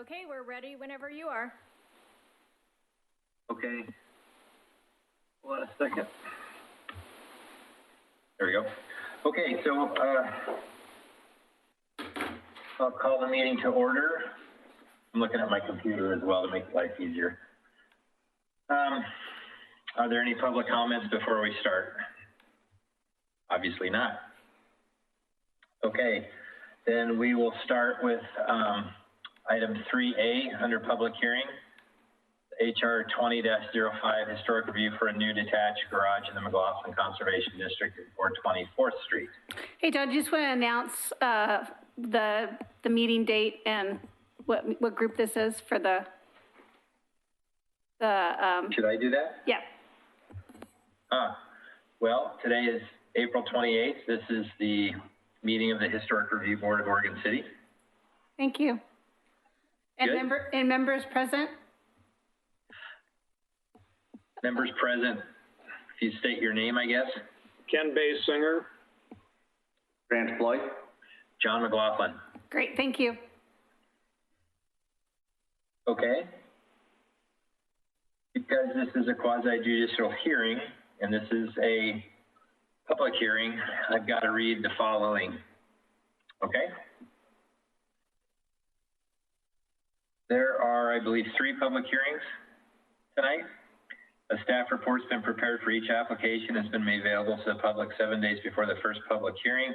Okay, we're ready whenever you are. Okay. Hold on a second. There we go. Okay, so I'll call the meeting to order. I'm looking at my computer as well to make life easier. Are there any public comments before we start? Obviously not. Okay, then we will start with item 3A under public hearing. HR 20-05, historic review for a new detached garage in the McLaughlin Conservation District at 424th Street. Hey, Doug, I just want to announce the meeting date and what group this is for the Should I do that? Yeah. Well, today is April 28th. This is the meeting of the Historic Review Board of Oregon City. Thank you. And, members present? Members present, if you state your name, I guess. Ken Basinger. Grant Floyd. John McLaughlin. Great, thank you. Okay. Because this is a quasi-judicial hearing, and this is a public hearing, I've got to read the following. Okay? There are, I believe, 3 public hearings tonight. A staff report's been prepared for each application. It's been made available to the public 7 days before the first public hearing.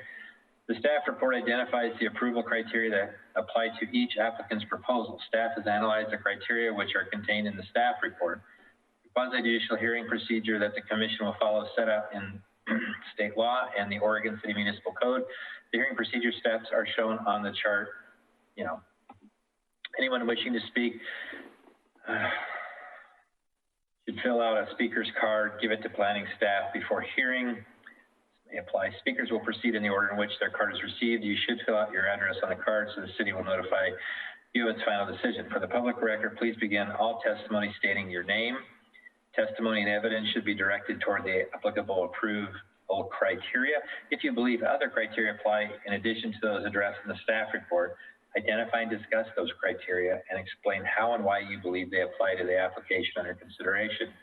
The staff report identifies the approval criteria that apply to each applicant's proposal. Staff has analyzed the criteria which are contained in the staff report. The quasi-judicial hearing procedure that the commission will follow is set out in state law and the Oregon City Municipal Code. The hearing procedure steps are shown on the chart. You know, anyone wishing to speak should fill out a speaker's card, give it to planning staff before hearing. This may apply. Speakers will proceed in the order in which their card is received. You should fill out your address on the card so the city will notify you of its final decision. For the public record, please begin all testimony stating your name. Testimony and evidence should be directed toward the applicable approvable criteria. If you believe other criteria apply in addition to those addressed in the staff report, identify and discuss those criteria and explain how and why you believe they apply to the application under consideration.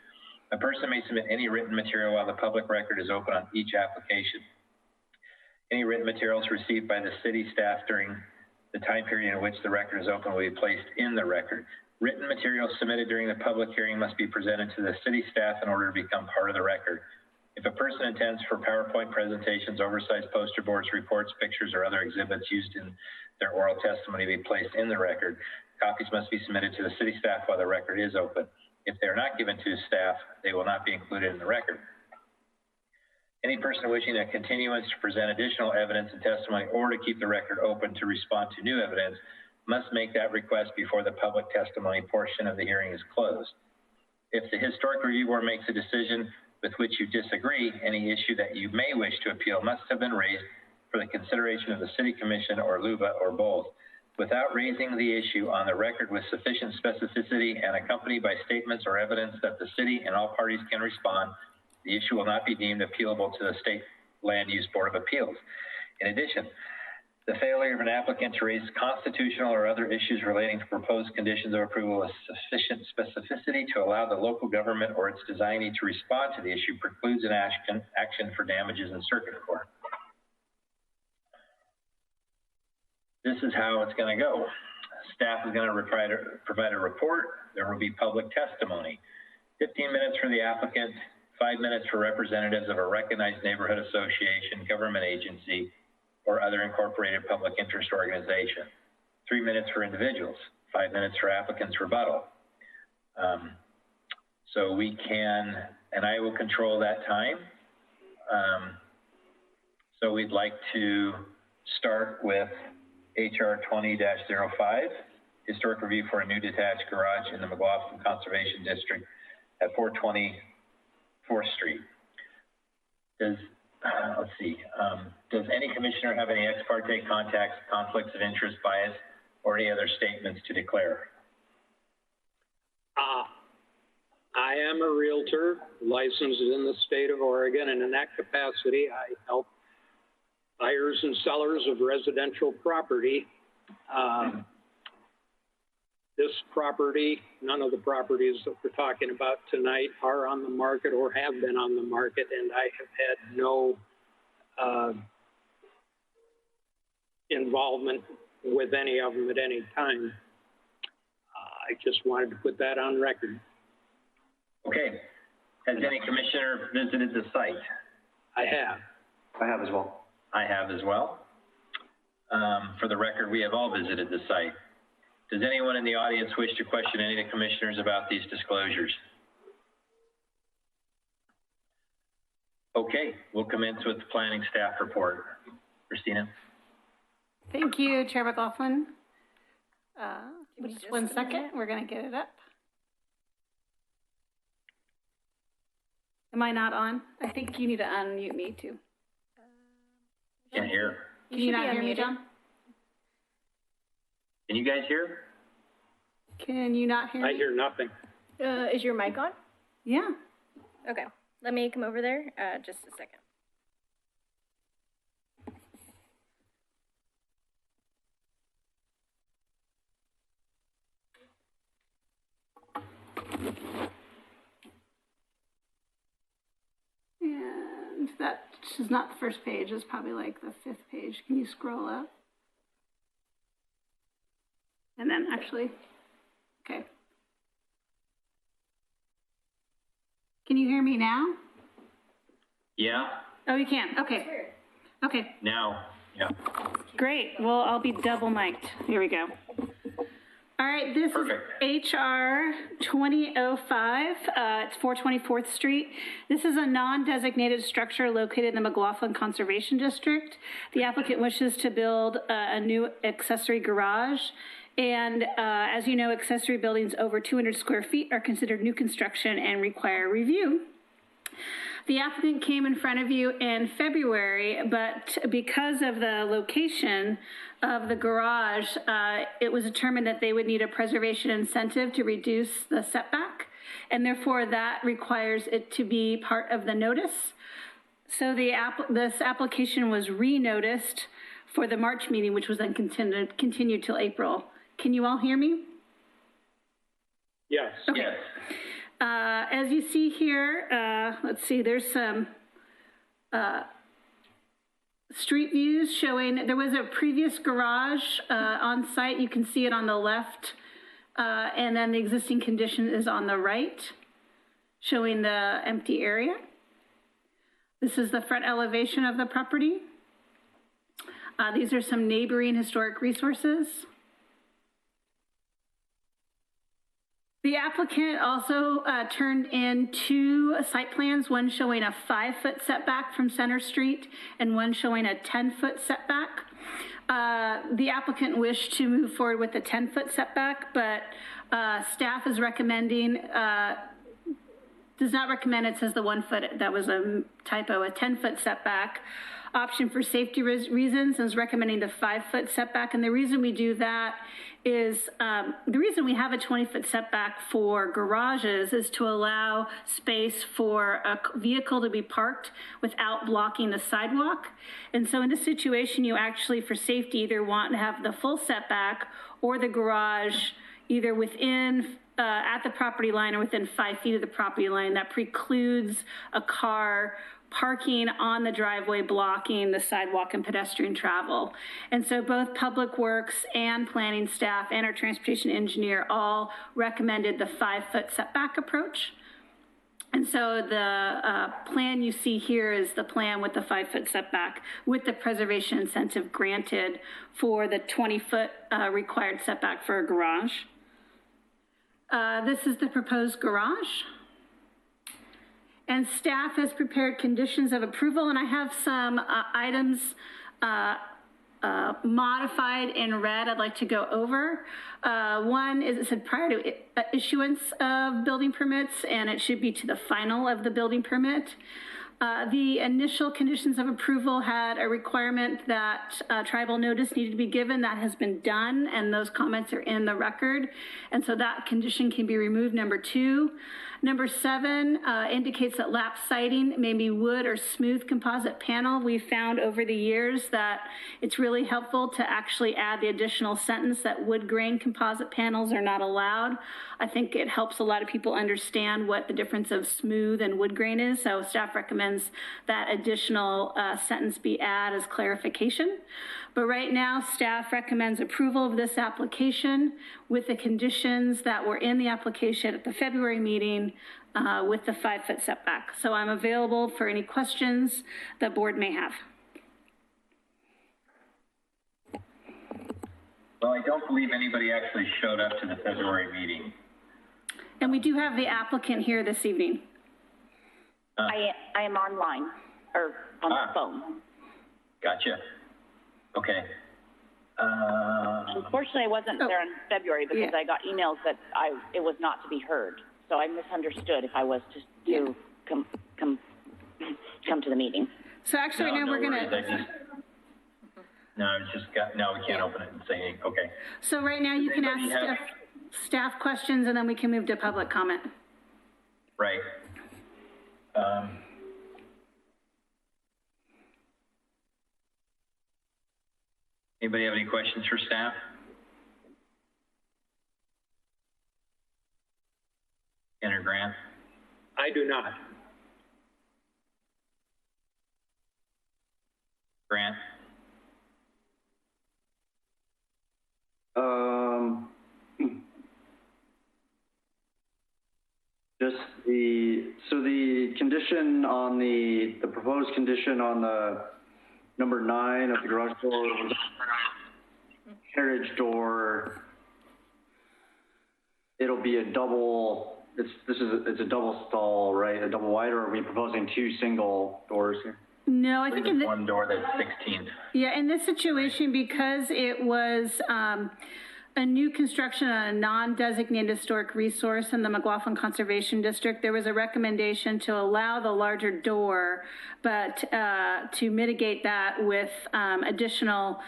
A person may submit any written material while the public record is open on each application. Any written materials received by the city staff during the time period in which the record is open will be placed in the record. Written materials submitted during the public hearing must be presented to the city staff in order to become part of the record. If a person intends for PowerPoint presentations, oversized poster boards, reports, pictures, or other exhibits used in their oral testimony to be placed in the record, copies must be submitted to the city staff while the record is open. If they are not given to staff, they will not be included in the record. Any person wishing a continuance to present additional evidence and testimony or to keep the record open to respond to new evidence must make that request before the public testimony portion of the hearing is closed. If the Historic Review Board makes a decision with which you disagree, any issue that you may wish to appeal must have been raised for the consideration of the City Commission or LUBA or both. Without raising the issue on the record with sufficient specificity and accompanied by statements or evidence that the city and all parties can respond, the issue will not be deemed appealable to the State Land Use Board of Appeals. In addition, the failure of an applicant to raise constitutional or other issues relating to proposed conditions of approval with sufficient specificity to allow the local government or its designee to respond to the issue precludes an action for damages in circuit court. This is how it's going to go. Staff is going to provide a report. There will be public testimony. 15 minutes for the applicant, 5 minutes for representatives of a recognized neighborhood association, government agency, or other incorporated public interest organization. 3 minutes for individuals, 5 minutes for applicant's rebuttal. So we can, and I will control that time. So we'd like to start with HR 20-05, historic review for a new detached garage in the McLaughlin Conservation District at 424th Street. Let's see, does any commissioner have any ex parte contacts, conflicts of interest, bias, or any other statements to declare? I am a realtor licensed in the state of Oregon, and in that capacity, I help buyers and sellers of residential property this property, none of the properties that we're talking about tonight are on the market or have been on the market, and I have had no involvement with any of them at any time. I just wanted to put that on record. Okay. Has any commissioner visited the site? I have. I have as well. I have as well. For the record, we have all visited the site. Does anyone in the audience wish to question any of the commissioners about these disclosures? Okay, we'll commence with the planning staff report. Christina? Thank you, Chair McLaughlin. Just 1 second, we're gonna get it up. Am I not on? I think you need to unmute me too. Can't hear. Can you not hear me, John? Can you guys hear? Can you not hear me? I hear nothing. Is your mic on? Yeah. Okay, let me come over there, just a second. And that is not the first page, it's probably like the 5th page. Can you scroll up? And then actually, okay. Can you hear me now? Yeah, Oh, you can, okay. Okay, now, yeah. great. Well, I'll be double mic'd. Here we go. All right, this Perfect. is HR 2005. It's 424th Street. This is a non-designated structure located in the McLaughlin Conservation District. The applicant wishes to build a new accessory garage. And as you know, accessory buildings over 200 square feet are considered new construction and require review. The applicant came in front of you in February, but because of the location of the garage, it was determined that they would need a preservation incentive to reduce the setback, and therefore that requires it to be part of the notice. So this application was re-noticed for the March meeting, which was then continued till April. Can you all hear me? Yes. Okay. Yes. As you see here, let's see, there's some street views showing there was a previous garage on site. You can see it on the left, and then the existing condition is on the right, showing the empty area. This is the front elevation of the property. These are some neighboring historic resources. The applicant also turned in 2 site plans, one showing a 5-foot setback from Center Street and one showing a 10-foot setback. The applicant wished to move forward with the 10-foot setback, but staff is recommending, does not recommend, it says the 1 foot, that was a typo, a 10-foot setback. Option for safety reasons is recommending the 5-foot setback. And the reason we do that is, the reason we have a 20-foot setback for garages is to allow space for a vehicle to be parked without blocking the sidewalk. And so in this situation, you actually, for safety, either want to have the full setback or the garage either within at the property line or within 5 feet of the property line. That precludes a car parking on the driveway, blocking the sidewalk and pedestrian travel. And so both Public Works and planning staff and our transportation engineer all recommended the 5-foot setback approach. And so the plan you see here is the plan with the 5-foot setback with the preservation incentive granted for the 20-foot required setback for a garage. This is the proposed garage. And staff has prepared conditions of approval, and I have some items modified in red I'd like to go over. One is it said prior to issuance of building permits, and it should be to the final of the building permit. The initial conditions of approval had a requirement that tribal notice needed to be given. That has been done, and those comments are in the record. And so that condition can be removed. Number 2. Number 7 indicates that lap siding may be wood or smooth composite panel. We've found over the years that it's really helpful to actually add the additional sentence that wood grain composite panels are not allowed. I think it helps a lot of people understand what the difference of smooth and wood grain is. So staff recommends that additional sentence be added as clarification. But right now, staff recommends approval of this application with the conditions that were in the application at the February meeting with the 5-foot setback. So I'm available for any questions the board may have. Well, I don't believe anybody actually showed up to the February meeting. And we do have the applicant here this evening. I am online or on the phone. Gotcha. Okay. Unfortunately, I wasn't there in February because I got emails that it was not to be heard. So I misunderstood if I was to come to the meeting. So actually, now we're gonna. No, we can't open it and say anything. Okay. So right now you can ask staff questions and then we can move to public comment. Right. Anybody have any questions for staff? Ken or Grant? I do not. Grant? Just the condition on the proposed condition on the number 9 of the garage door, carriage door, it'll be a double, it's a double stall, right? A double wide, or are we proposing 2 single doors here? No, I think in the, one door that's 16. Yeah, in this situation, because it was a new construction on a non-designated historic resource in the McLaughlin Conservation District, there was a recommendation to allow the larger door, but to mitigate that with additional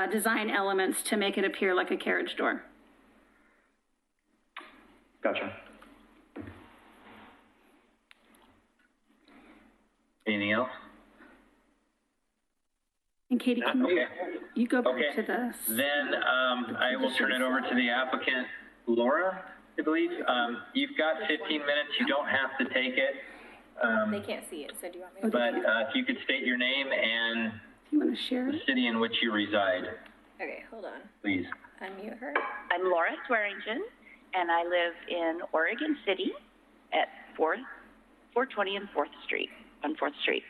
design elements to make it appear like a carriage door. Gotcha. Anything else? And Katie, can you go back to this? Then I will turn it over to the applicant, Laura, I believe. You've got 15 minutes. You don't have to take it. They can't see it, so do you want me to? But if you could state your name and you want to share the city in which you reside. Okay, hold on. Please. Unmute her. I'm Laura Swearingen, and I live in Oregon City at 420 and 4th Street, on 4th Street.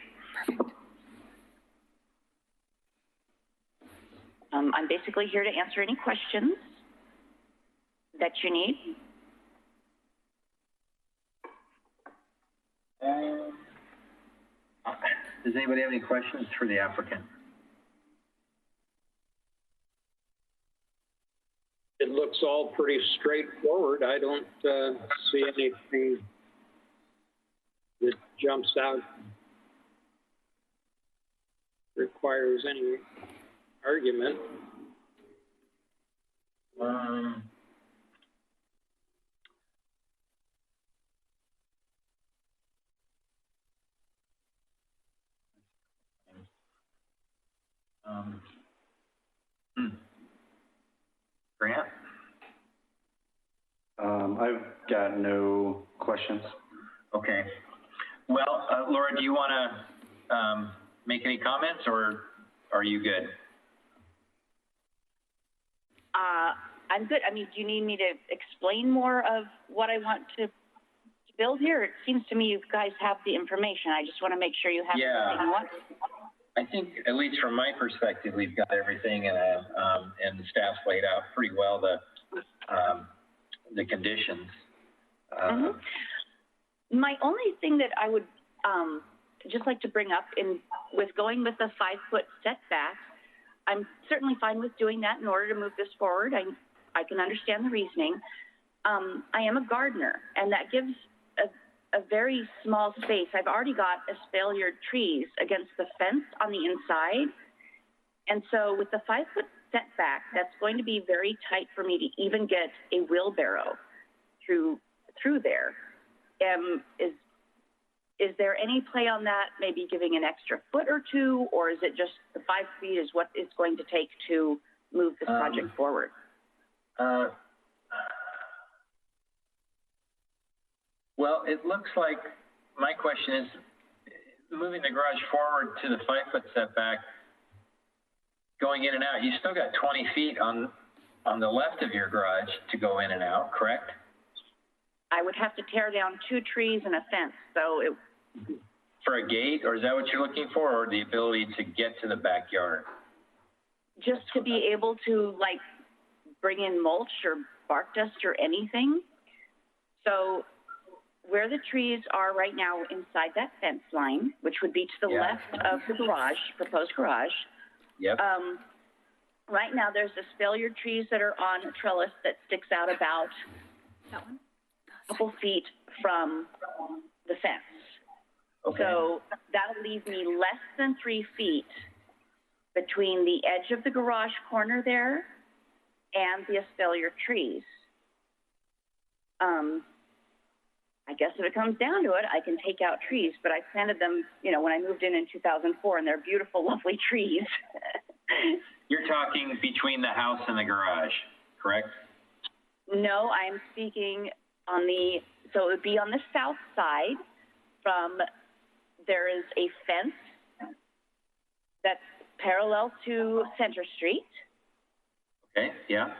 Perfect. I'm basically here to answer any questions that you need. Does anybody have any questions for the applicant? It looks all pretty straightforward. I don't see anything that jumps out, requires any argument. Grant? I've got no questions. Okay. Well, Laura, do you want to make any comments, or are you good? I'm good. I mean, do you need me to explain more of what I want to build here? It seems to me you guys have the information. I just want to make sure you have everything you want. I think, at least from my perspective, we've got everything, and the staff's laid out pretty well the conditions. My only thing that I would just like to bring up with going with the 5-foot setback, I'm certainly fine with doing that in order to move this forward. I can understand the reasoning. I am a gardener, and that gives a very small space. I've already got espaliered trees against the fence on the inside. And so with the 5-foot setback, that's going to be very tight for me to even get a wheelbarrow through there. is there any play on that, maybe giving an extra foot or two, or is it just the 5 feet is what it's going to take to move this project forward? Well, it looks like, my question is, moving the garage forward to the 5-foot setback, going in and out, you still got 20 feet on the left of your garage to go in and out, correct? I would have to tear down 2 trees and a fence, so it... For a gate, or is that what you're looking for, or the ability to get to the backyard? Just to be able to, like, bring in mulch or bark dust or anything. So where the trees are right now inside that fence line, which would be to the left of the garage, proposed garage. Yep. Right now there's espalier trees that are on a trellis that sticks out about a couple feet from the fence. Okay. So that'll leave me less than 3 feet between the edge of the garage corner there and the espalier trees. I guess if it comes down to it, I can take out trees, but I planted them, you know, when I moved in 2004, and they're beautiful, lovely trees. You're talking between the house and the garage, correct? No, I'm speaking on the, so it would be on the south side from, there is a fence that's parallel to Center Street. Okay, yeah.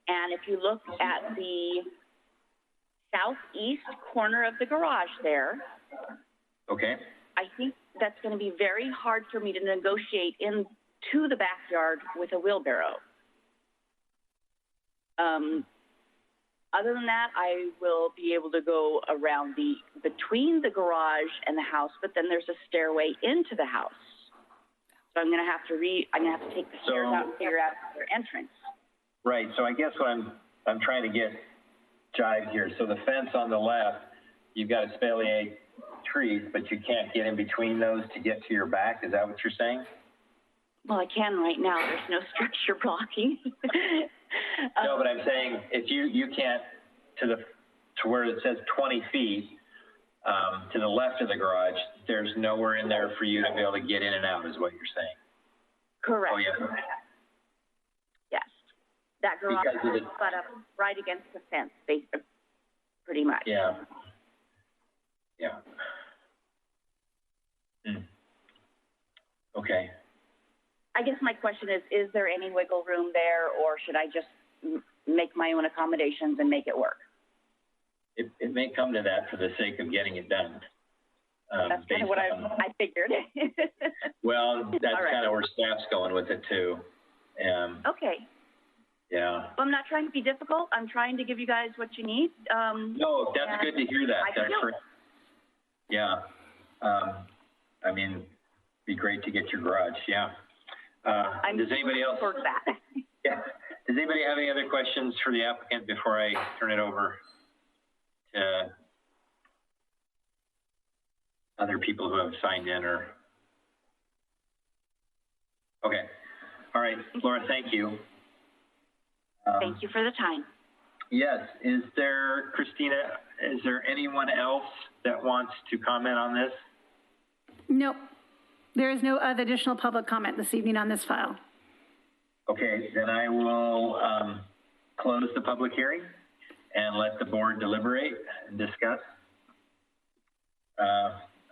And if you look at the southeast corner of the garage there, okay, I think that's going to be very hard for me to negotiate into the backyard with a wheelbarrow. Other than that, I will be able to go around between the garage and the house, but then there's a stairway into the house. So I'm going to have to take the stairs out and figure out their entrance. Right. So I guess what I'm trying to get jive here. So the fence on the left, you've got espalier trees, but you can't get in between those to get to your back. Is that what you're saying? Well, I can right now. There's no structure blocking. No, but I'm saying if you can't to where it says 20 feet to the left of the garage, there's nowhere in there for you to be able to get in and out, is what you're saying. Correct. Oh yeah. Yes, that garage is butt up right against the fence, basically, pretty much. Yeah. Yeah. Okay. I guess my question is there any wiggle room there, or should I just make my own accommodations and make it work? It may come to that for the sake of getting it done. That's kind of what I figured. Well, that's kind of where staff's going with it too. Okay. Yeah. Well, I'm not trying to be difficult. I'm trying to give you guys what you need. No, that's good to hear that. That's yeah. I mean, it'd be great to get your garage. Yeah. Does anybody else? That. Yeah. Does anybody have any other questions for the applicant before I turn it over to other people who have signed in or? Okay. All right, Laura, thank you. Thank you for the time. Yes. Christina, is there anyone else that wants to comment on this? Nope. There is no other additional public comment this evening on this file. Okay, then I will close the public hearing and let the board deliberate and discuss.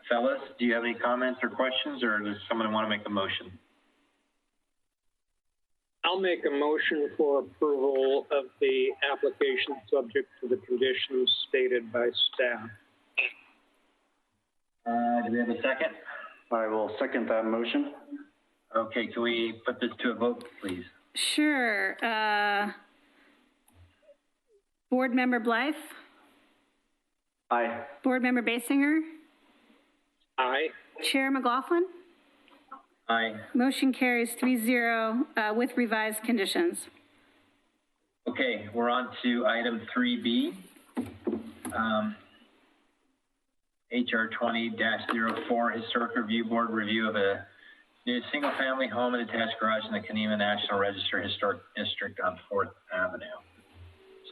Fellas, do you have any comments or questions, or does someone want to make a motion? I'll make a motion for approval of the application subject to the conditions stated by staff. Do we have a second? I will second that motion. Okay, can we put this to a vote, please? Sure. Board Member Blythe? Aye. Board Member Basinger? Aye. Chair McLaughlin? Aye. Motion carries 3-0 with revised conditions. Okay, we're on to item 3B. HR 20-04, Historic Review Board review of a new single-family home and attached garage in the Kenema National Register Historic District on 4th Avenue.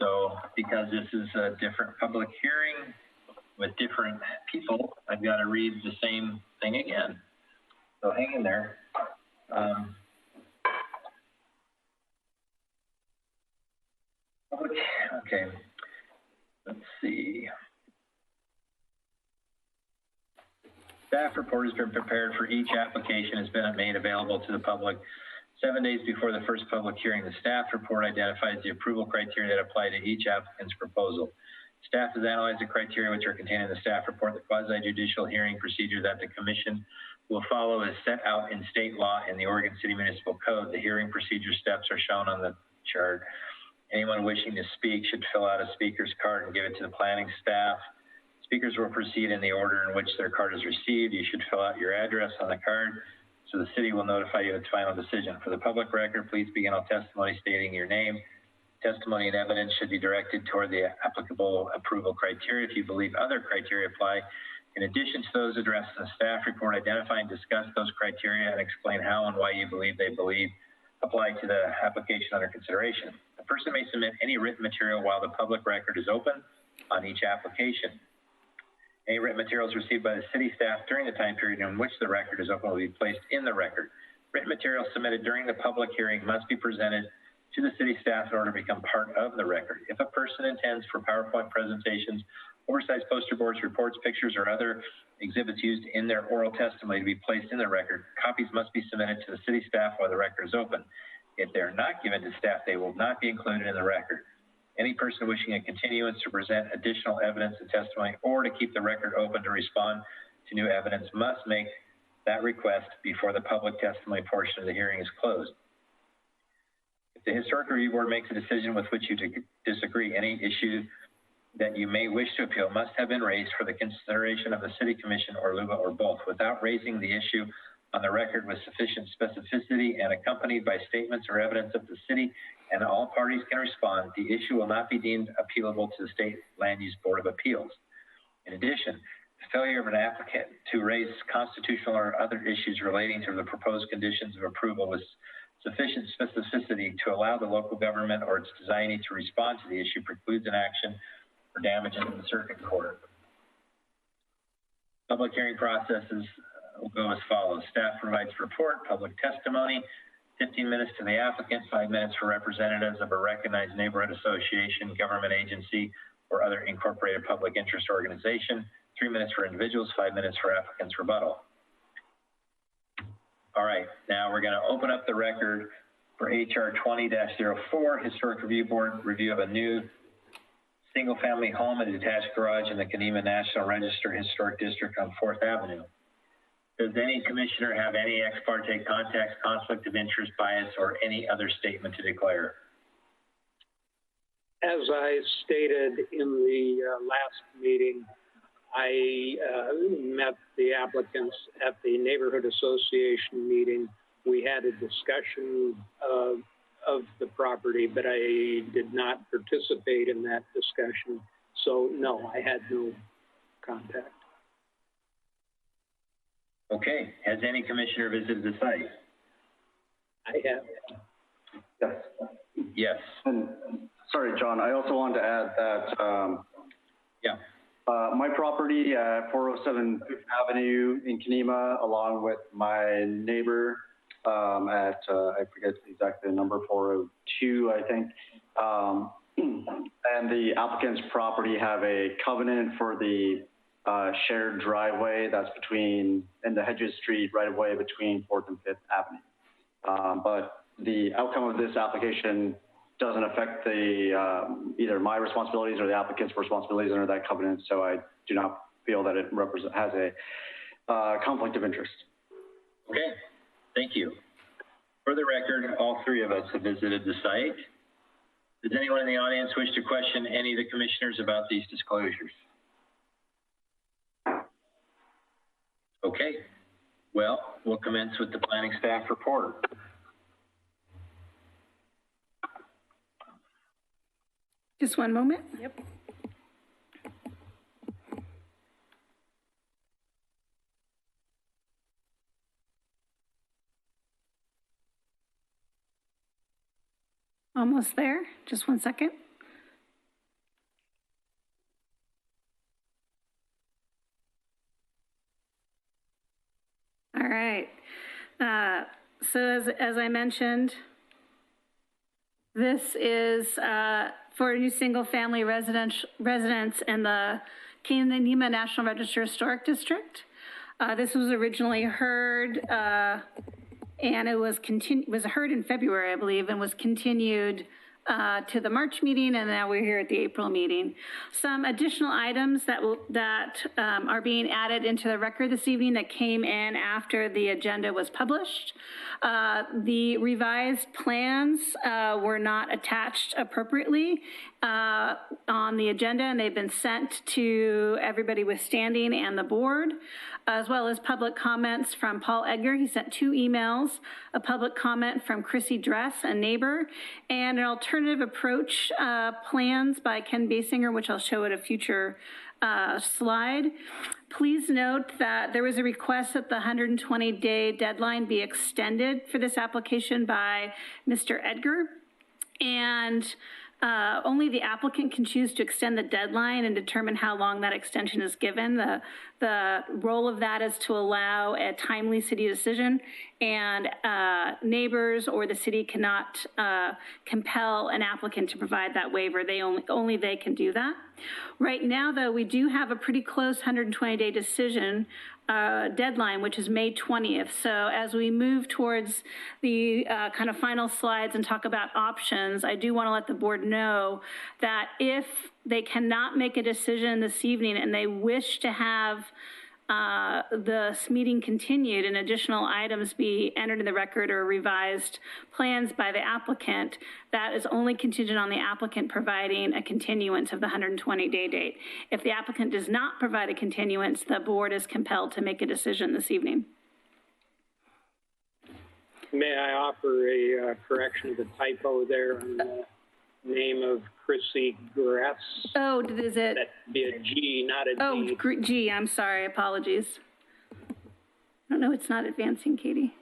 So, because this is a different public hearing, with different people, I've got to read the same thing again. So hang in there. Okay, let's see. Staff report has been prepared for each application, has been made available to the public 7 days before the first public hearing. The staff report identifies the approval criteria that apply to each applicant's proposal. Staff has analyzed the criteria which are contained in the staff report. The quasi-judicial hearing procedure that the commission will follow is set out in state law and the Oregon City Municipal Code. The hearing procedure steps are shown on the chart. Anyone wishing to speak should fill out a speaker's card and give it to the planning staff. Speakers will proceed in the order in which their card is received. You should fill out your address on the card so the city will notify you of its final decision. For the public record, please begin all testimony stating your name. Testimony and evidence should be directed toward the applicable approval criteria. If you believe other criteria apply, in addition to those addressed in the staff report, identify and discuss those criteria and explain how and why you believe they apply to the application under consideration. A person may submit any written material while the public record is open on each application. Any written materials received by the city staff during the time period in which the record is open will be placed in the record. Written materials submitted during the public hearing must be presented to the city staff in order to become part of the record. If a person intends for PowerPoint presentations, oversized poster boards, reports, pictures, or other exhibits used in their oral testimony to be placed in the record, copies must be submitted to the city staff while the record is open. If they are not given to staff, they will not be included in the record. Any person wishing a continuance to present additional evidence and testimony or to keep the record open to respond to new evidence must make that request before the public testimony portion of the hearing is closed. If the Historic Review Board makes a decision with which you disagree, any issue that you may wish to appeal must have been raised for the consideration of the City Commission or LUBA or both. Without raising the issue on the record with sufficient specificity and accompanied by statements or evidence of the city and all parties can respond, the issue will not be deemed appealable to the State Land Use Board of Appeals. In addition, the failure of an applicant to raise constitutional or other issues relating to the proposed conditions of approval with sufficient specificity to allow the local government or its designee to respond to the issue precludes an action for damages in the circuit court. Public hearing processes will go as follows. Staff provides report, public testimony, 15 minutes to the applicant, 5 minutes for representatives of a recognized neighborhood association, government agency, or other incorporated public interest organization, 3 minutes for individuals, 5 minutes for applicant's rebuttal. All right, now we're going to open up the record for HR 20-04, Historic Review Board review of a new single-family home and detached garage in the Kenema National Register Historic District on 4th Avenue. Does any commissioner have any ex parte contacts, conflict of interest, bias, or any other statement to declare? As I stated in the last meeting, I met the applicants at the neighborhood association meeting. We had a discussion of the property, but I did not participate in that discussion. So no, I had no contact. Okay, has any commissioner visited the site? I have. Yes. Yes. And sorry, John, I also wanted to add that yeah. My property at 407 5th Avenue in Kenema, along with my neighbor at, I forget exactly the number, 402, I think, and the applicant's property have a covenant for the shared driveway that's in the Hedges Street right of way between 4th and 5th Avenue. But the outcome of this application doesn't affect the either my responsibilities or the applicant's responsibilities under that covenant, so I do not feel that it has a conflict of interest. Okay, thank you. For the record, all three of us have visited the site. Does anyone in the audience wish to question any of the commissioners about these disclosures? Okay, well, we'll commence with the planning staff report. Just one moment. Yep. Almost there. Just one second. So as I mentioned, this is for a new single-family residence in the Kenema National Register Historic District. This was originally heard, and it was heard in February, I believe, and was continued to the March meeting, and now we're here at the April meeting. Some additional items that are being added into the record this evening that came in after the agenda was published. The revised plans were not attached appropriately on the agenda, and they've been sent to everybody with standing and the board, as well as public comments from Paul Edgar. He sent 2 emails, a public comment from Chrissy Dress, a neighbor, and an alternative approach plans by Ken Basinger, which I'll show at a future slide. Please note that there was a request that the 120-day deadline be extended for this application by Mr. Edgar, and only the applicant can choose to extend the deadline and determine how long that extension is given. The role of that is to allow a timely city decision, and neighbors or the city cannot compel an applicant to provide that waiver. Only they can do that. Right now, though, we do have a pretty close 120-day decision deadline, which is May 20th. So as we move towards the kind of final slides and talk about options, I do want to let the board know that if they cannot make a decision this evening and they wish to have this meeting continued and additional items be entered in the record or revised plans by the applicant, that is only contingent on the applicant providing a continuance of the 120-day date. If the applicant does not provide a continuance, the board is compelled to make a decision this evening. May I offer a correction of the typo there on the name of Chrissy Grass? Oh, is it? That'd be a G, not a D. Oh, G, I'm sorry, apologies. I don't know, it's not advancing, Katie.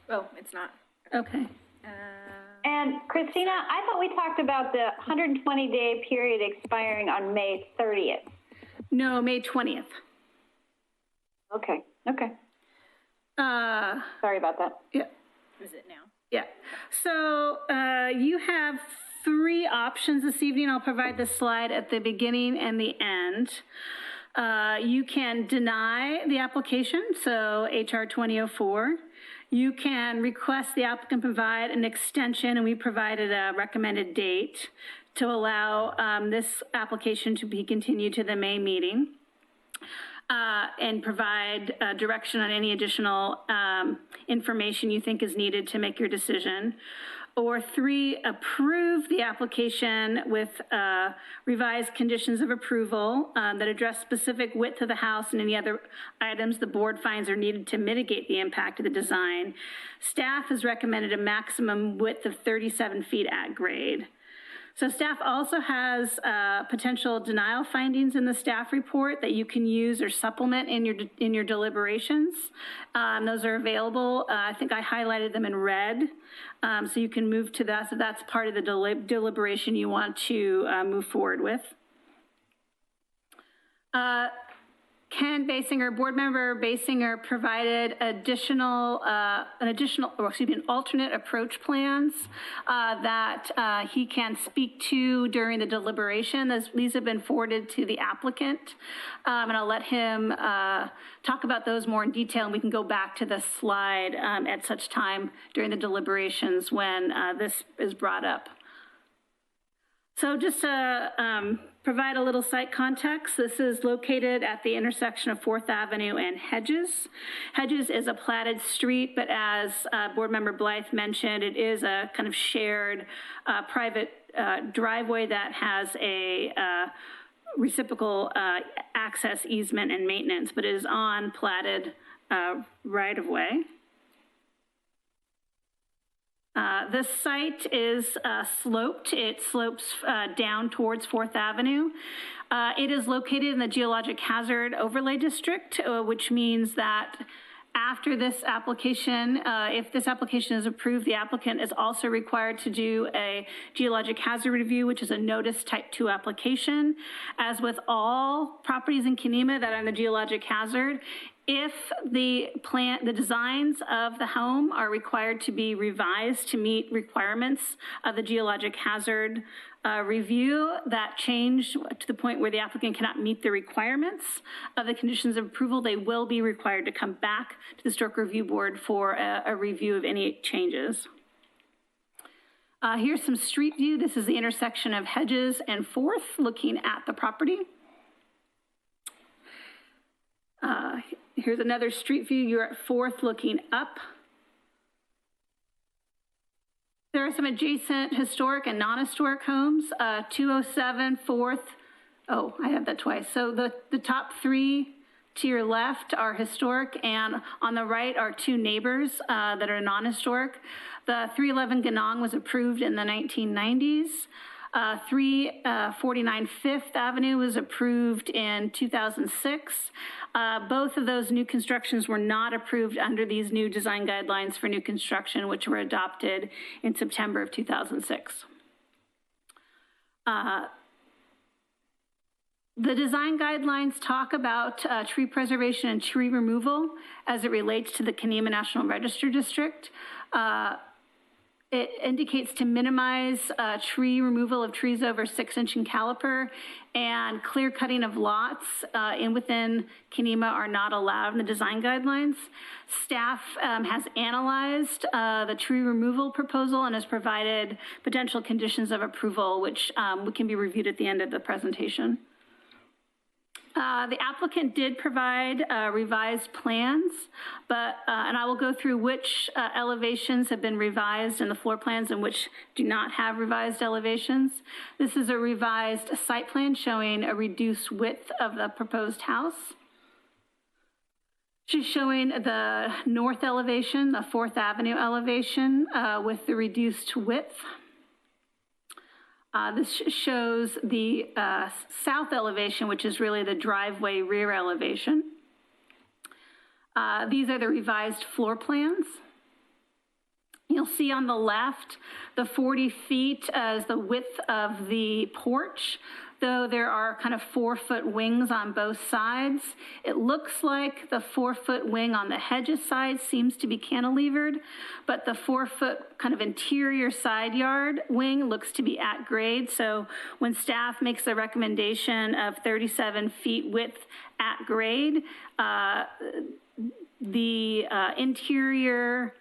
Oh, it's not. Okay. And Christina, I thought we talked about the 120-day period expiring on May 30th. No, May 20th. Okay. Sorry about that. Yeah. Is it now? Yeah. So you have 3 options this evening. I'll provide the slide at the beginning and the end. You can deny the application, so HR 2004. You can request the applicant provide an extension, and we provided a recommended date to allow this application to be continued to the May meeting. And provide direction on any additional information you think is needed to make your decision. Or 3, approve the application with revised conditions of approval that address specific width of the house and any other items the board finds are needed to mitigate the impact of the design. Staff has recommended a maximum width of 37 feet at grade. So staff also has potential denial findings in the staff report that you can use or supplement in your deliberations. Those are available. I think I highlighted them in red, so you can move to that. So that's part of the deliberation you want to move forward with. Ken Basinger, board member Basinger, provided an alternate approach plans that he can speak to during the deliberation. These have been forwarded to the applicant, and I'll let him talk about those more in detail, and we can go back to the slide at such time during the deliberations when this is brought up. So just to provide a little site context, this is located at the intersection of 4th Avenue and Hedges. Hedges is a platted street, but as Board Member Blythe mentioned, it is a kind of shared private driveway that has a reciprocal access easement and maintenance, but it is on platted right-of-way. The site is sloped. It slopes down towards 4th Avenue. It is located in the Geologic Hazard Overlay District, which means that after this application, if this application is approved, the applicant is also required to do a geologic hazard review, which is a notice type 2 application. As with all properties in Kenema that are in the geologic hazard, If the designs of the home are required to be revised to meet requirements of the geologic hazard review that change to the point where the applicant cannot meet the requirements of the conditions of approval, they will be required to come back to the Historic Review Board for a review of any changes. Here's some street view. This is the intersection of Hedges and 4th, looking at the property. Here's another street view. You're at 4th looking up. There are some adjacent historic and non-historic homes, 207, 4th. Oh, I have that twice. So the top 3 to your left are historic, and on the right are 2 neighbors that are non-historic. The 311 Ganong was approved in the 1990s. 349 Fifth Avenue was approved in 2006. Both of those new constructions were not approved under these new design guidelines for new construction, which were adopted in September of 2006. The design guidelines talk about tree preservation and tree removal as it relates to the Kanema National Register District. It indicates to minimize tree removal of trees over 6-inch in caliper, and clear cutting of lots within Kanema are not allowed in the design guidelines. Staff has analyzed the tree removal proposal and has provided potential conditions of approval, which can be reviewed at the end of the presentation. The applicant did provide revised plans, and I will go through which elevations have been revised in the floor plans and which do not have revised elevations. This is a revised site plan showing a reduced width of the proposed house. She's showing the north elevation, the 4th Avenue elevation with the reduced width. This shows the south elevation, which is really the driveway rear elevation. These are the revised floor plans. You'll see on the left, the 40 feet as the width of the porch, though there are kind of 4-foot wings on both sides. It looks like the 4-foot wing on the Hedges side seems to be cantilevered, but the 4-foot kind of interior side yard wing looks to be at grade. So when staff makes the recommendation of 37 feet width at grade, the interior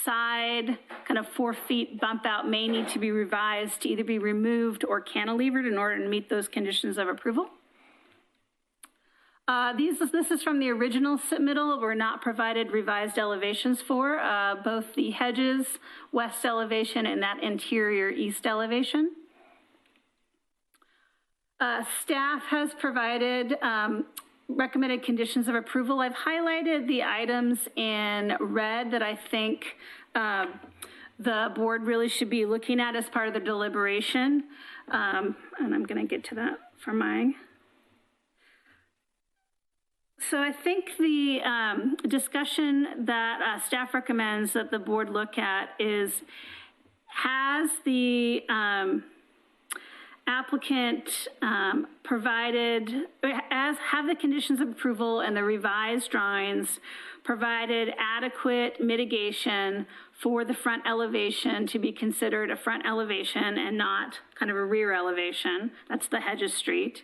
side kind of 4 feet bump out may need to be revised to either be removed or cantilevered in order to meet those conditions of approval. This is from the original submittal. We're not provided revised elevations for both the Hedges west elevation and that interior east elevation. Staff has provided recommended conditions of approval. I've highlighted the items in red that I think the board really should be looking at as part of the deliberation. And I'm going to get to that for my. So I think the discussion that staff recommends that the board look at is, has the applicant have the conditions of approval and the revised drawings provided adequate mitigation for the front elevation to be considered a front elevation and not kind of a rear elevation? That's the Hedges Street.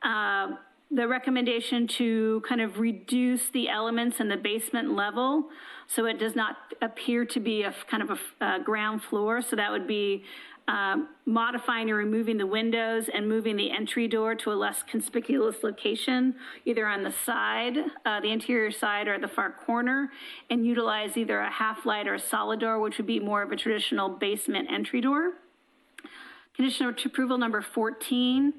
The recommendation to kind of reduce the elements in the basement level so it does not appear to be a kind of a ground floor. So that would be modifying or removing the windows and moving the entry door to a less conspicuous location, either on the side, the interior side, or the far corner, and utilize either a half light or a solid door, which would be more of a traditional basement entry door. Condition of approval number 14.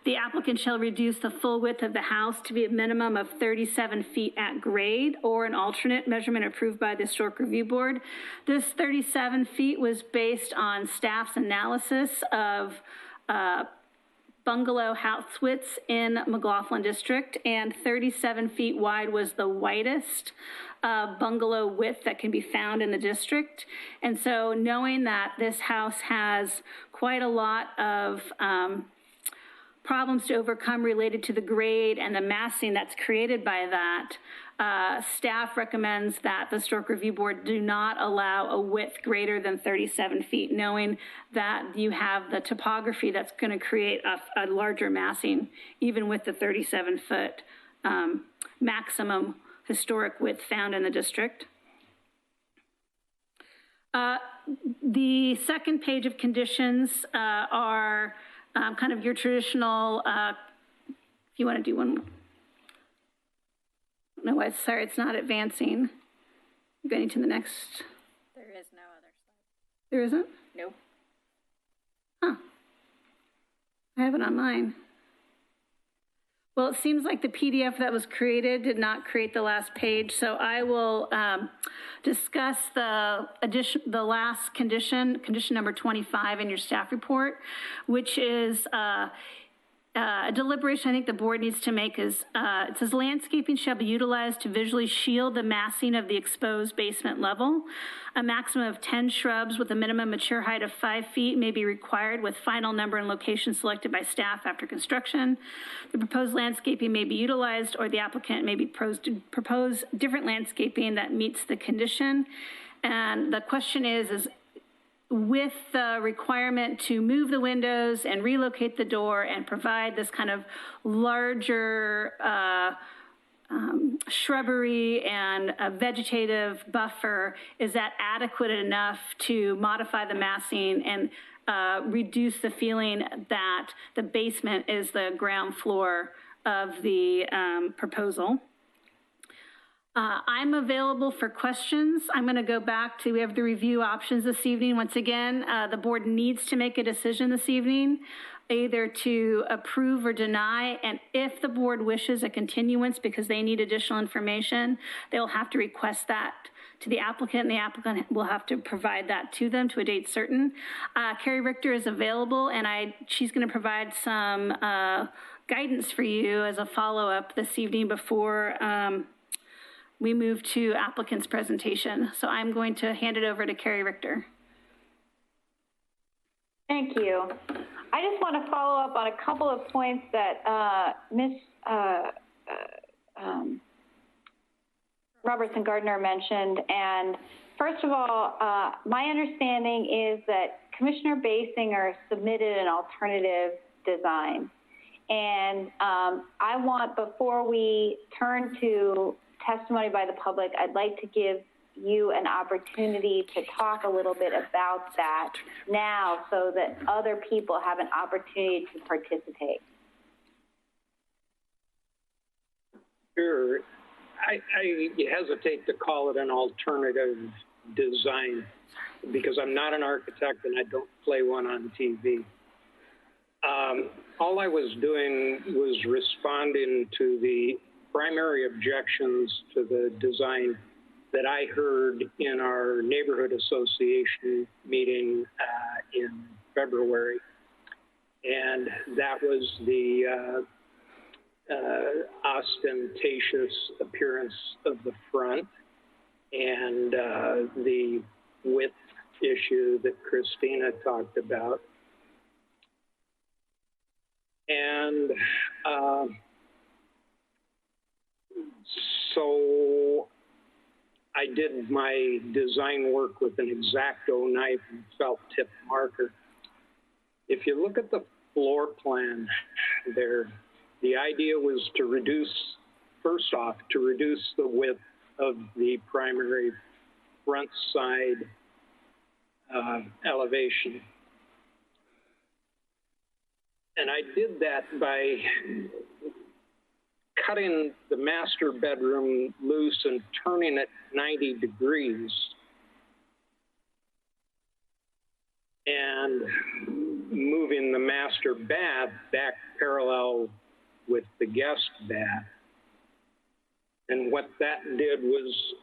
The applicant shall reduce the full width of the house to be a minimum of 37 feet at grade or an alternate measurement approved by the Historic Review Board. This 37 feet was based on staff's analysis of bungalow house widths in McLaughlin District, and 37 feet wide was the widest bungalow width that can be found in the district. And so knowing that this house has quite a lot of problems to overcome related to the grade and the massing that's created by that, staff recommends that the Historic Review Board do not allow a width greater than 37 feet, knowing that you have the topography that's going to create a larger massing, even with the 37-foot maximum historic width found in the district. The second page of conditions are kind of your traditional, if you want to do one. No, sorry, it's not advancing. I'm going to the next. There is no other slide. There isn't? Nope. Huh. I have it on mine. Well, it seems like the PDF that was created did not create the last page, so I will discuss the last condition number 25 in your staff report, which is a deliberation I think the board needs to make is, it says landscaping shall be utilized to visually shield the massing of the exposed basement level. A maximum of 10 shrubs with a minimum mature height of 5 feet may be required with final number and location selected by staff after construction. The proposed landscaping may be utilized or the applicant may be propose different landscaping that meets the condition. And the question is with the requirement to move the windows and relocate the door and provide this kind of larger shrubbery and a vegetative buffer, is that adequate enough to modify the massing and reduce the feeling that the basement is the ground floor of the proposal? I'm available for questions. I'm going to go back to, we have the review options this evening. Once again, the board needs to make a decision this evening, either to approve or deny. And if the board wishes a continuance because they need additional information, they'll have to request that to the applicant, and the applicant will have to provide that to them to a date certain. Carrie Richter is available, and she's going to provide some guidance for you as a follow-up this evening before we move to applicant's presentation. So I'm going to hand it over to Carrie Richter. Thank you. I just want to follow up on a couple of points that Ms. Robertson Gardner mentioned. And first of all, my understanding is that Commissioner Basinger submitted an alternative design. And I want, before we turn to testimony by the public, I'd like to give you an opportunity to talk a little bit about that now so that other people have an opportunity to participate. Sure. I hesitate to call it an alternative design because I'm not an architect and I don't play one on TV. All I was doing was responding to the primary objections to the design that I heard in our neighborhood association meeting in February. And that was the ostentatious appearance of the front and the width issue that Christina talked about. And so I did my design work with an X-Acto knife and felt tip marker. If you look at the floor plan there, the idea was to reduce, first off, to reduce the width of the primary front side elevation. And I did that by cutting the master bedroom loose and turning it 90 degrees and moving the master bath back parallel with the guest bath. And what that did was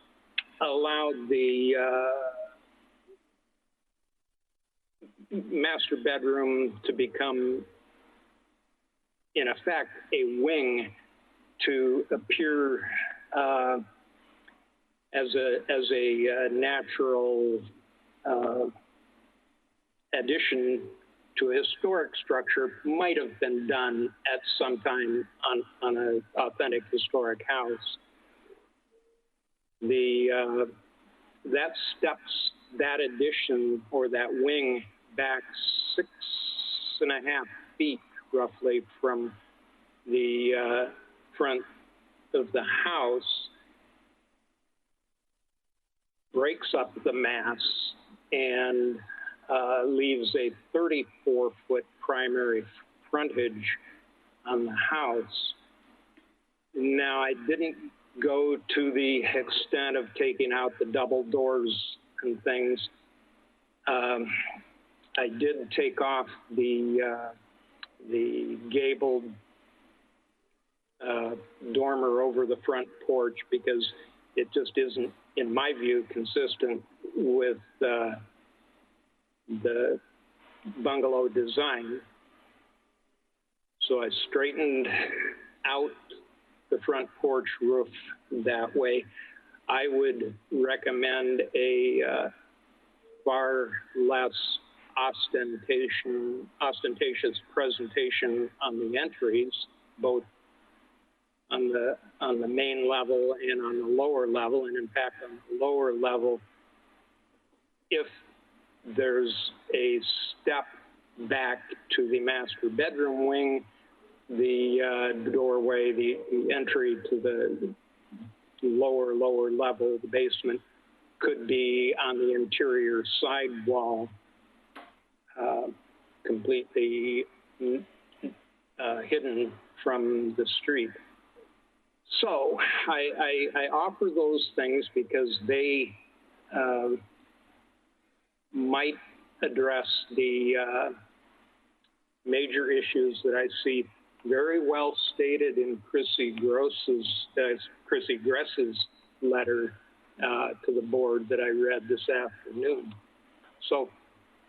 allowed the master bedroom to become, in effect, a wing to appear as a natural addition to a historic structure might have been done at some time on an authentic historic house. That steps that addition or that wing back 6.5 feet roughly from the front of the house, breaks up the mass and leaves a 34-foot primary frontage on the house. Now, I didn't go to the extent of taking out the double doors and things. I did take off the gabled dormer over the front porch because it just isn't, in my view, consistent with the bungalow design. So I straightened out the front porch roof that way. I would recommend a far less ostentatious presentation on the entries, both on the main level and on the lower level. And in fact, on the lower level, if there's a step back to the master bedroom wing, the doorway, the entry to the lower level, the basement, could be on the interior side wall, completely hidden from the street. So I offer those things because they might address the major issues that I see very well stated in Chrissy Gress's letter to the board that I read this afternoon. So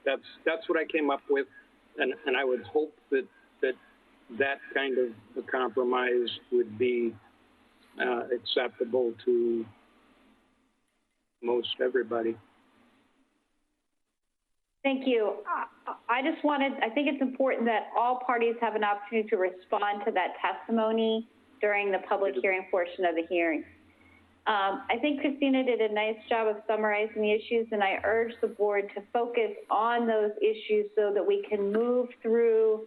that's what I came up with, and I would hope that kind of a compromise would be acceptable to most everybody. Thank you. I think it's important that all parties have an opportunity to respond to that testimony during the public hearing portion of the hearing. I think Christina did a nice job of summarizing the issues, and I urge the board to focus on those issues so that we can move through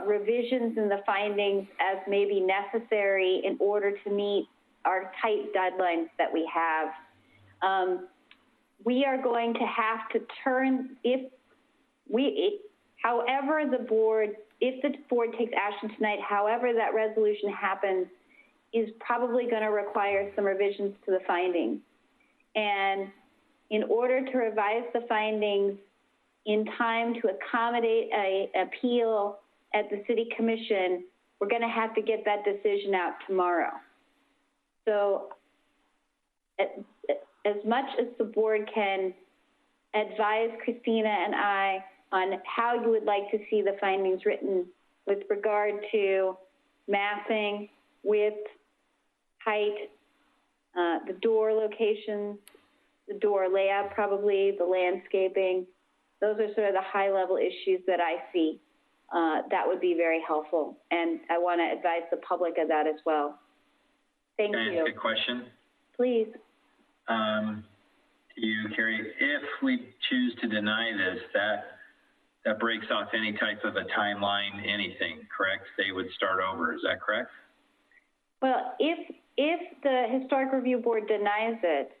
revisions in the findings as may be necessary in order to meet our tight deadlines that we have. We are going to have to turn, if the board takes action tonight, however that resolution happens, is probably going to require some revisions to the findings. And in order to revise the findings in time to accommodate an appeal at the City Commission, we're going to have to get that decision out tomorrow. So as much as the board can advise Christina and I on how you would like to see the findings written with regard to massing, width, height, the door location, the door layout probably, the landscaping, those are sort of the high level issues that I see. That would be very helpful. And I want to advise the public of that as well. Thank you. Can I ask a question? Please. To you, Carrie, if we choose to deny this, that breaks off any type of a timeline, anything, correct? They would start over, is that correct? Well, if the Historic Review Board denies it,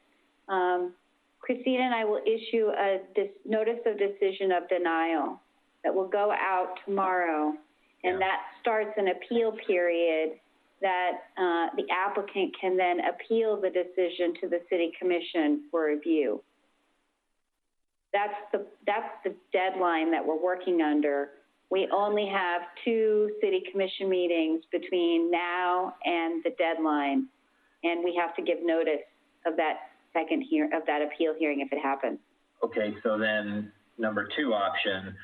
Christina and I will issue a notice of decision of denial that will go out tomorrow, and that starts an appeal period that the applicant can then appeal the decision to the City Commission for review. That's the deadline that we're working under. We only have 2 City Commission meetings between now and the deadline, and we have to give notice of that appeal hearing if it happens. Okay, so then number 2 option,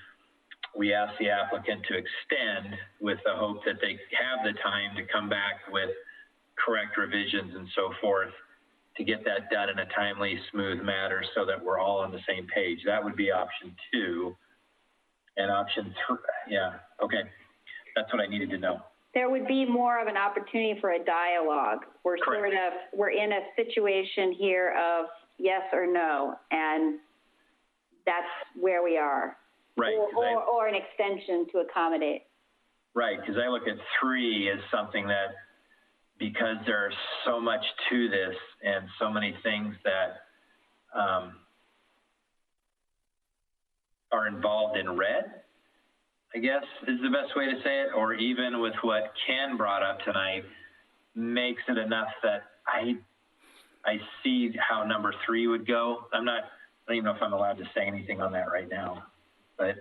we ask the applicant to extend with the hope that they have the time to come back with correct revisions and so forth to get that done in a timely, smooth manner so that we're all on the same page. That would be option 2. And option three, yeah, okay. That's what I needed to know. There would be more of an opportunity for a dialogue. We're in a situation here of yes or no, and that's where we are. Right. Or an extension to accommodate. Right, because I look at 3 as something that, because there's so much to this and so many things that are involved in red, I guess is the best way to say it, or even with what Ken brought up tonight, makes it enough that I see how number 3 would go. I don't even know if I'm allowed to say anything on that right now, but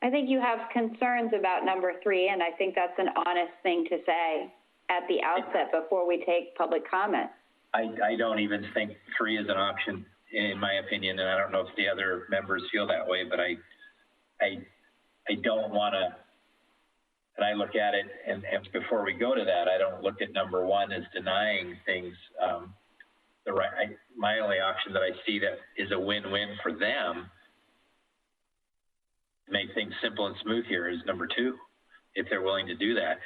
I think you have concerns about number 3, and I think that's an honest thing to say at the outset before we take public comment. I don't even think 3 is an option, in my opinion, and I don't know if the other members feel that way, but I don't want to, and I look at it, and before we go to that, I don't look at number 1 as denying things. My only option that I see that is a win-win for them, make things simple and smooth here, is number 2, if they're willing to do that.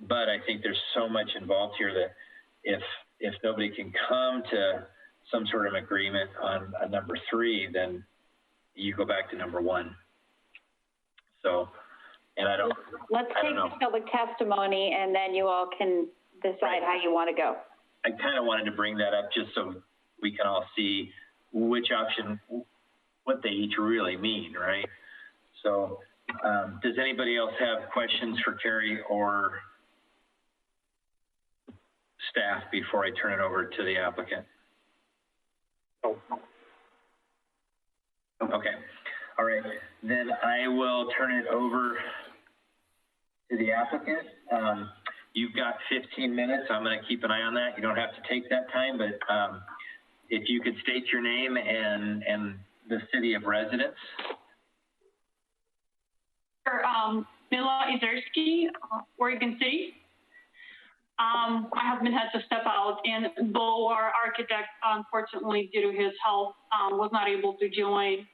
But I think there's so much involved here that if nobody can come to some sort of agreement on a number 3, then you go back to number 1. So, and I don't. Let's take the public testimony, and then you all can decide how you want to go. I kind of wanted to bring that up just so we can all see which option, what they each really mean, right? So, does anybody else have questions for Carrie or staff before I turn it over to the applicant? Oh. Okay. All right. Then I will turn it over to the applicant. You've got 15 minutes. I'm going to keep an eye on that. You don't have to take that time, but if you could state your name and the city of residence. Mila Izerski, Oregon City. My husband had to step out, and Bo, our architect, unfortunately, due to his health, was not able to join.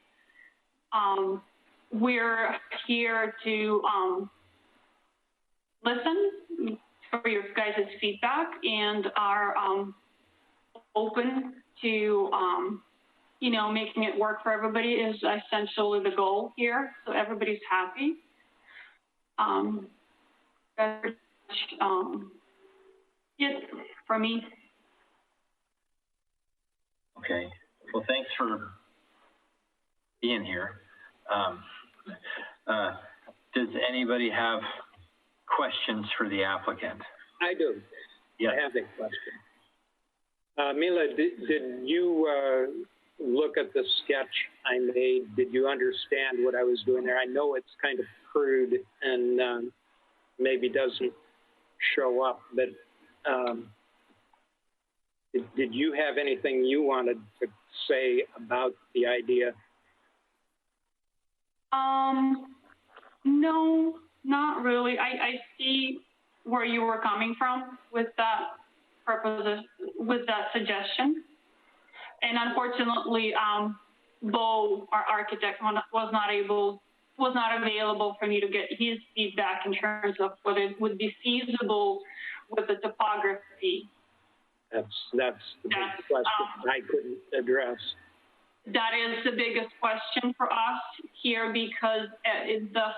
We're here to listen for your guys' feedback and are open to, making it work for everybody is essentially the goal here, so everybody's happy. That's it for me. Okay. Well, thanks for being here. Does anybody have questions for the applicant? I do. Yes. I have a question. Mila, did you look at the sketch I made? Did you understand what I was doing there? I know it's kind of crude and maybe doesn't show up, but did you have anything you wanted to say about the idea? No, not really. I see where you were coming from with that purpose, with that suggestion. And unfortunately, Bo, our architect, was not available for me to get his feedback in terms of whether it would be feasible with the topography. That's the big question I couldn't address. That is the biggest question for us here because the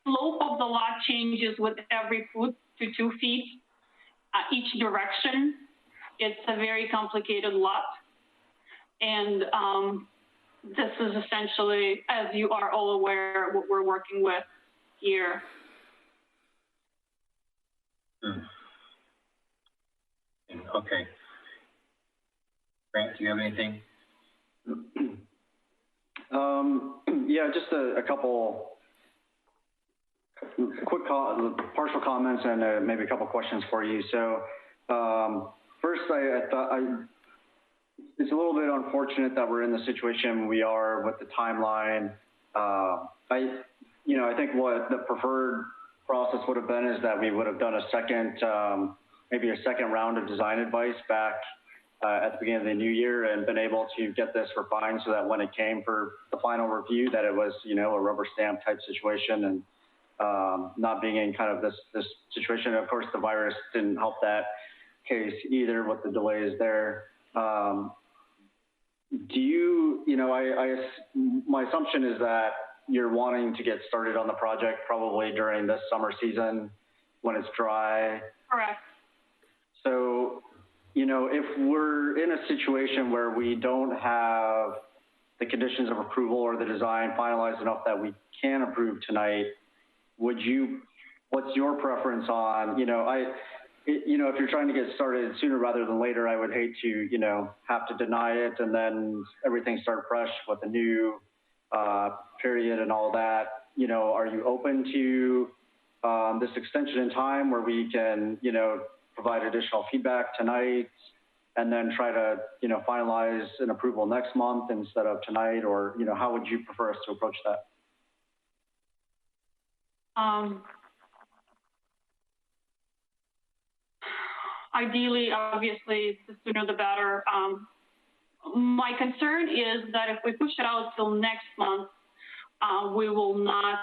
slope of the lot changes with every foot to 2 feet each direction. It's a very complicated lot. And this is essentially, as you are all aware, what we're working with here. Okay. Grant, do you have anything? Yeah, just a couple quick partial comments and maybe a couple questions for you. So first, I thought it's a little bit unfortunate that we're in the situation we are with the timeline. I think what the preferred process would have been is that we would have done a second, maybe a second round of design advice back at the beginning of the new year and been able to get this refined so that when it came for the final review, that it was, you know, a rubber stamp type situation and not being in kind of this situation. Of course, the virus didn't help that case either with the delays there. Do you, you know, my assumption is that you're wanting to get started on the project probably during this summer season when it's dry. Correct. So, you know, if we're in a situation where we don't have the conditions of approval or the design finalized enough that we can approve tonight, what's your preference on, you know, if you're trying to get started sooner rather than later, I would hate to, you know, have to deny it and then everything start fresh with a new period and all that. You know, are you open to this extension in time where we can, you know, provide additional feedback tonight and then try to, you know, finalize an approval next month instead of tonight? Or, you know, how would you prefer us to approach that? Ideally, obviously, the sooner the better. My concern is that if we push it out till next month, we will not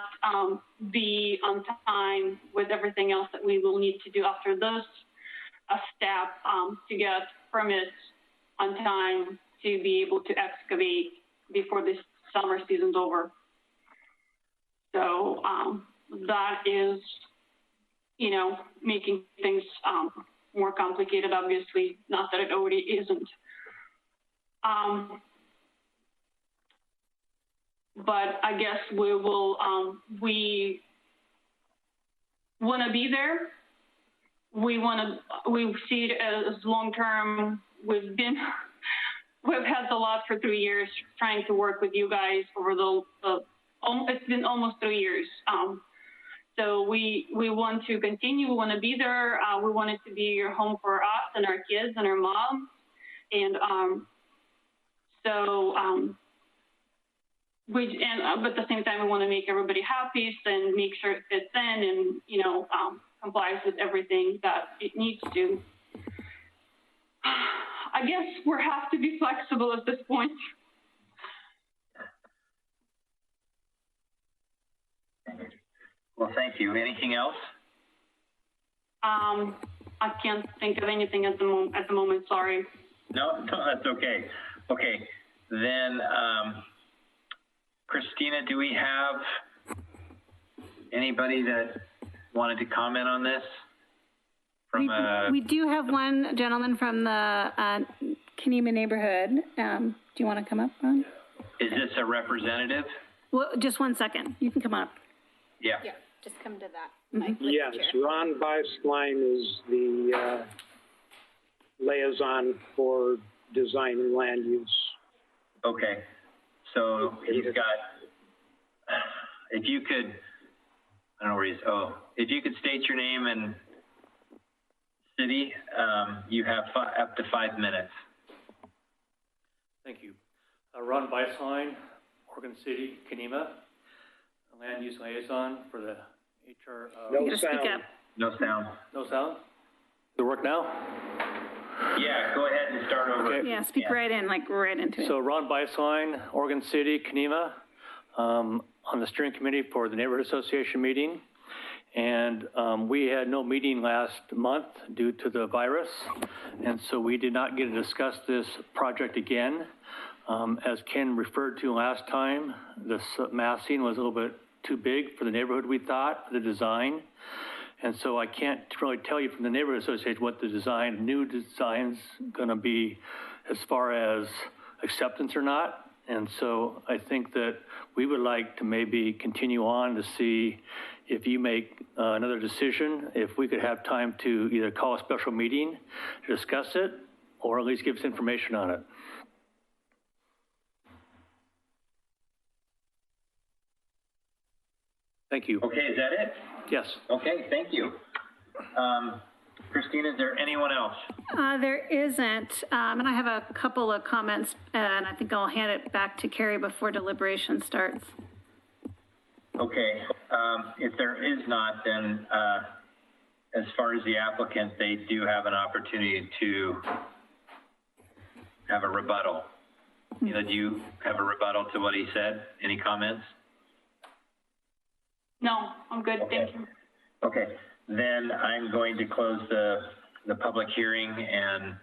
be on time with everything else that we will need to do after this step to get permits on time to be able to excavate before this summer season's over. So that is, you know, making things more complicated, obviously, not that it already isn't. But I guess we will, we want to be there. We see it as long-term. We've had the lot for 3 years trying to work with you guys over it's been almost 3 years. So we want to continue. We want to be there. We want it to be your home for us and our kids and our moms. And but at the same time, we want to make everybody happy and make sure it fits in and, you know, complies with everything that it needs to. I guess we have to be flexible at this point. Well, thank you. Anything else? I can't think of anything at the moment. Sorry. No, that's okay. Okay, then, Christina, do we have anybody that wanted to comment on this? We do have one gentleman from the Kenema neighborhood. Do you want to come up, Ron? Is this a representative? Well, just 1 second. You can come up. Yeah. Yeah, just come to that. Yes, Ron Beislein is the liaison for design and land use. Okay, so he's got, if you could, I don't know where he's, if you could state your name and city, you have up to 5 minutes. Thank you. Ron Beislein, Oregon City, Kenema, land use liaison for the HR. No you sound. Speak up. No sound. No sound? Does it work now? Yeah, go ahead and start over. Okay. Yeah, speak right in, like right into it. So Ron Beislein, Oregon City, Kenema, on the steering committee for the Neighborhood Association meeting. And we had no meeting last month due to the virus. And so we did not get to discuss this project again. As Ken referred to last time, the massing was a little bit too big for the neighborhood, we thought, the design. And so I can't really tell you from the Neighborhood Association what the new design's gonna be as far as acceptance or not. And so I think that we would like to maybe continue on to see if you make another decision, if we could have time to either call a special meeting to discuss it, or at least give us information on it. Thank you. Okay, is that it? Yes. Okay, thank you. Christina, is there anyone else? There isn't, and I have a couple of comments, and I think I'll hand it back to Carrie before deliberation starts. Okay, if there is not, then as far as the applicant, they do have an opportunity to have a rebuttal. Do you have a rebuttal to what he said? Any comments? No, I'm good, Okay. thank you. Okay, then I'm going to close the public hearing and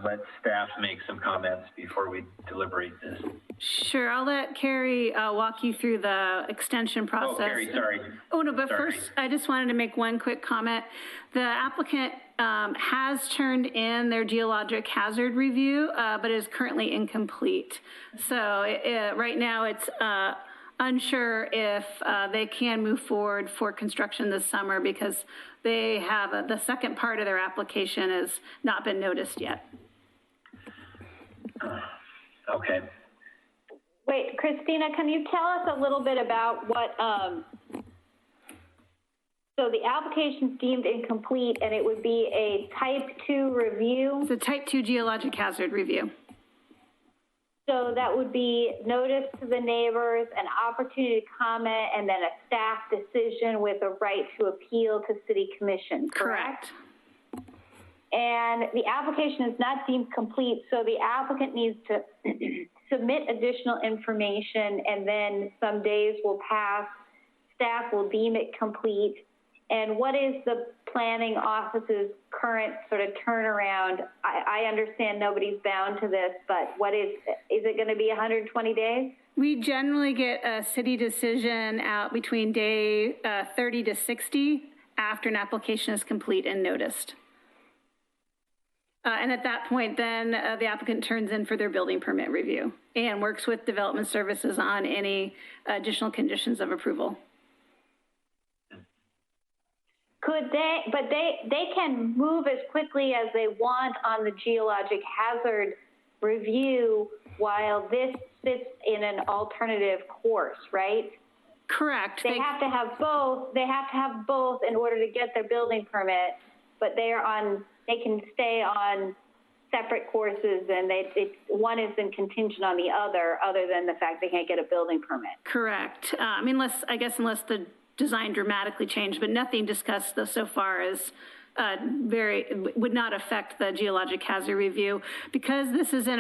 let staff make some comments before we deliberate this. Sure, I'll let Carrie walk you through the extension process. Oh, Carrie, sorry. Oh, no, but Sorry. first, I just wanted to make one quick comment. The applicant has turned in their geologic hazard review, but is currently incomplete. So right now, it's unsure if they can move forward for construction this summer because they have the second part of their application has not been noticed yet. Okay. Wait, Christina, can you tell us a little bit about what, so the application's deemed incomplete and it would be a type 2 review? It's a type 2 geologic hazard review. So that would be notice to the neighbors, an opportunity to comment, and then a staff decision with a right to appeal to city commission, correct? And the application is not deemed complete, so the applicant needs to submit additional information, and then some days will pass, staff will deem it complete. And what is the planning office's current sort of turnaround? I understand nobody's bound to this, but what is it going to be 120 days? We generally get a city decision out between day 30 to 60 after an application is complete and noticed. And at that point, then the applicant turns in for their building permit review and works with development services on any additional conditions of approval. Could they, but they can move as quickly as they want on the geologic hazard review while this sits in an alternative course, right? Correct. They have to have both. They have to have both in order to get their building permit, but they can stay on separate courses, and one isn't contingent on the other than the fact they can't get a building permit. Correct. I mean, unless the design dramatically changed, but nothing discussed so far as would not affect the geologic hazard review. Because this is in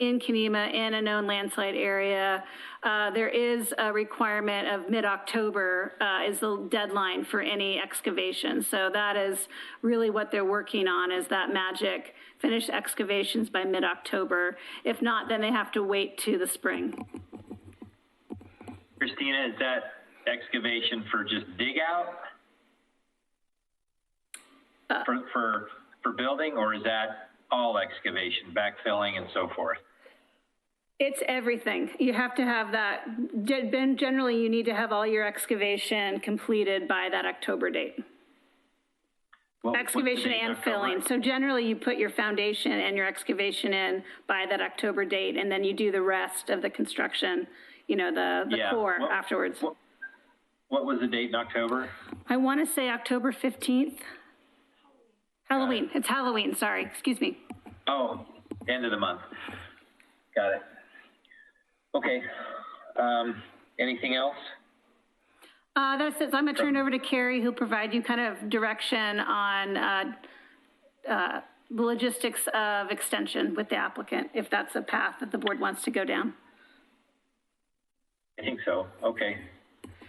Kenema, in a known landslide area, there is a requirement of mid-October is the deadline for any excavation. So that is really what they're working on, is that magic, finish excavations by mid-October. If not, then they have to wait to the spring. Christina, is that excavation for just dig out for building, or is that all excavation, backfilling and so forth? It's everything. You have to have that. Generally, you need to have all your excavation completed by that October date. Excavation and filling. So generally, you put your foundation and your excavation in by that October date, and then you do the rest of the construction, the core afterwards. What was the date in October? I want to say October 15th. Halloween. It's Halloween. Sorry. Excuse me. Oh, end of the month. Got it. Okay. Anything else? That's it. So I'm going to turn it over to Carrie, who'll provide you kind of direction on the logistics of extension with the applicant, if that's a path that the board wants to go down. I think so. Okay.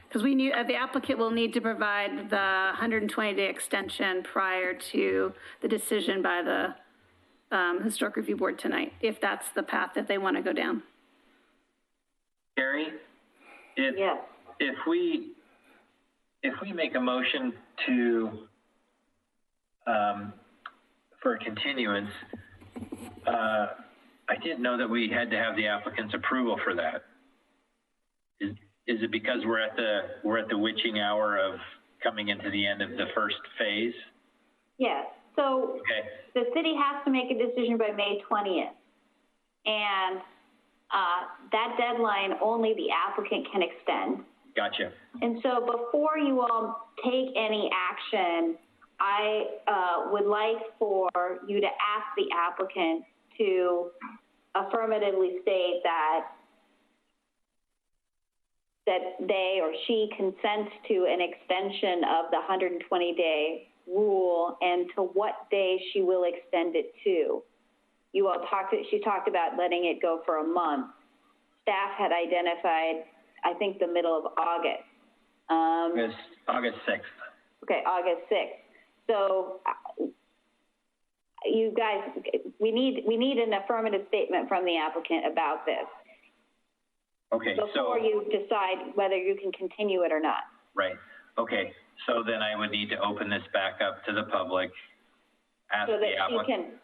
Because the applicant will need to provide the 120-day extension prior to the decision by the Historic Review Board tonight, if that's the path that they want to go down. Carrie, if we make a motion for a continuance, I didn't know that we had to have the applicant's approval for that. Is it because we're at the witching hour of coming into the end of the first phase? Yes. So okay. The city has to make a decision by May 20th, and that deadline only the applicant can extend. Gotcha. And so before you all take any action, I would like for you to ask the applicant to affirmatively state that they or she consents to an extension of the 120-day rule, and to what day she will extend it to. she talked about letting it go for a month. Staff had identified, I think, the middle of August. August 6th. Okay, August 6th. So you guys, we need an affirmative statement from the applicant about this. Okay, before you decide whether you can continue it or not. Right. Okay. So then I would need to open this back up to the public. Ask so that the applicant.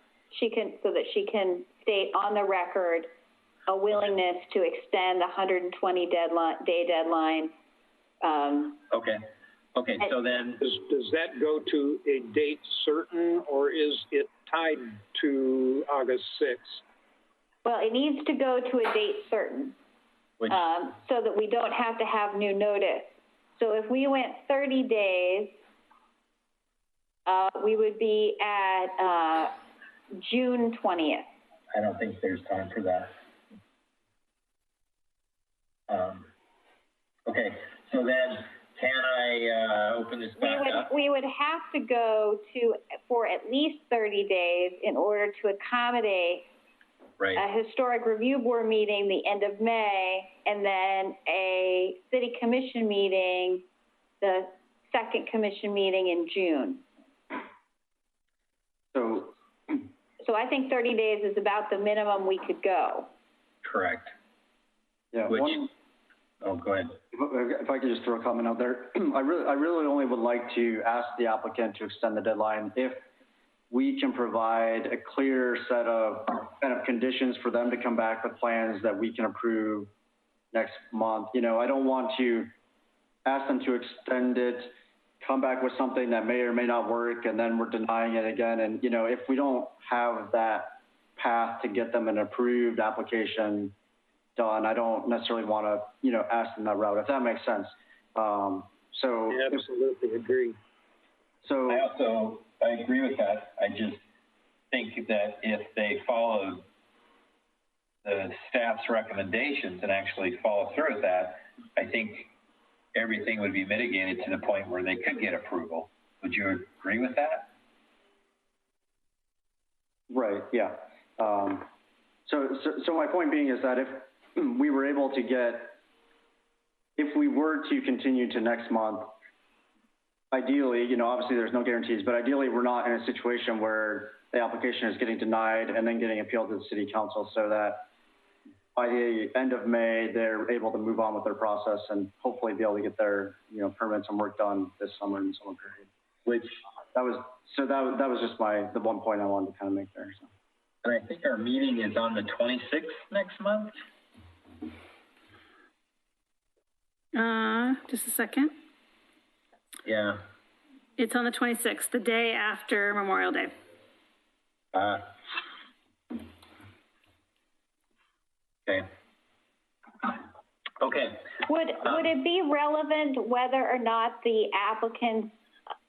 so that she can state on the record a willingness to extend the 120-day deadline. Okay. Okay. So then, does that go to a date certain, or is it tied to August 6th? Well, it needs to go to a date certain, so that we don't have to have new notice. So if we went 30 days, we would be at June 20th. I don't think there's time for that. Okay, so then can I open this back up? We would have to go for at least 30 days in order to accommodate a historic review board meeting the end of May, and then a city commission meeting, the second commission meeting in June. So I think 30 days is about the minimum we could go. Correct. Yeah. Go ahead. If I could just throw a comment out there, I really only would like to ask the applicant to extend the deadline if we can provide a clear set of kind of conditions for them to come back with plans that we can approve next month. You know, I don't want to ask them to extend it, come back with something that may or may not work, and then we're denying it again. And, you know, if we don't have that path to get them an approved application done, I don't necessarily want to, you know, ask them that route, if that makes sense. I absolutely agree. So I agree with that. I just think that if they follow the staff's recommendations and actually follow through with that, I think everything would be mitigated to the point where they could get approval. Would you agree with that? Right, yeah. So my point being is that if we were able to if we were to continue to next month, ideally, you know, obviously there's no guarantees, but ideally we're not in a situation where the application is getting denied and then getting appealed to the city council, so that by the end of May, they're able to move on with their process and hopefully be able to get their, you know, permits and work done this summer in the summer period. That was just the one point I wanted to kind of make there. So. And I think our meeting is on the 26th next month. Just a second. Yeah. It's on the 26th, the day after Memorial Day. Okay. Okay. Would it be relevant whether or not the applicant's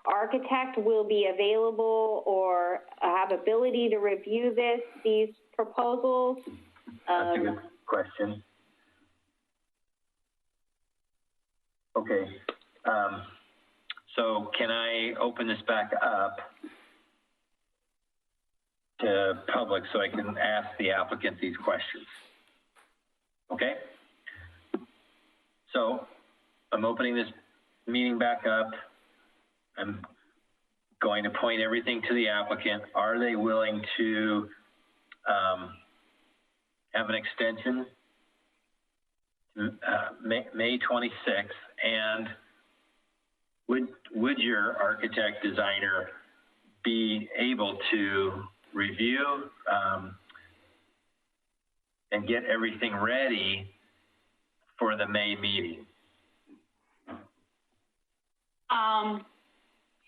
architect will be available or have ability to review these proposals? That's a good question. Okay. So can I open this back up to public so I can ask the applicant these questions? Okay. So I'm opening this meeting back up. I'm going to point everything to the applicant. Are they willing to have an extension May 26th? And would your architect designer be able to review and get everything ready for the May meeting?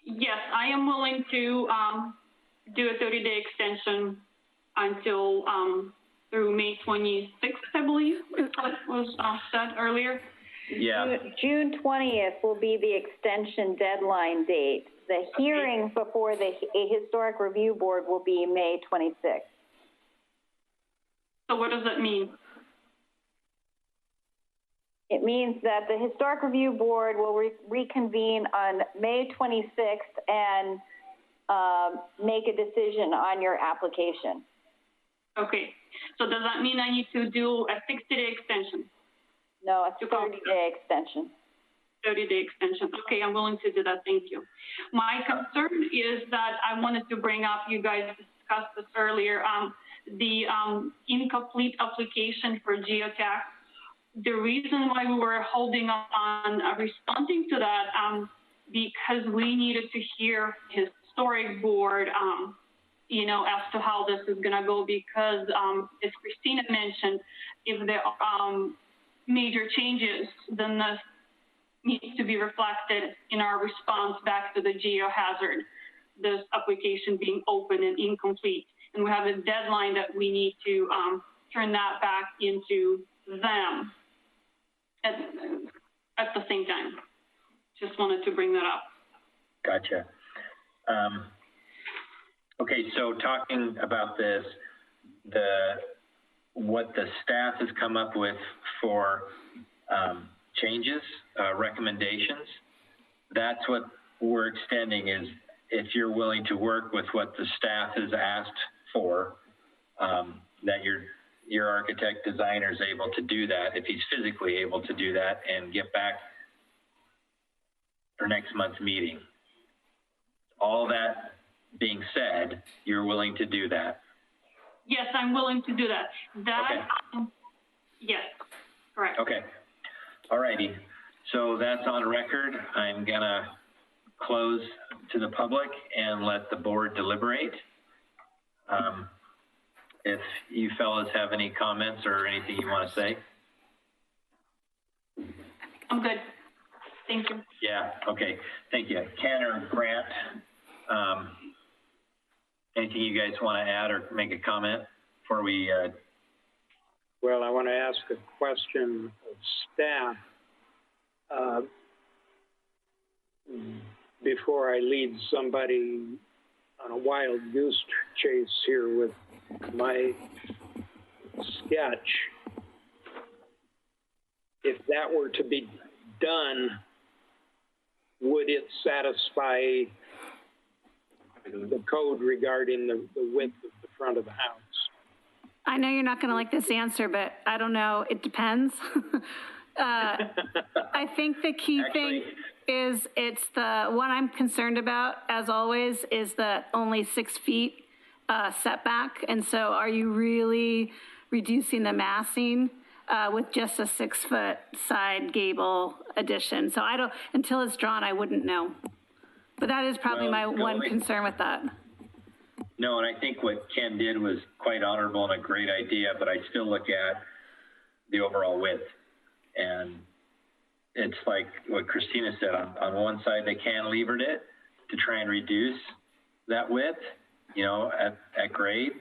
Yes, I am willing to do a 30-day extension until through May 26th, I believe, what was said earlier. Yeah. June 20th will be the extension deadline date. The hearing before a historic review board will be May 26th. So what does that mean? It means that the historic review board will reconvene on May 26th and make a decision on your application. Okay, so does that mean I need to do a 60-day extension? No, a 30-day extension. 30-day extension. Okay, I'm willing to do that. Thank you. My concern is that I wanted to bring up, you guys discussed this earlier, the incomplete application for geotag. The reason why we were holding on responding to that, because we needed to hear historic board, you know, as to how this is going to go, because as Christina mentioned, if there are major changes, then this needs to be reflected in our response back to the geohazard, this application being open and incomplete. And we have a deadline that we need to turn that back into them at the same time. Just wanted to bring that up. Gotcha. Okay, so talking about this, what the staff has come up with for changes, recommendations, that's what we're extending, is if you're willing to work with what the staff has asked for, that your architect designer is able to do that, if he's physically able to do that, and get back for next month's meeting. All that being said, you're willing to do that? Yes, I'm willing to do that. Okay. Yes, correct. Okay. All righty. So that's on record. I'm gonna close to the public and let the board deliberate. If you fellas have any comments or anything you want to say. I'm good. Thank you. Yeah, okay. Thank you. Ken or Grant, anything you guys want to add or make a comment before we... Well, I want to ask a question of staff before I lead somebody on a wild goose chase here with my sketch. If that were to be done, would it satisfy the code regarding the width of the front of the house? I know you're not going to like this answer, but I don't know. It depends. I think the key thing is it's the one I'm concerned about, as always, is that only 6 feet setback. And so are you really reducing the massing with just a 6-foot side gable addition? So I don't, until it's drawn, I wouldn't know. But that is probably my one concern with that. No, and I think what Ken did was quite honorable and a great idea, but I still look at the overall width. And it's like what Christina said, on one side they cantilevered it to try and reduce that width, you know, at grade,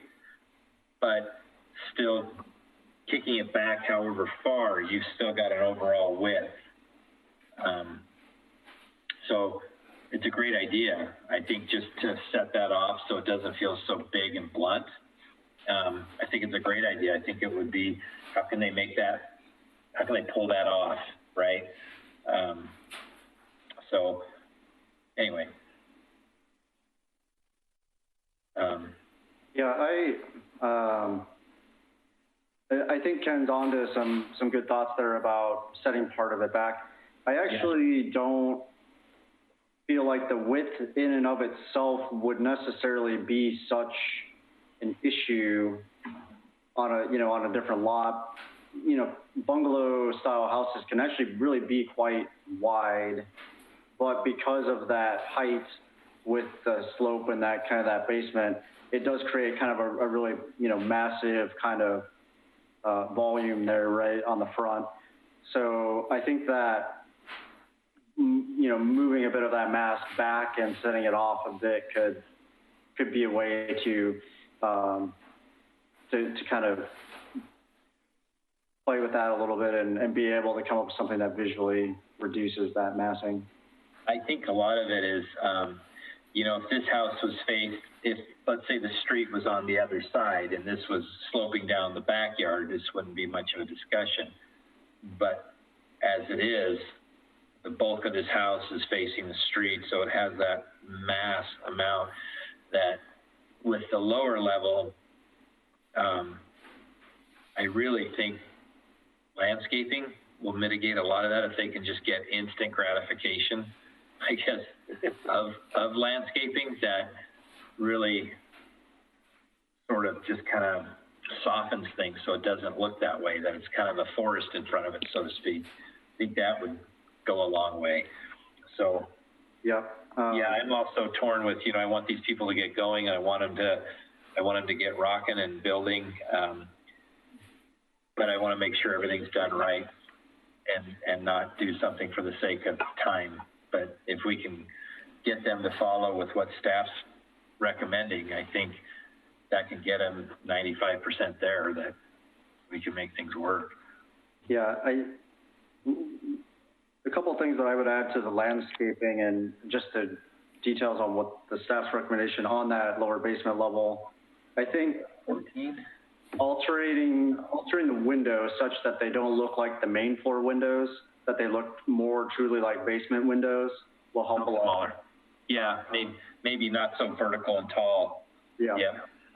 but still kicking it back however far, you've still got an overall width. So it's a great idea. I think just to set that off so it doesn't feel so big and blunt. I think it's a great idea. I think it would be, how can they make that, how can they pull that off, right? So anyway. Yeah, I think Ken's onto some good thoughts there about setting part of it back. I actually don't feel like the width in and of itself would necessarily be such an issue on a different lot. You know, bungalow style houses can actually really be quite wide, but because of that height with the slope and that kind of that basement, it does create kind of a really, you know, massive kind of volume there right on the front. So I think that, you know, moving a bit of that mass back and setting it off a bit could be a way to kind of play with that a little bit and be able to come up with something that visually reduces that massing. I think a lot of it is, you know, if this house was faced, if let's say the street was on the other side and this was sloping down the backyard, this wouldn't be much of a discussion. But as it is, the bulk of this house is facing the street, so it has that mass amount that with the lower level, I really think landscaping will mitigate a lot of that if they can just get instant gratification, I guess, of landscaping that really sort of just kind of softens things so it doesn't look that way, that it's kind of a forest in front of it, so to speak. I think that would go a long way. So, yeah, I'm also torn with, I want these people to get going. I want them to get rocking and building. But I want to make sure everything's done right and not do something for the sake of time. But if we can get them to follow with what staff's recommending, I think that can get them 95% there, that we can make things work. Yeah, a couple of things that I would add to the landscaping and just the details on what the staff's recommendation on that lower basement level. I think 14. altering the windows such that they don't look like the main floor windows, that they look more truly like basement windows will help a lot. Smaller. Yeah, maybe not so vertical and tall. Yeah.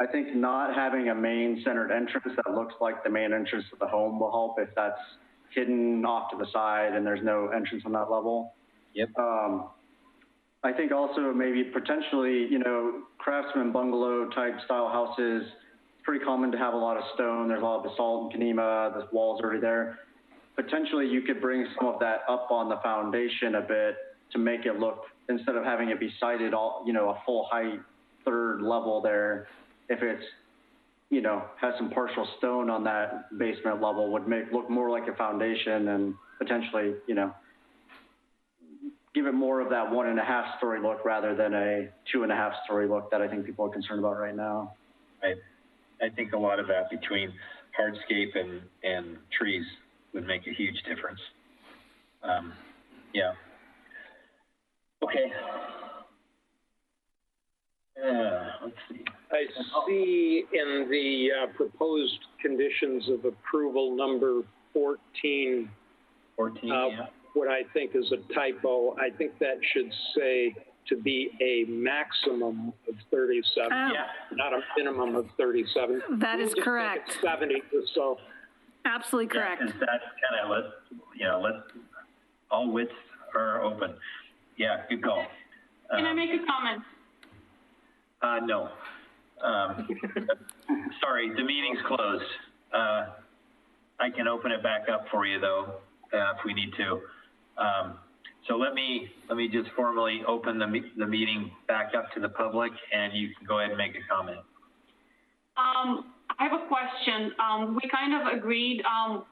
I think not having a main centered entrance that looks like the main entrance of the home will help if that's hidden off to the side and there's no entrance on that level. Yep. I think also maybe potentially, craftsman bungalow type style houses, it's pretty common to have a lot of stone. There's a lot of basalt and Kenema, the walls already there. Potentially you could bring some of that up on the foundation a bit to make it look, instead of having it be sited all, a full height, third level there, if it's, has some partial stone on that basement level, would look more like a foundation and potentially, give it more of that 1.5 story look rather than a 2.5 story look that I think people are concerned about right now. I think a lot of that between hardscape and trees would make a huge difference. Yeah. Okay. Let's see. I see in the proposed conditions of approval number 14, 14, yeah. What I think is a typo. I think that should say to be a maximum of 37, not a minimum of 37. That is correct. 70 or so. Absolutely correct. Yeah, that's kind of, all widths are open. Yeah, good call. Can I make a comment? No. Sorry, the meeting's closed. I can open it back up for you though, if we need to. So let me just formally open the meeting back up to the public, and you can go ahead and make a comment. I have a question. We kind of agreed on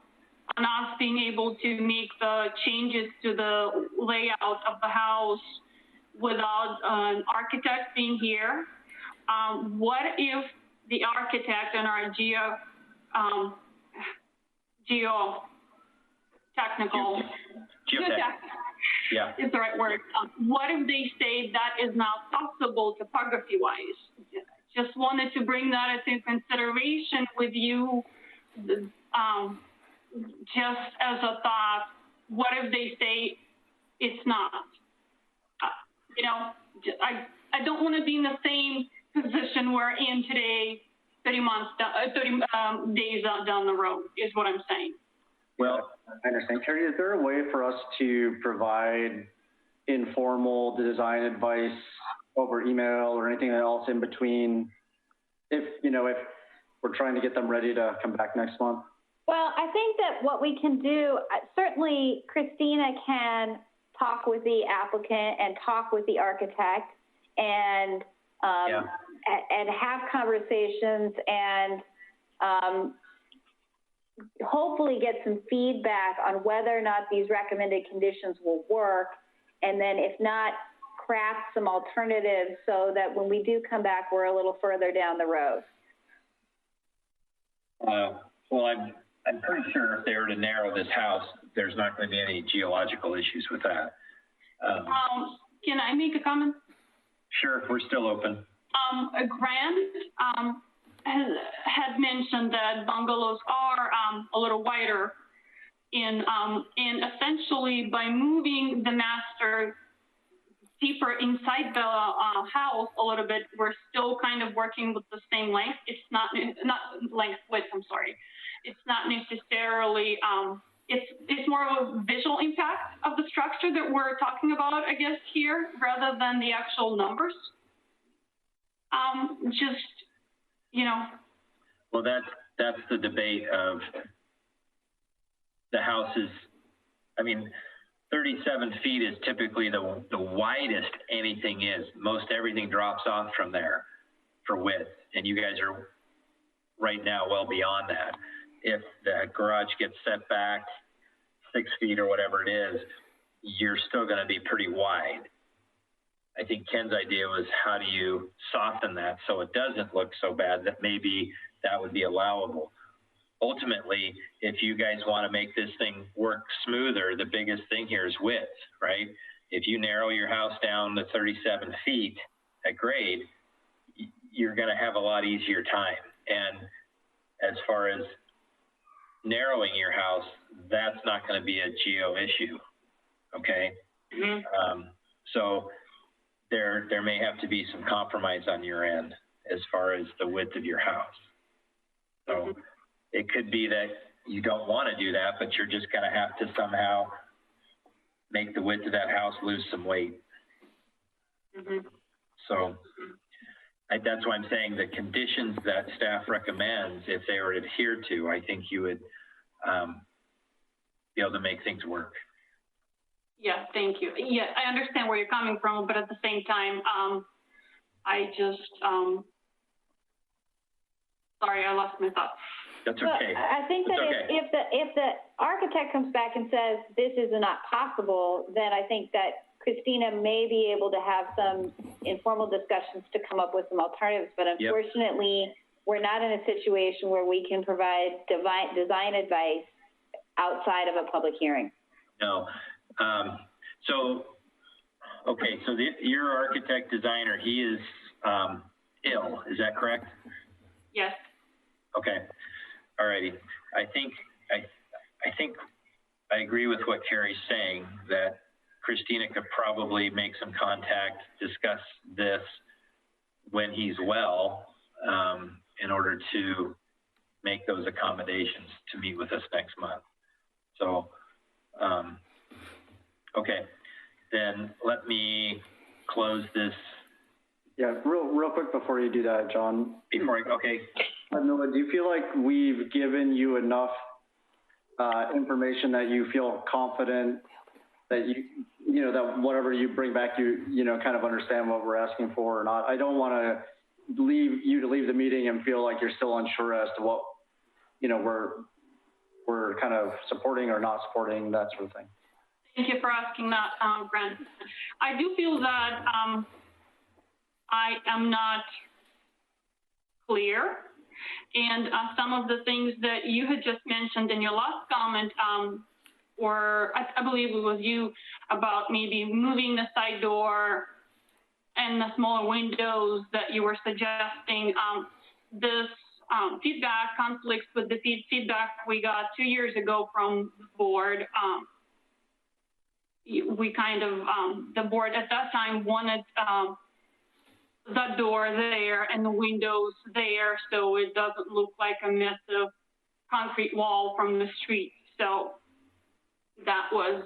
us being able to make the changes to the layout of the house without an architect being here. What if the architect and our geotechnical, yeah, is the right word. What if they say that is not possible topography-wise? Just wanted to bring that into consideration with you, just as a thought. What if they say it's not? I don't want to be in the same position we're in today, 30 days down the road, is what I'm saying. Well, I understand. Carrie, is there a way for us to provide informal design advice over email or anything else in between if we're trying to get them ready to come back next month? Well, I think that what we can do, certainly Christina can talk with the applicant and talk with the architect and have conversations and hopefully get some feedback on whether or not these recommended conditions will work, and then if not, craft some alternatives so that when we do come back, we're a little further down the road. Well, I'm pretty sure if they were to narrow this house, there's not going to be any geological issues with that. Can I make a comment? Sure, we're still open. Grant had mentioned that bungalows are a little wider and essentially by moving the master deeper inside the house a little bit, we're still kind of working with the same length. It's not length, width, I'm sorry. It's not necessarily, it's more of a visual impact of the structure that we're talking about, I guess, here, rather than the actual numbers. Just, you know. Well, that's the debate of the houses. I mean, 37 feet is typically the widest anything is. Most everything drops off from there for width, and you guys are right now well beyond that. If the garage gets set back 6 feet or whatever it is, you're still going to be pretty wide. I think Ken's idea was, how do you soften that so it doesn't look so bad, that maybe that would be allowable. Ultimately, if you guys want to make this thing work smoother, the biggest thing here is width, right? If you narrow your house down to 37 feet at grade, you're going to have a lot easier time. And as far as narrowing your house, that's not going to be a geo issue, okay? Mm-hmm. So there may have to be some compromise on your end as far as the width of your house. So. Mm-hmm. It could be that you don't want to do that, but you're just going to have to somehow make the width of that house lose some weight. Mm-hmm. So that's why I'm saying the conditions that staff recommends, if they were adhered to, I think you would be able to make things work. Yeah, thank you. Yeah, I understand where you're coming from, but at the same time, I just, sorry, I lost my thoughts. That's okay. Well, I think that if the architect comes back and says this is not possible, then I think that Christina may be able to have some informal discussions to come up with some alternatives. But unfortunately, we're not in a situation where we can provide design advice outside of a public hearing. No. So your architect designer, he is ill. Is that correct? Yes. Okay. Alrighty. I think I agree with what Carrie's saying, that Christina could probably make some contact, discuss this when he's well, in order to make those accommodations to meet with us next month. So, okay, then let me close this. Yeah, real quick before you do that, John. Okay. Noah, do you feel like we've given you enough information that you feel confident that that whatever you bring back, you kind of understand what we're asking for or not? I don't want to leave the meeting and feel like you're still unsure as to what we're kind of supporting or not supporting, that sort of thing. Thank you for asking that, Brent. I do feel that I am not clear. And some of the things that you had just mentioned in your last comment, or I believe it was you, about maybe moving the side door and the smaller windows that you were suggesting. This feedback conflicts with the feedback we got 2 years ago from the board. We kind of, the board at that time wanted the door there and the windows there, so it doesn't look like a massive concrete wall from the street. So that was,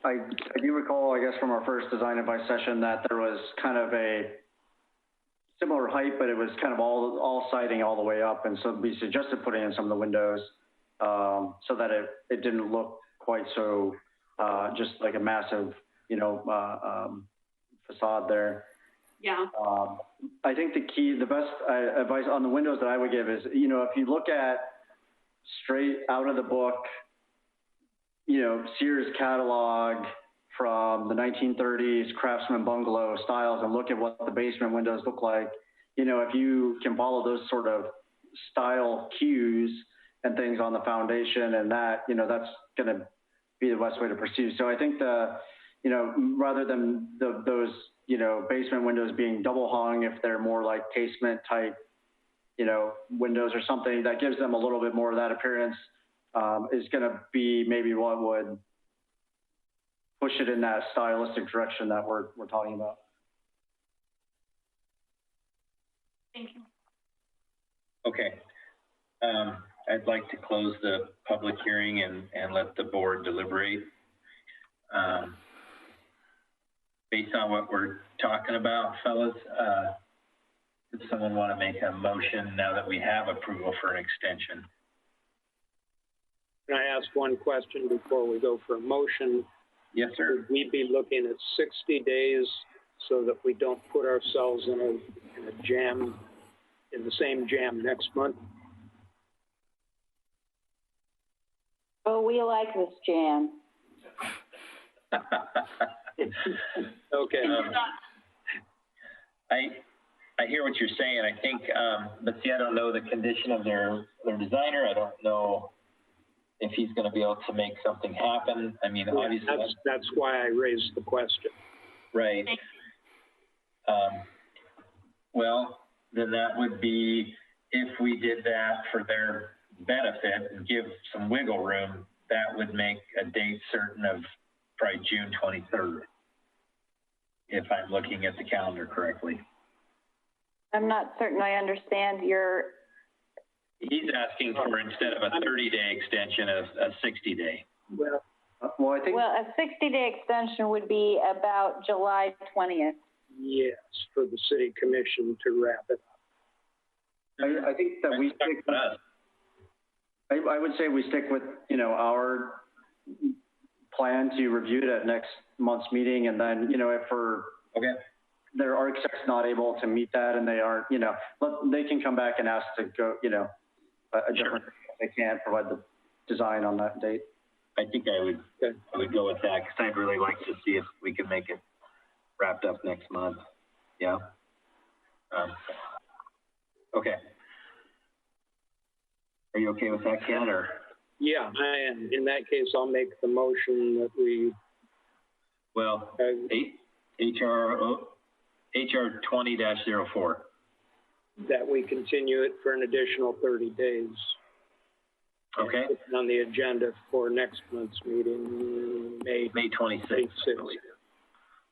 I do recall, I guess, from our first design advice session that there was kind of a similar height, but it was kind of all siding all the way up, and so we suggested putting in some of the windows so that it didn't look quite so just like a massive, facade there. Yeah. I think the best advice on the windows that I would give is, if you look at straight out of the book, Sears catalog from the 1930s craftsman bungalow styles and look at what the basement windows look like, if you can follow those sort of style cues and things on the foundation, and that, that's going to be the best way to pursue. So I think rather than those, basement windows being double hung, if they're more like casement type, windows or something that gives them a little bit more of that appearance, is going to be maybe what would push it in that stylistic direction that we're talking about. Thank you. Okay. I'd like to close the public hearing and let the board deliberate. Based on what we're talking about, fellas, does someone want to make a motion now that we have approval for an extension? Can I ask one question before we go for a motion? Yes, sir. Would we be looking at 60 days so that we don't put ourselves in a jam, in the same jam next month? Oh, we like this jam. Okay. I hear what you're saying. I think, but see, I don't know the condition of their designer. I don't know if he's going to be able to make something happen. I mean, obviously. That's why I raised the question. Right. Well, then that would be, if we did that for their benefit and give some wiggle room, that would make a date certain of probably June 23rd, if I'm looking at the calendar correctly. I'm not certain I understand your. He's asking for, instead of a 30-day extension, a 60-day. Well, I think. Well, a 60-day extension would be about July 20th. yes, for the city commission to wrap it up. I think that we stick with, I would say we stick with, our plan to review it at next month's meeting. And then, if their architect's not able to meet that and they aren't, they can come back and ask to go, a different, they can't provide the design on that date. I think I would go with that, because I'd really like to see if we can make it wrapped up next month. Yeah. Okay. Are you okay with that, Ken, or? Yeah, I am. In that case, I'll make the motion that we. Well, HR 20-04. That we continue it for an additional 30 days. Okay. On the agenda for next month's meeting, May 26th.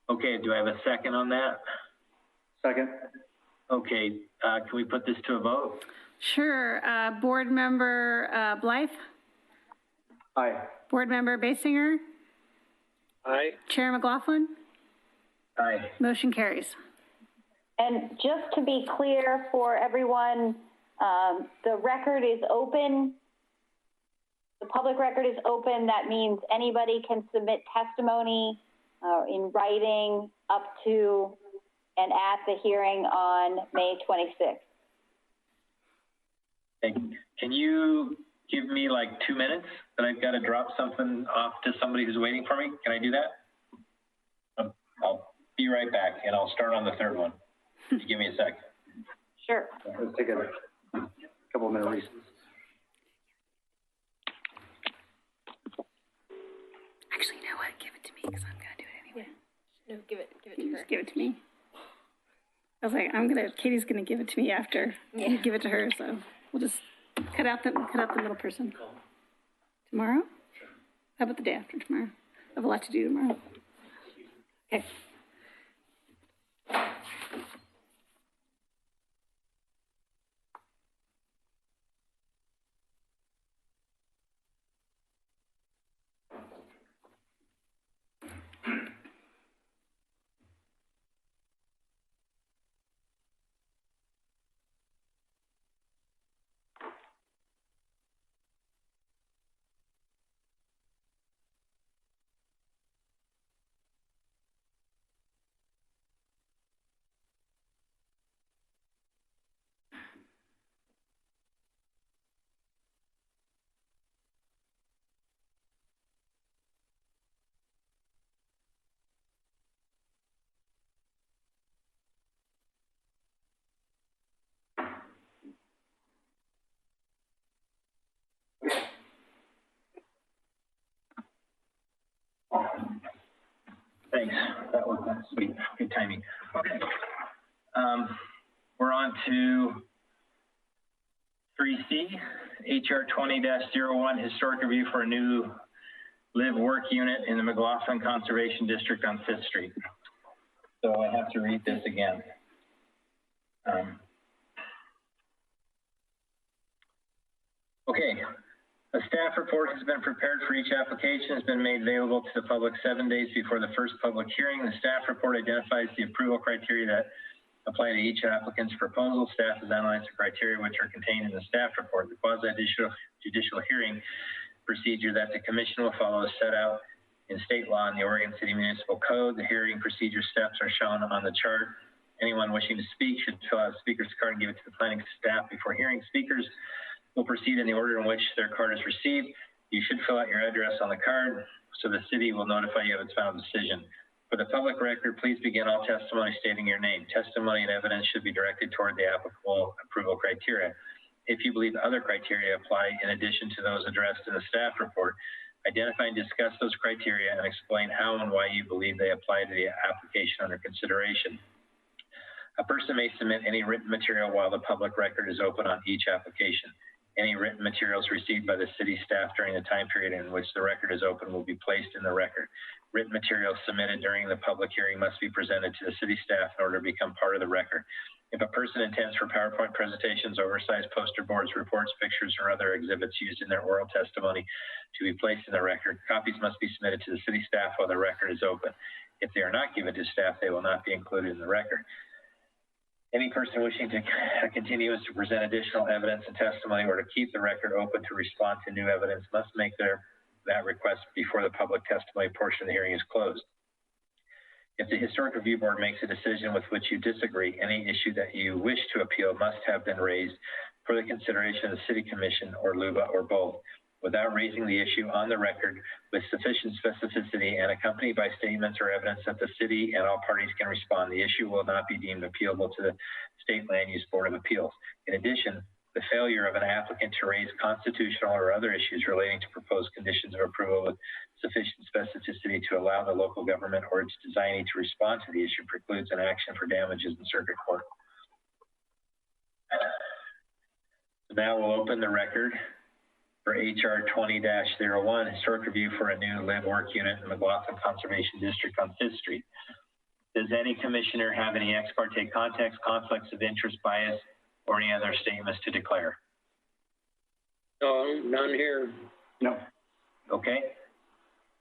Okay, do I have a second on that? Second. Okay, can we put this to a vote? Sure. Board Member Blythe? Aye. Board Member Basinger? Aye. Chair McLaughlin? Aye. Motion carries. And just to be clear for everyone, the record is open. The public record is open. That means anybody can submit testimony in writing up to and at the hearing on May 26th. Hey, can you give me like 2 minutes that I've got to drop something off to somebody who's waiting for me? Can I do that? I'll be right back, and I'll start on the third one. Give me a sec. Sure. Let's take a couple of minute recess. Actually, you know what? Give it to me, because I'm going to do it anyway. No, give it to her. Just give it to me. I was like, Katie's going to give it to me after you give it to her, so we'll just cut out the middle person. Tomorrow? How about the day after tomorrow? I have a lot to do tomorrow. Okay. Thanks. That's sweet. Good timing. Okay. We're on to 3C, HR 20-01, historic review for a new live-work unit in the McLaughlin Conservation District on 5th Street. So I have to read this again. Okay, a staff report has been prepared for each application, has been made available to the public 7 days before the first public hearing. The staff report identifies the approval criteria that apply to each applicant's proposal. Staff has analyzed the criteria which are contained in the staff report. The quasi-judicial hearing procedure that the commission will follow is set out in state law and the Oregon City Municipal Code. The hearing procedure steps are shown on the chart. Anyone wishing to speak should fill out a speaker's card and give it to the planning staff before hearing. Speakers will proceed in the order in which their card is received. You should fill out your address on the card so the city will notify you of its final decision. For the public record, please begin all testimony stating your name. Testimony and evidence should be directed toward the applicable approval criteria. If you believe other criteria apply in addition to those addressed in the staff report, identify and discuss those criteria and explain how and why you believe they apply to the application under consideration. A person may submit any written material while the public record is open on each application. Any written materials received by the city staff during the time period in which the record is open will be placed in the record. Written materials submitted during the public hearing must be presented to the city staff in order to become part of the record. If a person intends for PowerPoint presentations, oversized poster boards, reports, pictures, or other exhibits used in their oral testimony to be placed in the record, copies must be submitted to the city staff while the record is open. If they are not given to staff, they will not be included in the record. Any person wishing to continue to present additional evidence and testimony or to keep the record open to respond to new evidence must make that request before the public testimony portion of the hearing is closed. If the Historic Review Board makes a decision with which you disagree, any issue that you wish to appeal must have been raised for the consideration of the City Commission or LUBA or both, without raising the issue on the record with sufficient specificity and accompanied by statements or evidence that the city and all parties can respond. The issue will not be deemed appealable to the State Land Use Board of Appeals. In addition, the failure of an applicant to raise constitutional or other issues relating to proposed conditions of approval with sufficient specificity to allow the local government or its designee to respond to the issue precludes an action for damages in circuit court. So now we'll open the record for HR 20-01, historic review for a new live-work unit in the McLaughlin Conservation District on 5th Street. Does any commissioner have any ex parte contacts, conflicts of interest, bias, or any other statements to declare? No, none here. No. Okay.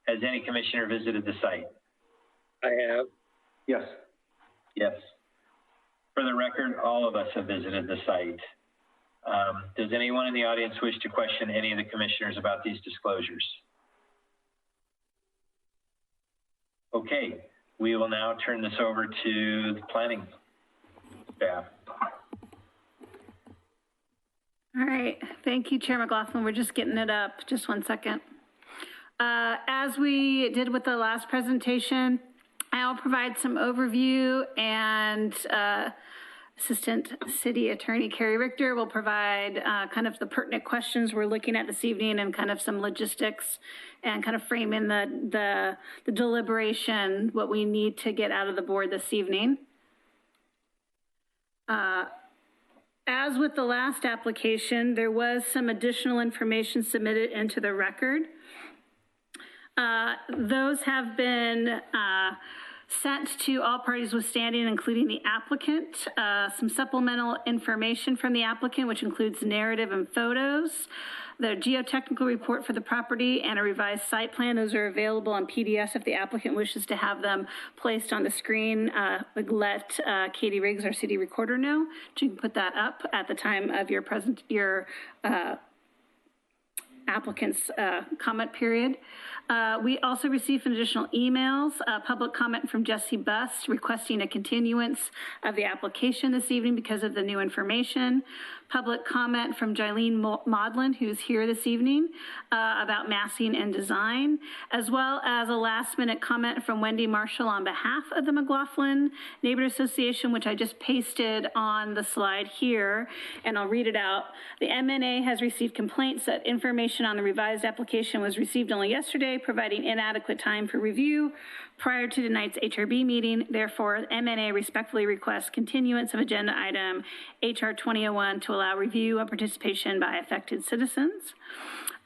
Has any commissioner visited the site? I have. Yes. Yes. For the record, all of us have visited the site. Does anyone in the audience wish to question any of the commissioners about these disclosures? Okay, we will now turn this over to the planning staff. All right, thank you, Chair McLaughlin. We're just getting it up. Just 1 second. As we did with the last presentation, I'll provide some overview, and Assistant City Attorney Carrie Richter will provide kind of the pertinent questions we're looking at this evening and kind of some logistics and kind of frame in the deliberation, what we need to get out of the board this evening. As with the last application, there was some additional information submitted into the record. Those have been sent to all parties withstanding, including the applicant. Some supplemental information from the applicant, which includes narrative and photos, the geotechnical report for the property, and a revised site plan. Those are available on PDFs if the applicant wishes to have them placed on the screen. Let Katie Riggs, our city recorder, know. She can put that up at the time of your applicant's comment period. We also received some additional emails, public comment from Jesse Bust requesting a continuance of the application this evening because of the new information. Public comment from Jylene Maudlin, who's here this evening, about massing and design, as well as a last-minute comment from Wendy Marshall on behalf of the McLaughlin Neighborhood Association, which I just pasted on the slide here, and I'll read it out. The MNA has received complaints that information on the revised application was received only yesterday, providing inadequate time for review. prior to tonight's HRB meeting. Therefore, MNA respectfully requests continuance of agenda item HR 2001 to allow review and participation by affected citizens.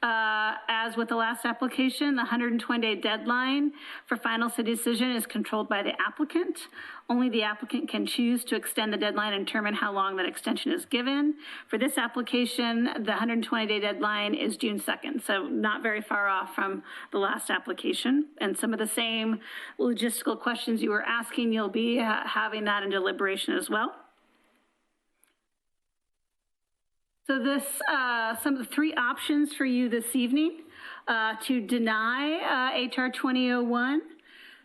As with the last application, the 120-day deadline for final city decision is controlled by the applicant. Only the applicant can choose to extend the deadline and determine how long that extension is given. For this application, the 120-day deadline is June 2nd, so not very far off from the last application. And some of the same logistical questions you were asking, you'll be having that in deliberation as well. So this, some of the three options for you this evening, to deny HR 2001,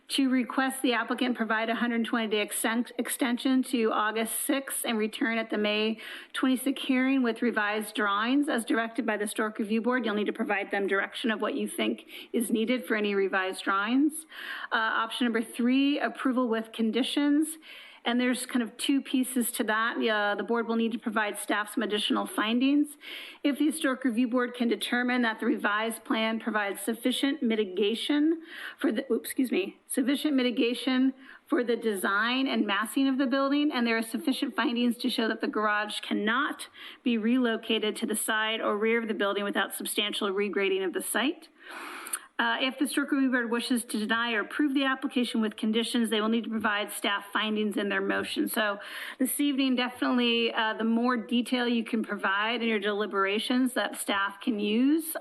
to request the applicant provide a 120-day extension to August 6th and return at the May 26th hearing with revised drawings as directed by the Historic Review Board. You'll need to provide them direction of what you think is needed for any revised drawings. Option number 3, approval with conditions. And there's kind of two pieces to that. The board will need to provide staff some additional findings. If the Historic Review Board can determine that the revised plan provides sufficient mitigation for the, sufficient mitigation for the design and massing of the building, and there are sufficient findings to show that the garage cannot be relocated to the side or rear of the building without substantial regrading of the site. If the Historic Review Board wishes to deny or approve the application with conditions, they will need to provide staff findings in their motion. So this evening, definitely the more detail you can provide in your deliberations that staff can use,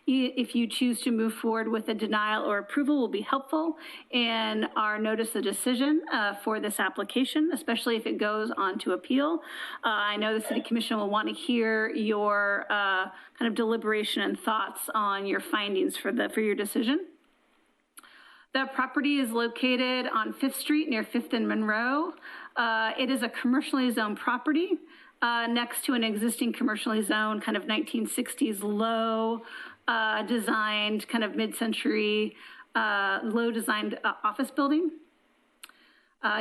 if you choose to move forward with a denial or approval, will be helpful in our notice of decision for this application, especially if it goes on to appeal. I know the City Commission will want to hear your kind of deliberation and thoughts on your findings for your decision. The property is located on 5th Street near 5th and Monroe. It is a commercially zoned property next to an existing commercially zoned kind of 1960s low designed kind of mid-century low designed office building.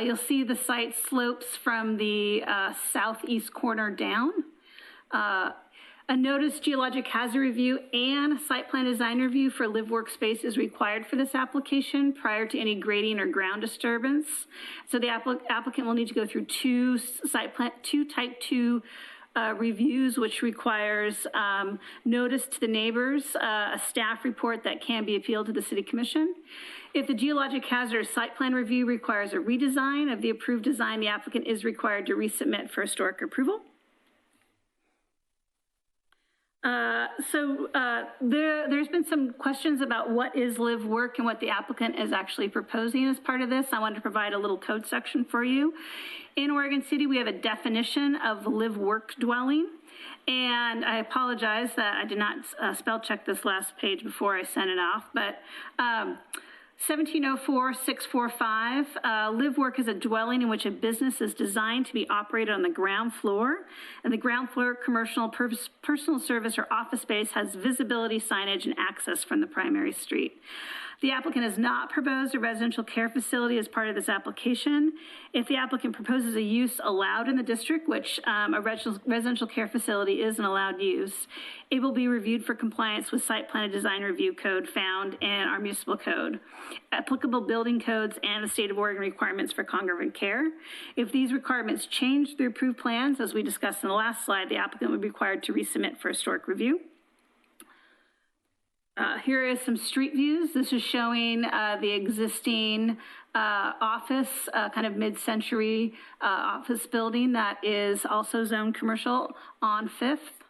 You'll see the site slopes from the southeast corner down. A notice geologic hazard review and site plan design review for live workspace is required for this application prior to any grading or ground disturbance. So the applicant will need to go through two type 2 reviews, which requires notice to the neighbors, a staff report that can be appealed to the City Commission. If the geologic hazard site plan review requires a redesign of the approved design, the applicant is required to resubmit for historic approval. There's been some questions about what is live work and what the applicant is actually proposing as part of this. I wanted to provide a little code section for you. In Oregon City, we have a definition of live work dwelling. And I apologize that I did not spell check this last page before I sent it off, but 1704-645, live work is a dwelling in which a business is designed to be operated on the ground floor, and the ground floor commercial, personal service, or office space has visibility, signage, and access from the primary street. The applicant has not proposed a residential care facility as part of this application. If the applicant proposes a use allowed in the district, which a residential care facility is an allowed use, it will be reviewed for compliance with site plan and design review code found in our municipal code, applicable building codes, and the state of Oregon requirements for congregate care. If these requirements change the approved plans, as we discussed in the last slide, the applicant would be required to resubmit for historic review. Here is some street views. This is showing the existing office, kind of mid-century office building that is also zoned commercial on 5th.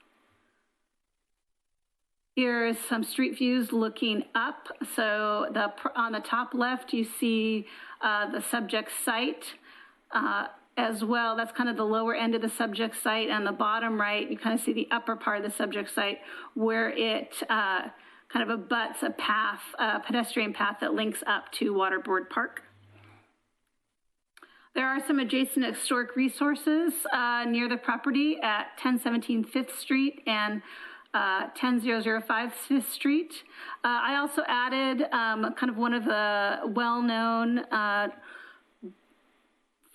Here is some street views looking up. So on the top left, you see the subject site as well. That's kind of the lower end of the subject site. And the bottom right, you kind of see the upper part of the subject site where it kind of abuts a path, a pedestrian path that links up to Waterboard Park. There are some adjacent historic resources near the property at 1017 5th Street and 10005 5th Street. I also added kind of one of the well-known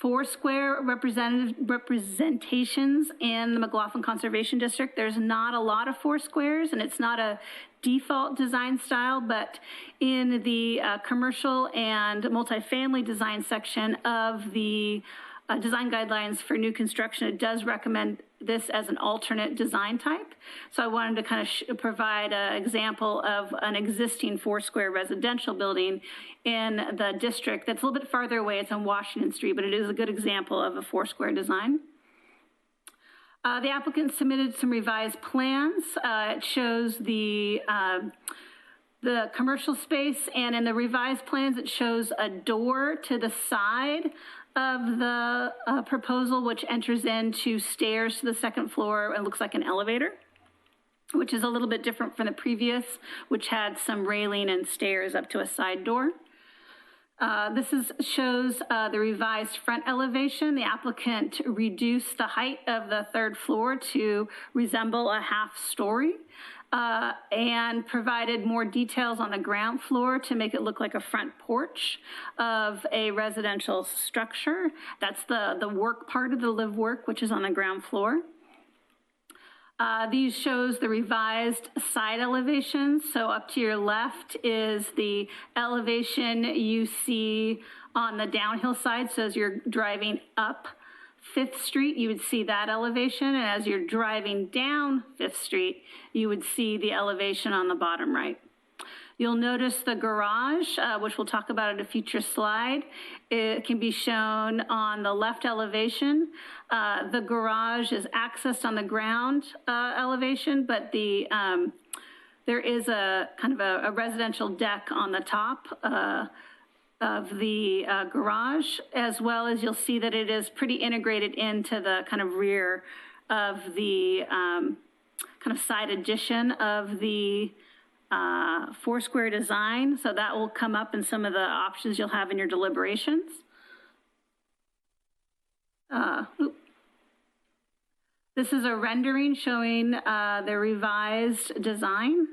Foursquare representations in the McLaughlin Conservation District. There's not a lot of Foursquares, and it's not a default design style, but in the commercial and multifamily design section of the design guidelines for new construction, it does recommend this as an alternate design type. So I wanted to kind of provide an example of an existing Foursquare residential building in the district that's a little bit farther away. It's on Washington Street, but it is a good example of a Foursquare design. The applicant submitted some revised plans. It shows the commercial space, and in the revised plans, it shows a door to the side of the proposal, which enters into stairs to the second floor and looks like an elevator, which is a little bit different from the previous, which had some railing and stairs up to a side door. Shows the revised front elevation. The applicant reduced the height of the third floor to resemble a half story. And provided more details on the ground floor to make it look like a front porch of a residential structure. That's the work part of the live work, which is on the ground floor. These shows the revised side elevations. So up to your left is the elevation you see on the downhill side. So as you're driving up Fifth Street, you would see that elevation, and as you're driving down Fifth Street, you would see the elevation on the bottom right. You'll notice the garage, which we'll talk about at a future slide. It can be shown on the left elevation. The garage is accessed on the ground elevation, but there is a kind of a residential deck on the top of the garage, as well as you'll see that it is pretty integrated into the kind of rear of the kind of side addition of the Foursquare design. So that will come up in some of the options you'll have in your deliberations. This is a rendering showing the revised design.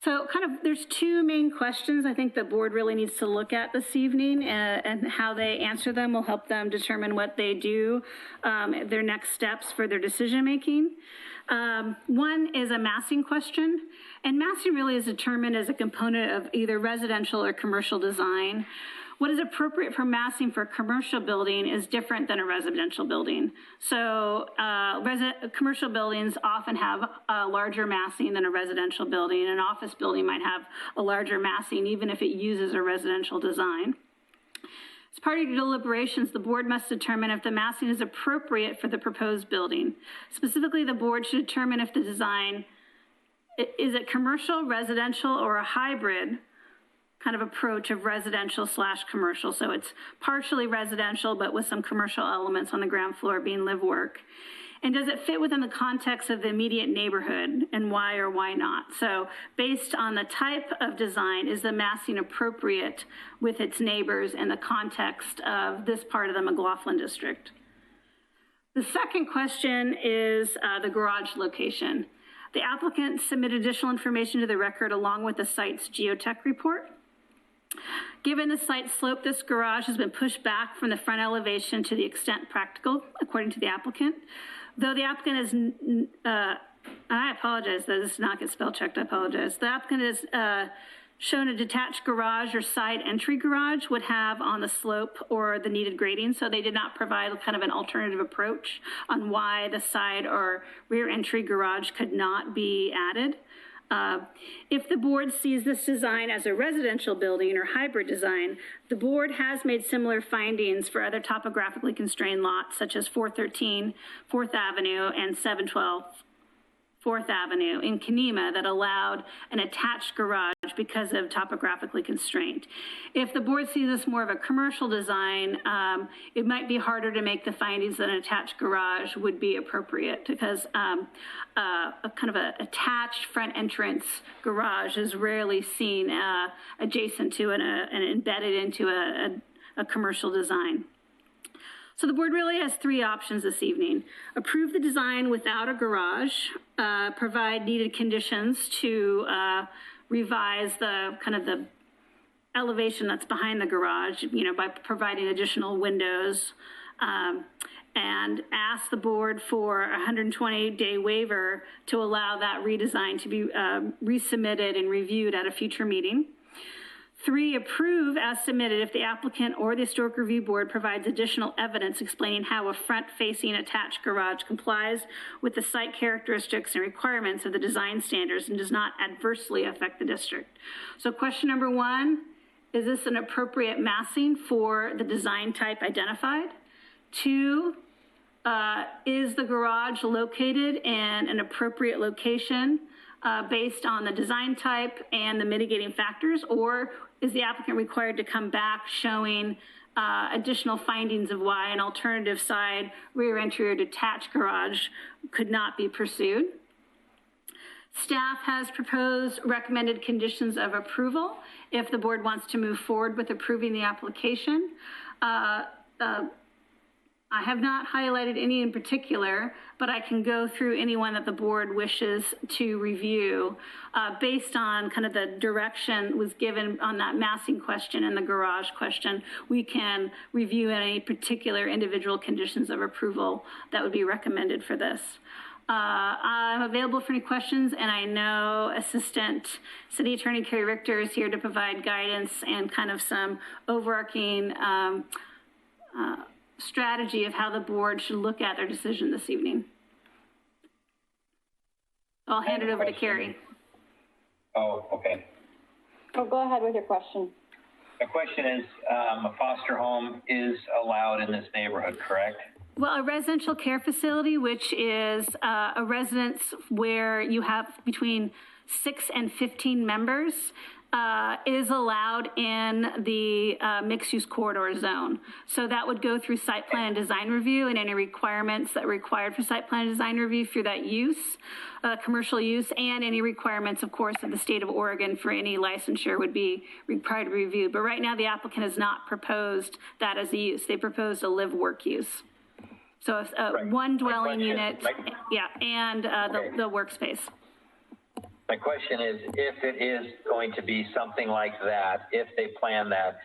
So there's two main questions I think the board really needs to look at this evening, and how they answer them will help them determine what they do, their next steps for their decision making. One is a massing question, and massing really is determined as a component of either residential or commercial design. What is appropriate for massing for a commercial building is different than a residential building. So commercial buildings often have a larger massing than a residential building. An office building might have a larger massing even if it uses a residential design. As part of your deliberations, the board must determine if the massing is appropriate for the proposed building. Specifically, the board should determine if the design, is it commercial, residential, or a hybrid kind of approach of residential / commercial. So it's partially residential, but with some commercial elements on the ground floor being live work. And does it fit within the context of the immediate neighborhood, and why or why not? So based on the type of design, is the massing appropriate with its neighbors in the context of this part of the McLaughlin district? The second question is the garage location. The applicant submitted additional information to the record along with the site's geotech report. Given the site slope, this garage has been pushed back from the front elevation to the extent practical, according to the applicant. Though the applicant is, I apologize, that this does not get spell checked, I apologize. The applicant has shown a detached garage or side entry garage would have on the slope or the needed grading, so they did not provide kind of an alternative approach on why the side or rear entry garage could not be added. If the board sees this design as a residential building or hybrid design, the board has made similar findings for other topographically constrained lots such as 413 4th Avenue and 712 4th Avenue in Kenema that allowed an attached garage because of topographically constraint. If the board sees this more of a commercial design, it might be harder to make the findings that an attached garage would be appropriate, because a kind of a attached front entrance garage is rarely seen adjacent to and embedded into a commercial design. So the board really has three options this evening. Approve the design without a garage, provide needed conditions to revise the kind of elevation that's behind the garage, you know, by providing additional windows, and ask the board for a 120-day waiver to allow that redesign to be resubmitted and reviewed at a future meeting. 3, approve as submitted if the applicant or the Historic Review Board provides additional evidence explaining how a front-facing attached garage complies with the site characteristics and requirements of the design standards and does not adversely affect the district. So question number 1, is this an appropriate massing for the design type identified? 2, is the garage located in an appropriate location based on the design type and the mitigating factors, or is the applicant required to come back showing additional findings of why an alternative side, rear entry, or detached garage could not be pursued? Staff has proposed recommended conditions of approval if the board wants to move forward with approving the application. I have not highlighted any in particular, but I can go through any one that the board wishes to review based on kind of the direction was given on that massing question and the garage question. We can review any particular individual conditions of approval that would be recommended for this. I'm available for any questions, and I know Assistant City Attorney Carrie Richter is here to provide guidance and kind of some overarching strategy of how the board should look at their decision this evening. I'll hand it over to Carrie. Oh, okay. Oh, go ahead with your question. The question is, a foster home is allowed in this neighborhood, correct? Well, a residential care facility, which is a residence where you have between 6 and 15 members, is allowed in the mixed-use corridor zone. So that would go through site plan and design review, and any requirements that are required for site plan and design review through that use, commercial use, and any requirements, of course, of the state of Oregon for any licensure would be required to review. But right now, the applicant has not proposed that as a use. They proposed a live-work use. So Right. One dwelling unit, yeah, and the workspace. My question is, if it is going to be something like that, if they plan that,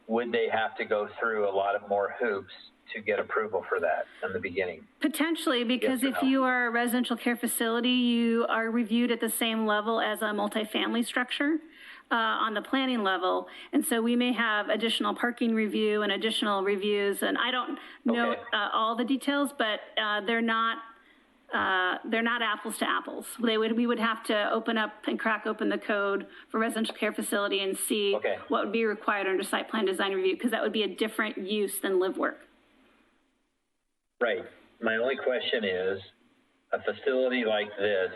would they have to go through a lot of more hoops to get approval for that in the beginning? Potentially, because Yes or if no? you are a residential care facility, you are reviewed at the same level as a multifamily structure on the planning level. And so we may have additional parking review and additional reviews. And I don't know Okay. all the details, but they're not apples to apples. We would have to open up and crack open the code for residential care facility and see Okay. what would be required under site plan design review, because that would be a different use than live work. Right. My only question is, a facility like this,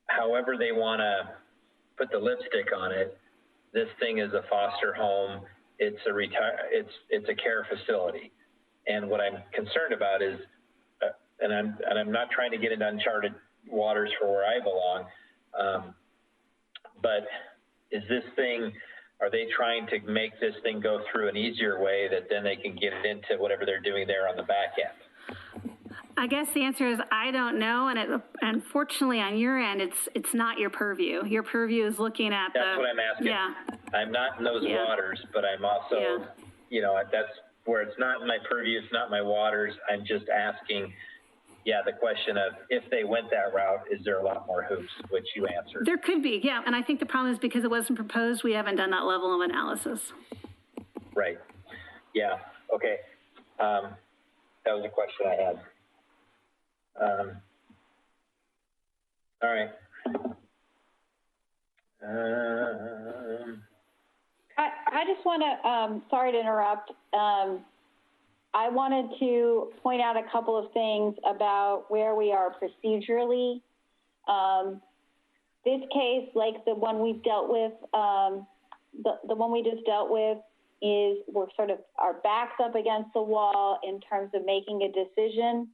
however they want to put the lipstick on it, this thing is a foster home. It's a care facility. And what I'm concerned about is, and I'm not trying to get into uncharted waters for where I belong, but is this thing, are they trying to make this thing go through an easier way that then they can get it into whatever they're doing there on the back end? I guess the answer is I don't know, and unfortunately on your end, it's not your purview. Your purview is looking at That's what I'm asking. Yeah. I'm not in those waters, but I'm also, you know, that's where it's not in my purview, it's not my waters. I'm just asking, the question of if they went that route, is there a lot more hoops, which you answered. There could be, yeah. And I think the problem is because it wasn't proposed, we haven't done that level of analysis. Right. Yeah. Okay. That was a question I had. All right. I just want to, sorry to interrupt. I wanted to point out a couple of things about where we are procedurally. This case, like the one we've dealt with, the one we just dealt with, is we're sort of, our backs up against the wall in terms of making a decision.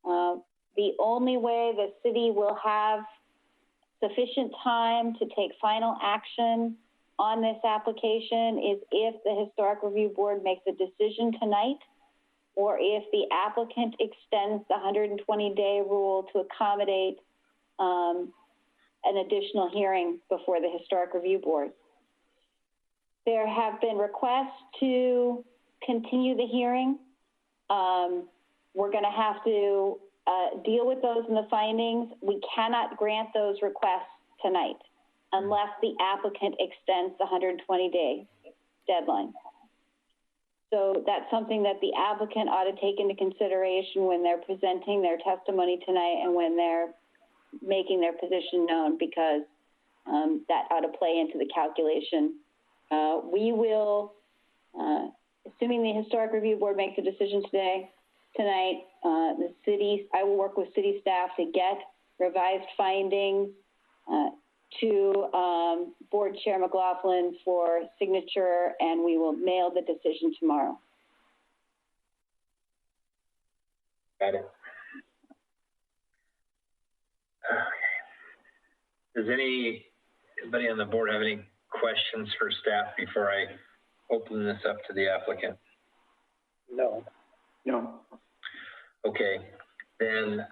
The only way the city will have sufficient time to take final action on this application is if the Historic Review Board makes a decision tonight, or if the applicant extends the 120-day rule to accommodate an additional hearing before the Historic Review Board. There have been requests to continue the hearing. We're going to have to deal with those in the findings. We cannot grant those requests tonight unless the applicant extends the 120-day deadline. So that's something that the applicant ought to take into consideration when they're presenting their testimony tonight and when they're making their position known, because that ought to play into the calculation. We will, assuming the Historic Review Board makes a decision tonight, I will work with city staff to get revised findings to Board Chair McLaughlin for signature, and we will mail the decision tomorrow. Got it. Does anybody on the board have any questions for staff before I open this up to the applicant? No. No. Okay, then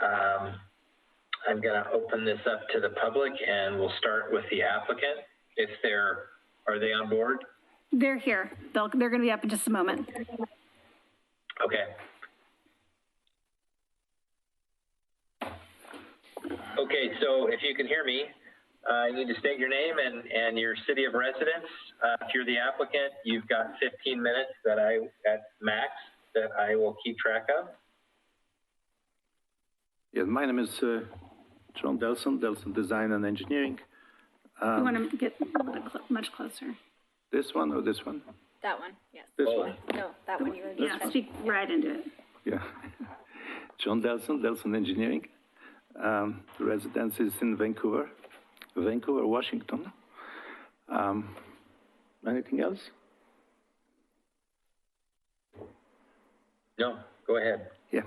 I'm going to open this up to the public, and we'll start with the applicant. Are they on board? They're here. They're going to be up in just a moment. Okay. Okay, so if you can hear me, you need to state your name and your city of residence. If you're the applicant, you've got 15 minutes at max that I will keep track of. Yeah, my name is John Delson Design and Engineering. You want to get much closer. This one or this one? That one, yes. This one? No, that one you were Yeah, speak right into it. Yeah. John Delson Engineering. The residence is in Vancouver, Washington. Anything else? No, go ahead. Yeah.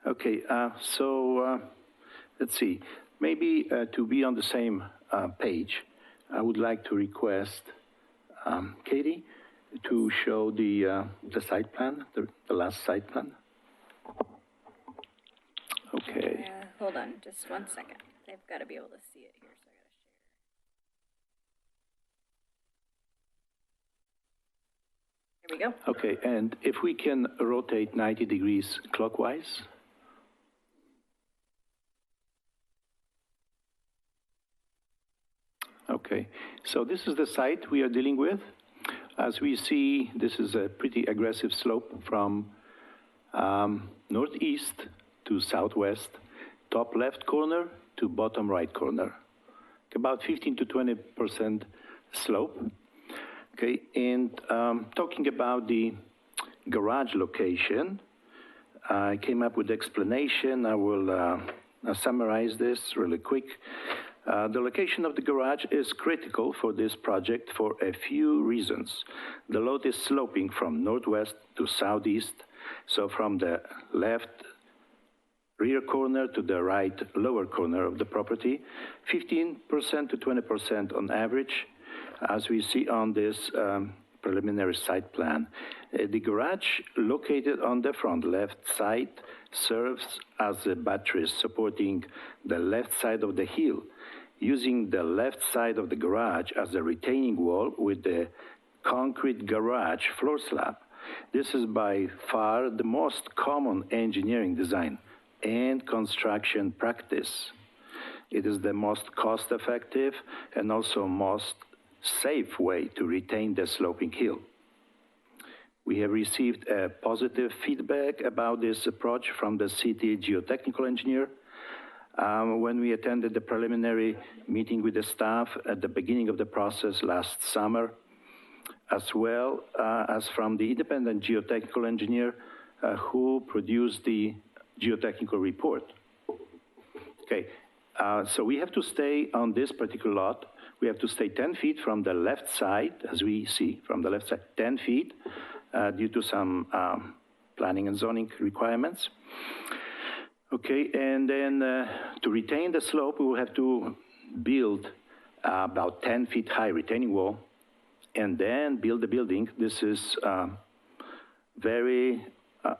Okay, so let's see. Maybe to be on the same page, I would like to request Katie to show the site plan, the last site plan. Okay. Hold on, just 1 second. They've got to be able to see it here, so I got to share. Here we go. Okay, and if we can rotate 90 degrees clockwise. Okay, so this is the site we are dealing with. As we see, this is a pretty aggressive slope from northeast to southwest, top left corner to bottom right corner. About 15 to 20% slope. Okay, and talking about the garage location, I came up with explanation. I will summarize this really quick. The location of the garage is critical for this project for a few reasons. The lot is sloping from northwest to southeast, so from the left rear corner to the right lower corner of the property, 15% to 20% on average, as we see on this preliminary site plan. The garage located on the front left side serves as a buttress supporting the left side of the hill, using the left side of the garage as a retaining wall with the concrete garage floor slab. This is by far the most common engineering design and construction practice. It is the most cost-effective and also most safe way to retain the sloping hill. We have received a positive feedback about this approach from the city geotechnical engineer when we attended the preliminary meeting with the staff at the beginning of the process last summer, as well as from the independent geotechnical engineer who produced the geotechnical report. Okay, so we have to stay on this particular lot. We have to stay 10 feet from the left side, as we see from the left side, 10 feet, due to some planning and zoning requirements. Okay, and then to retain the slope, we will have to build about 10 feet high retaining wall and then build the building. This is very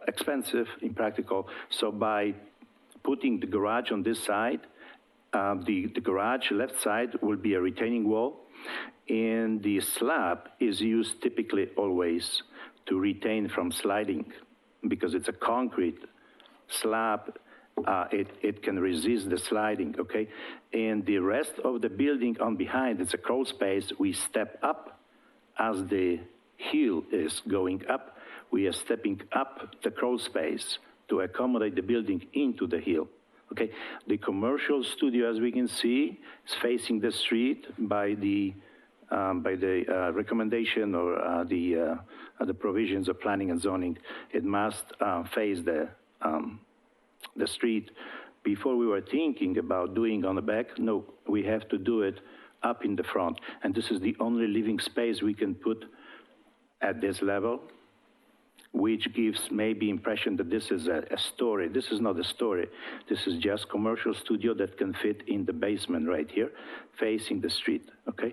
expensive, impractical. So by putting the garage on this side the garage left side will be a retaining wall, and the slab is used typically always to retain from sliding because it's a concrete slab. It can resist the sliding, okay? And the rest of the building on behind, it's a crawl space. We step up as the hill is going up. We are stepping up the crawl space to accommodate the building into the hill. Okay, the commercial studio, as we can see, is facing the street by the recommendation or the provisions of planning and zoning. It must face the street. Before we were thinking about doing on the back, no, we have to do it up in the front. And this is the only living space we can put at this level, which gives maybe impression that this is a story. This is not a story. This is just commercial studio that can fit in the basement right here, facing the street, okay?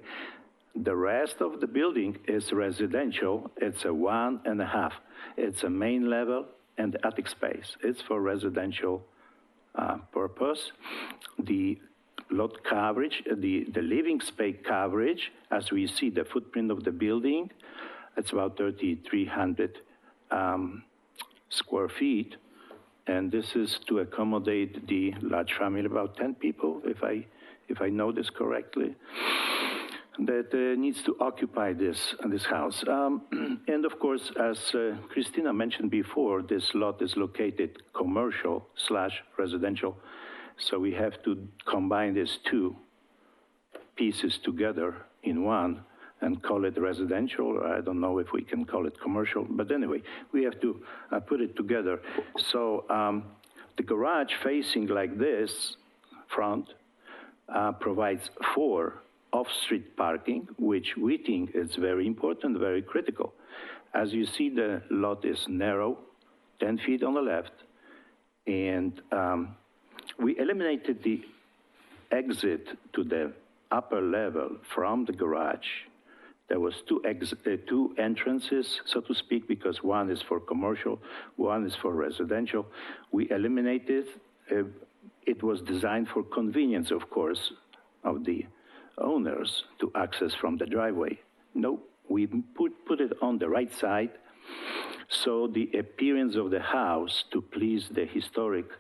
The rest of the building is residential. It's a 1.5. It's a main level and the attic space. It's for residential purpose. The lot coverage, the living space coverage, as we see the footprint of the building, it's about 3,300 square feet, and this is to accommodate the large family, about 10 people, if I know this correctly, that needs to occupy this house. And of course, as Christina mentioned before, this lot is located commercial/residential, so we have to combine these two pieces together in one and call it residential. I don't know if we can call it commercial, but anyway, we have to put it together. So the garage facing like this front provides 4 off-street parking, which we think is very important, very critical. As you see, the lot is narrow, 10 feet on the left, and we eliminated the exit to the upper level from the garage. There was two entrances, so to speak, because one is for commercial, one is for residential. We eliminated, it was designed for convenience, of course, of the owners to access from the driveway. No, we put it on the right side, so the appearance of the house to please the historic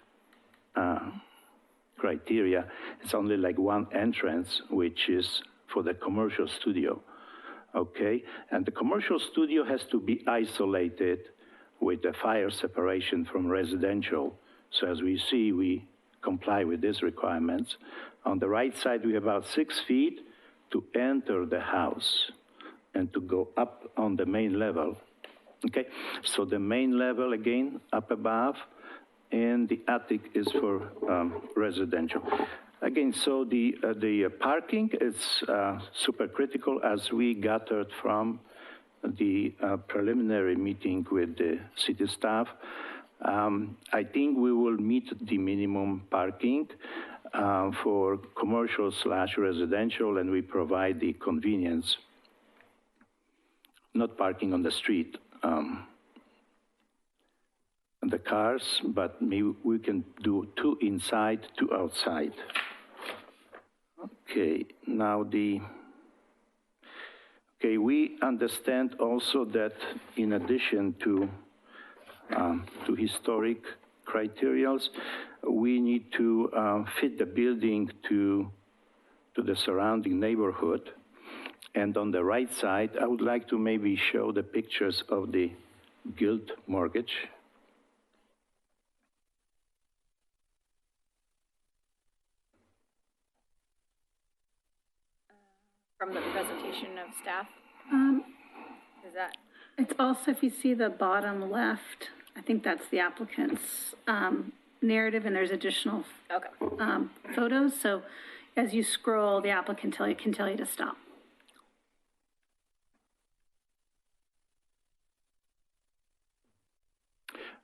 criteria, it's only like one entrance, which is for the commercial studio. Okay, and the commercial studio has to be isolated with a fire separation from residential. So as we see, we comply with these requirements. On the right side, we have about 6 feet to enter the house and to go up on the main level. Okay, so the main level, again, up above, and the attic is for residential. Again, so the parking is super critical, as we gathered from the preliminary meeting with the city staff. I think we will meet the minimum parking for commercial/residential, and we provide the convenience, not parking on the street, the cars, but maybe we can do 2 inside, 2 outside. Okay, now we understand also that in addition to historic criteria, we need to fit the building to the surrounding neighborhood. And on the right side, I would like to maybe show the pictures of the gilt mortgage. From the presentation of staff? Is that? It's also, if you see the bottom left, I think that's the applicant's narrative, and there's additional photos. So as you scroll, the applicant can tell you to stop.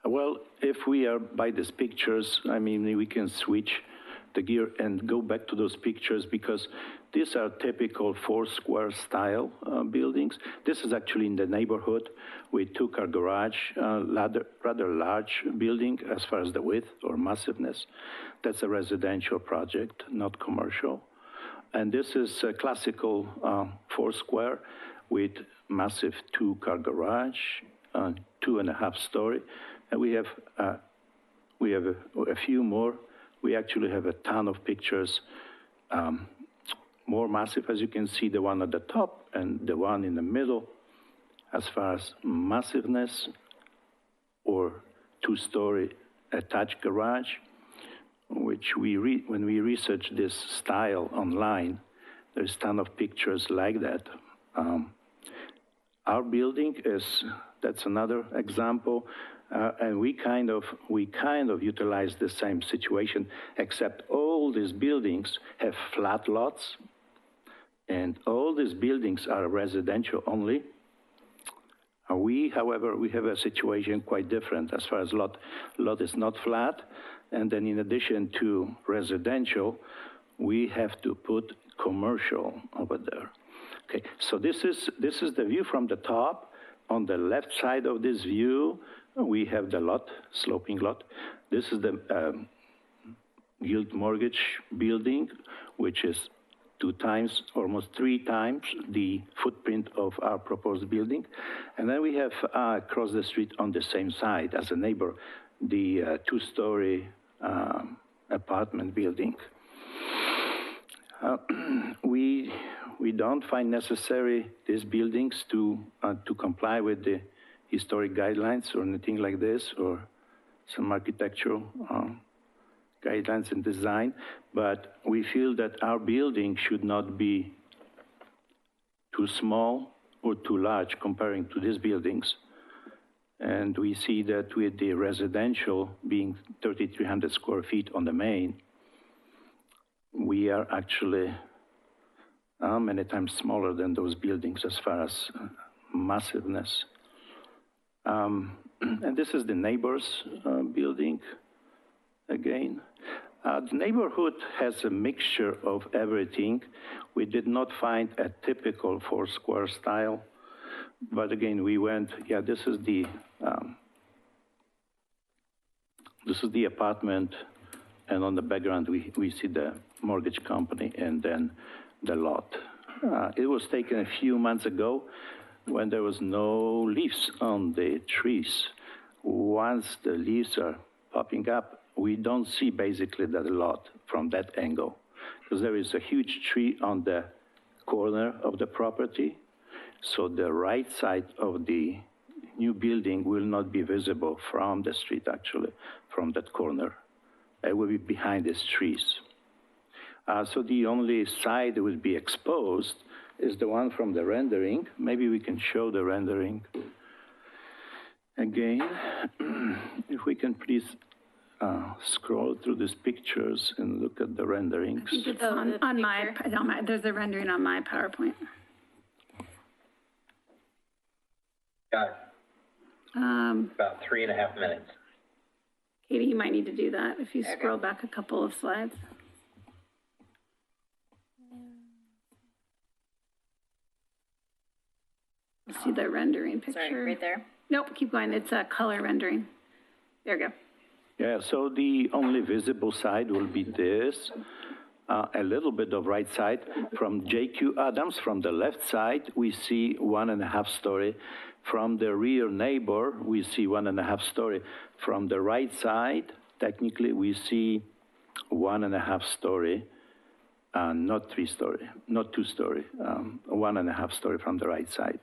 Well, if we are by these pictures, I mean, we can switch the gear and go back to those pictures, because These are typical four-square style buildings. This is actually in the neighborhood with two-car garage, rather large building as far as the width or massiveness. That's a residential project, not commercial. And this is a classical four-square with massive two-car garage, 2.5 story. And we have a few more. We actually have a ton of pictures, more massive, as you can see, the one at the top and the one in the middle, as far as massiveness or two-story attached garage, which when we research this style online, there's a ton of pictures like that. Our building that's another example. And we kind of utilize the same situation, except all these buildings have flat lots, and all these buildings are residential only. However, we have a situation quite different as far as lot is not flat, and then in addition to residential, we have to put commercial over there. Okay, so this is the view from the top. On the left side of this view, we have the lot, sloping lot. This is the Guild Mortgage building, which is 2 times, almost 3 times the footprint of our proposed building. And then we have across the street on the same side as a neighbor, the 2-story apartment building. We don't find necessary these buildings to comply with the historic guidelines or anything like this, or some architectural guidelines and design, but we feel that our building should not be too small or too large comparing to these buildings. And we see that with the residential being 3,300 square feet on the main, we are actually many times smaller than those buildings as far as massiveness. And this is the neighbor's building again. The neighborhood has a mixture of everything. We did not find a typical 4-square style, but again, we went, this is the apartment, and on the background, we see the mortgage company and then the lot. It was taken a few months ago when there was no leaves on the trees. Once the leaves are popping up, we don't see basically the lot from that angle, because there is a huge tree on the corner of the property. So the right side of the new building will not be visible from the street, actually, from that corner. It will be behind these trees. So the only side that will be exposed is the one from the rendering. Maybe we can show the rendering again. If we can please scroll through these pictures and look at the renderings. I think it's on my, there's a rendering on my PowerPoint. Got it. About 3.5 minutes. Katie, you might need to do that if you scroll back a couple of slides. See the rendering picture. Sorry, right there? Nope, keep going. It's a color rendering. There we go. Yeah, so the only visible side will be this, a little bit of right side. From JQ Adams, from the left side, we see 1.5 story. From the rear neighbor, we see 1.5 story. From the right side, technically, we see 1.5 story, not 3 story, not 2 story, 1.5 story from the right side.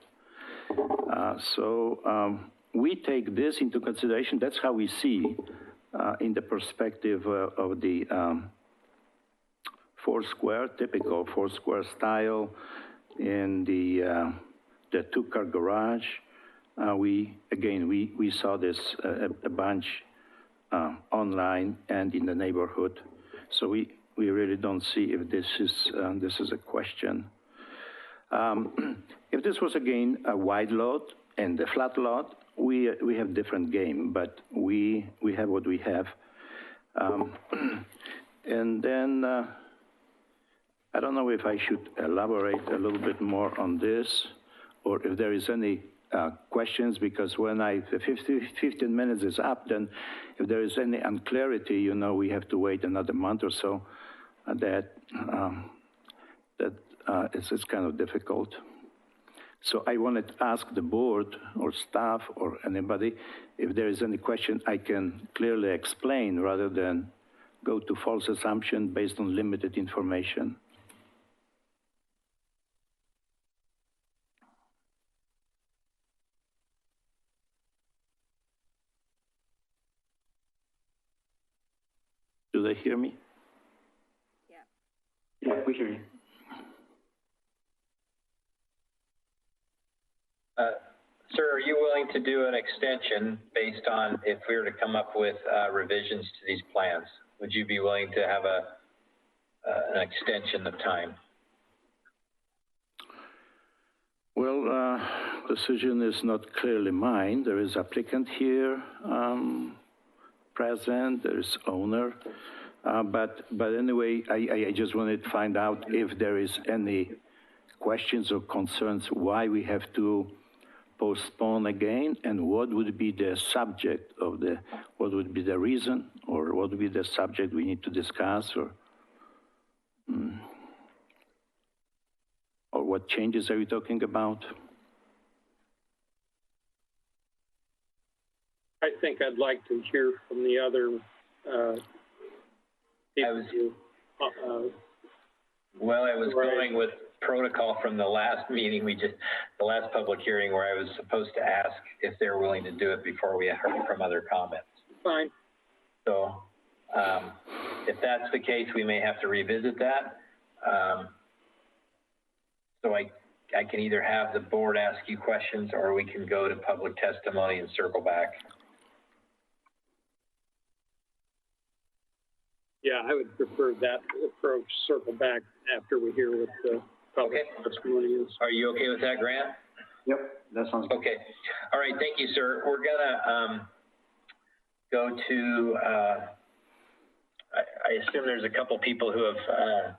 So we take this into consideration. That's how we see in the perspective of the 4-square, typical 4-square style in the 2-car garage. We saw this a bunch online and in the neighborhood. So we really don't see if this is a question. If this was again a wide lot and a flat lot, we have different game, but we have what we have. And then I don't know if I should elaborate a little bit more on this, or if there is any questions, because when the 15 minutes is up, then if there is any unclarity, you know, we have to wait another month or so. It's kind of difficult. So I wanted to ask the board or staff or anybody, if there is any question, I can clearly explain rather than go to false assumption based on limited information. Do they hear me? Yeah, we hear you. Sir, are you willing to do an extension based on if we were to come up with revisions to these plans? Would you be willing to have an extension of time? Well, decision is not clearly mine. There is applicant here present, there is owner. But anyway, I just wanted to find out if there is any questions or concerns why we have to postpone again, and what would be the subject of what would be the reason, or what would be the subject we need to discuss, or what changes are we talking about? I think I'd like to hear from the other people. Well, I was going with protocol from the last meeting, the last public hearing, where I was supposed to ask if they're willing to do it before we heard from other comments. Fine. So if that's the case, we may have to revisit that. So I can either have the board ask you questions, or we can go to public testimony and circle back. Yeah, I would prefer that approach, circle back after we hear what the public testimony is. Are you okay with that, Grant? Yep, that sounds good. Okay. All right, thank you, sir. We're gonna go to, I assume there's a couple people who have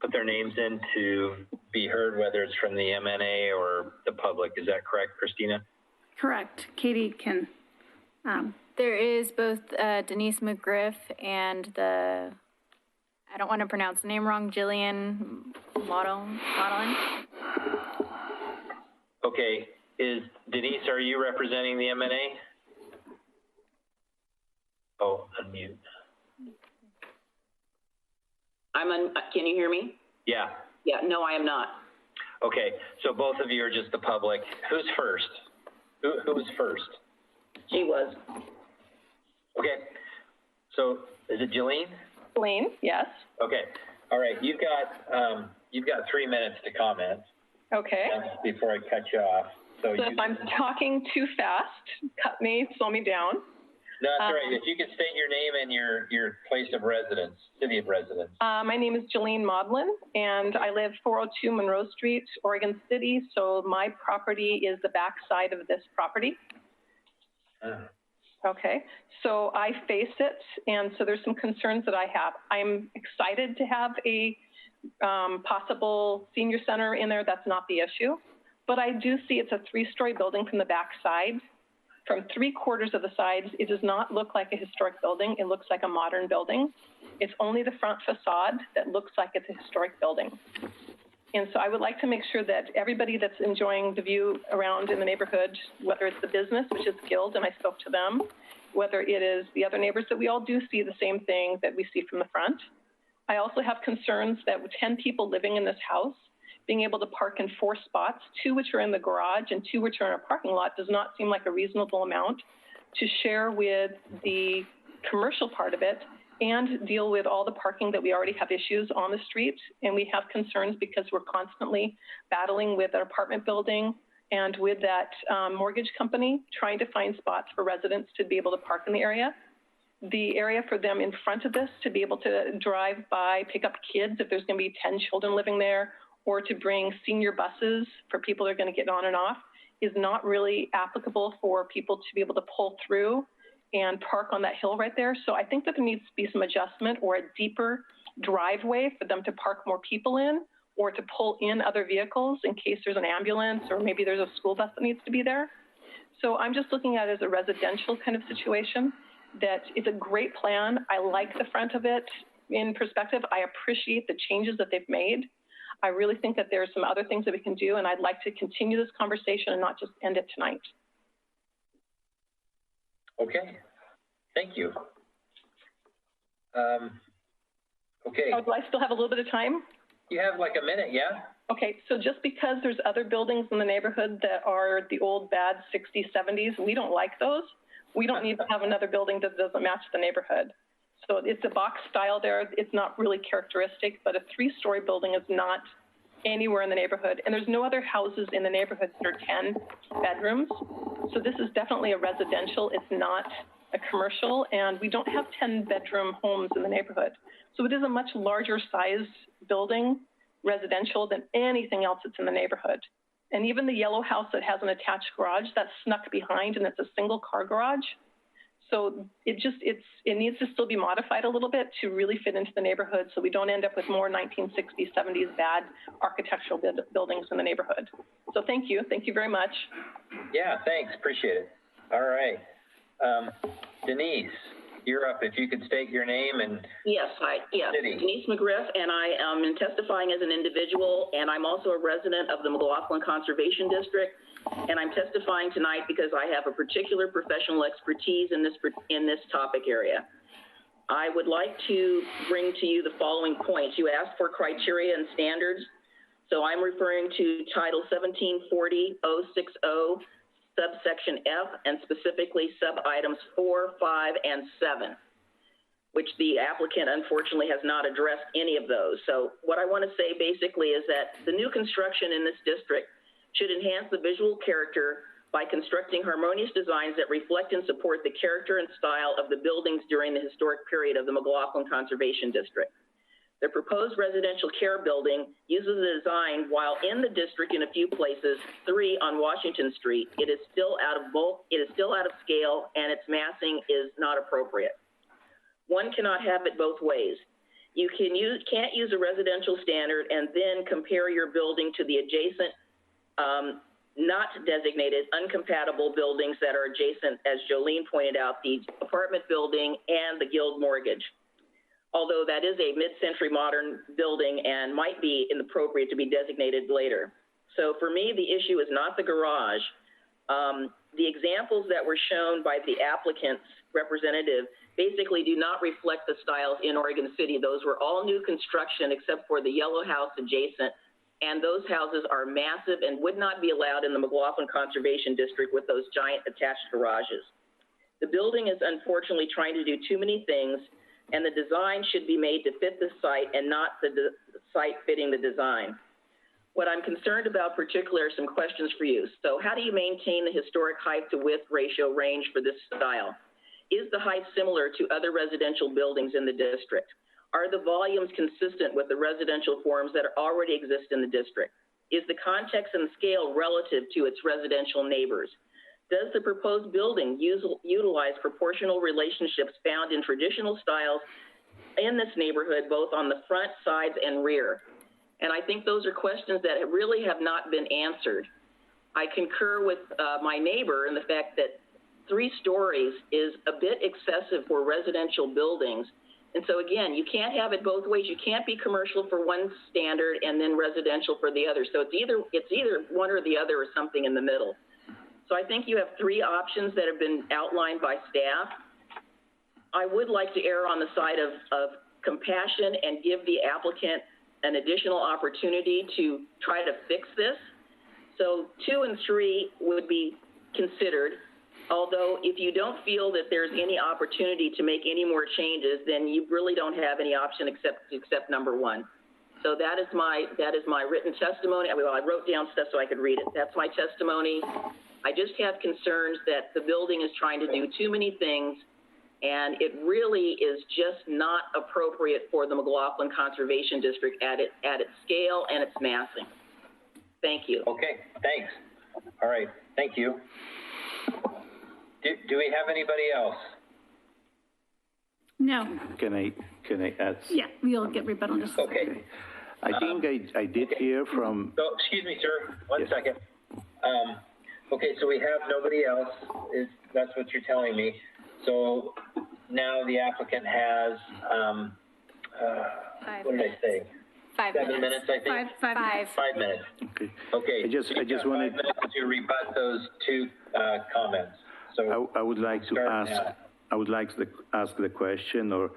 put their names in to be heard, whether it's from the MNA or the public. Is that correct, Christina? Correct. Katie can. There is both Denise McGriff and I don't want to pronounce the name wrong, Jillian Modelin. Okay. Denise, are you representing the MNA? Oh, unmute. Can you hear me? Yeah. Yeah, no, I am not. Okay, so both of you are just the public. Who's first? Who was first? She was. Okay, so is it Jillian? Jillian, yes. Okay, all right, you've got 3 minutes to comment. Okay. Before I cut you off. So if I'm talking too fast, cut me, slow me down. No, that's all right. If you could state your name and your place of residence, city of residence. My name is Jillian Modelin, and I live 402 Monroe Street, Oregon City. So my property is the back side of this property. Okay, so I face it, and so there's some concerns that I have. I'm excited to have a possible senior center in there. That's not the issue. But I do see it's a 3-story building from the back side. From 3/4 of the sides, it does not look like a historic building. It looks like a modern building. It's only the front facade that looks like it's a historic building. And so I would like to make sure that everybody that's enjoying the view around in the neighborhood, whether it's the business, which is Guild, and I spoke to them, whether it is the other neighbors, that we all do see the same thing that we see from the front. I also have concerns that with 10 people living in this house, being able to park in 4 spots, 2 which are in the garage and 2 which are in a parking lot, does not seem like a reasonable amount to share with the commercial part of it and deal with all the parking that we already have issues on the street. And we have concerns because we're constantly battling with an apartment building and with that mortgage company trying to find spots for residents to be able to park in the area. The area for them in front of this to be able to drive by, pick up kids if there's going to be 10 children living there, or to bring senior buses for people that are going to get on and off, is not really applicable for people to be able to pull through and park on that hill right there. So I think that there needs to be some adjustment or a deeper driveway for them to park more people in or to pull in other vehicles in case there's an ambulance or maybe there's a school bus that needs to be there. So I'm just looking at it as a residential kind of situation that is a great plan. I like the front of it in perspective. I appreciate the changes that they've made. I really think that there are some other things that we can do, and I'd like to continue this conversation and not just end it tonight. Okay, thank you. Okay. Do I still have a little bit of time? You have like a minute, yeah? Okay, so just because there's other buildings in the neighborhood that are the old bad 60s, 70s, we don't like those. We don't need to have another building that doesn't match the neighborhood. So it's a box style there. It's not really characteristic, but a 3-story building is not anywhere in the neighborhood. And there's no other houses in the neighborhood that are 10 bedrooms. So this is definitely a residential. It's not a commercial, and we don't have 10-bedroom homes in the neighborhood. So it is a much larger size building, residential, than anything else that's in the neighborhood. And even the yellow house that has an attached garage, that's snuck behind, and it's a single-car garage. So it needs to still be modified a little bit to really fit into the neighborhood so we don't end up with more 1960s, 70s bad architectural buildings in the neighborhood. So thank you. Thank you very much. Yeah, thanks. Appreciate it. All right. Denise, you're up. If you could state your name and city. Denise McGriff, and I am testifying as an individual, and I'm also a resident of the McLaughlin Conservation District. And I'm testifying tonight because I have a particular professional expertise in this topic area. I would like to bring to you the following points. You asked for criteria and standards. So I'm referring to Title 1740-060, subsection F, and specifically sub-items 4, 5, and 7, which the applicant unfortunately has not addressed any of those. So what I want to say basically is that the new construction in this district should enhance the visual character by constructing harmonious designs that reflect and support the character and style of the buildings during the historic period of the McLaughlin Conservation District. The proposed residential care building uses a design while in the district in a few places, 3 on Washington Street. It is still out of scale, and its massing is not appropriate. One cannot have it both ways. You can't use a residential standard and then compare your building to the adjacent not designated, uncompatible buildings that are adjacent, as Jolene pointed out, the apartment building and the Guild Mortgage. Although that is a mid-century modern building and might be inappropriate to be designated later. So for me, the issue is not the garage. The examples that were shown by the applicant's representative basically do not reflect the styles in Oregon City. Those were all new construction except for the yellow house adjacent. And those houses are massive and would not be allowed in the McLaughlin Conservation District with those giant attached garages. The building is unfortunately trying to do too many things, and the design should be made to fit the site and not the site fitting the design. What I'm concerned about particularly are some questions for you. So how do you maintain the historic height to width ratio range for this style? Is the height similar to other residential buildings in the district? Are the volumes consistent with the residential forms that already exist in the district? Is the context and scale relative to its residential neighbors? Does the proposed building utilize proportional relationships found in traditional styles in this neighborhood, both on the front, sides, and rear? And I think those are questions that really have not been answered. I concur with my neighbor in the fact that 3 stories is a bit excessive for residential buildings. And so again, you can't have it both ways. You can't be commercial for one standard and then residential for the other. So it's either one or the other or something in the middle. So I think you have 3 options that have been outlined by staff. I would like to err on the side of compassion and give the applicant an additional opportunity to try to fix this. So 2 and 3 would be considered. Although if you don't feel that there's any opportunity to make any more changes, then you really don't have any option except number 1. So that is my written testimony. I wrote down stuff so I could read it. That's my testimony. I just have concerns that the building is trying to do too many things, and it really is just not appropriate for the McLaughlin Conservation District at its scale and its massing. Thank you. Okay, thanks. All right, thank you. Do we have anybody else? No. Can I Can I add? Yeah, we'll get rebuttal in just a second. Okay. I think I did hear from, So, excuse me, sir, one Yes. second. Okay, so we have nobody else, that's what you're telling me. So now the applicant has, what did I say? 5 7 minutes, I think? Five minutes. 5 minutes. okay. Okay. I just you've got wanted- 5 minutes to rebut those two, comments. So I would like to start ask, now. I would like to ask the question or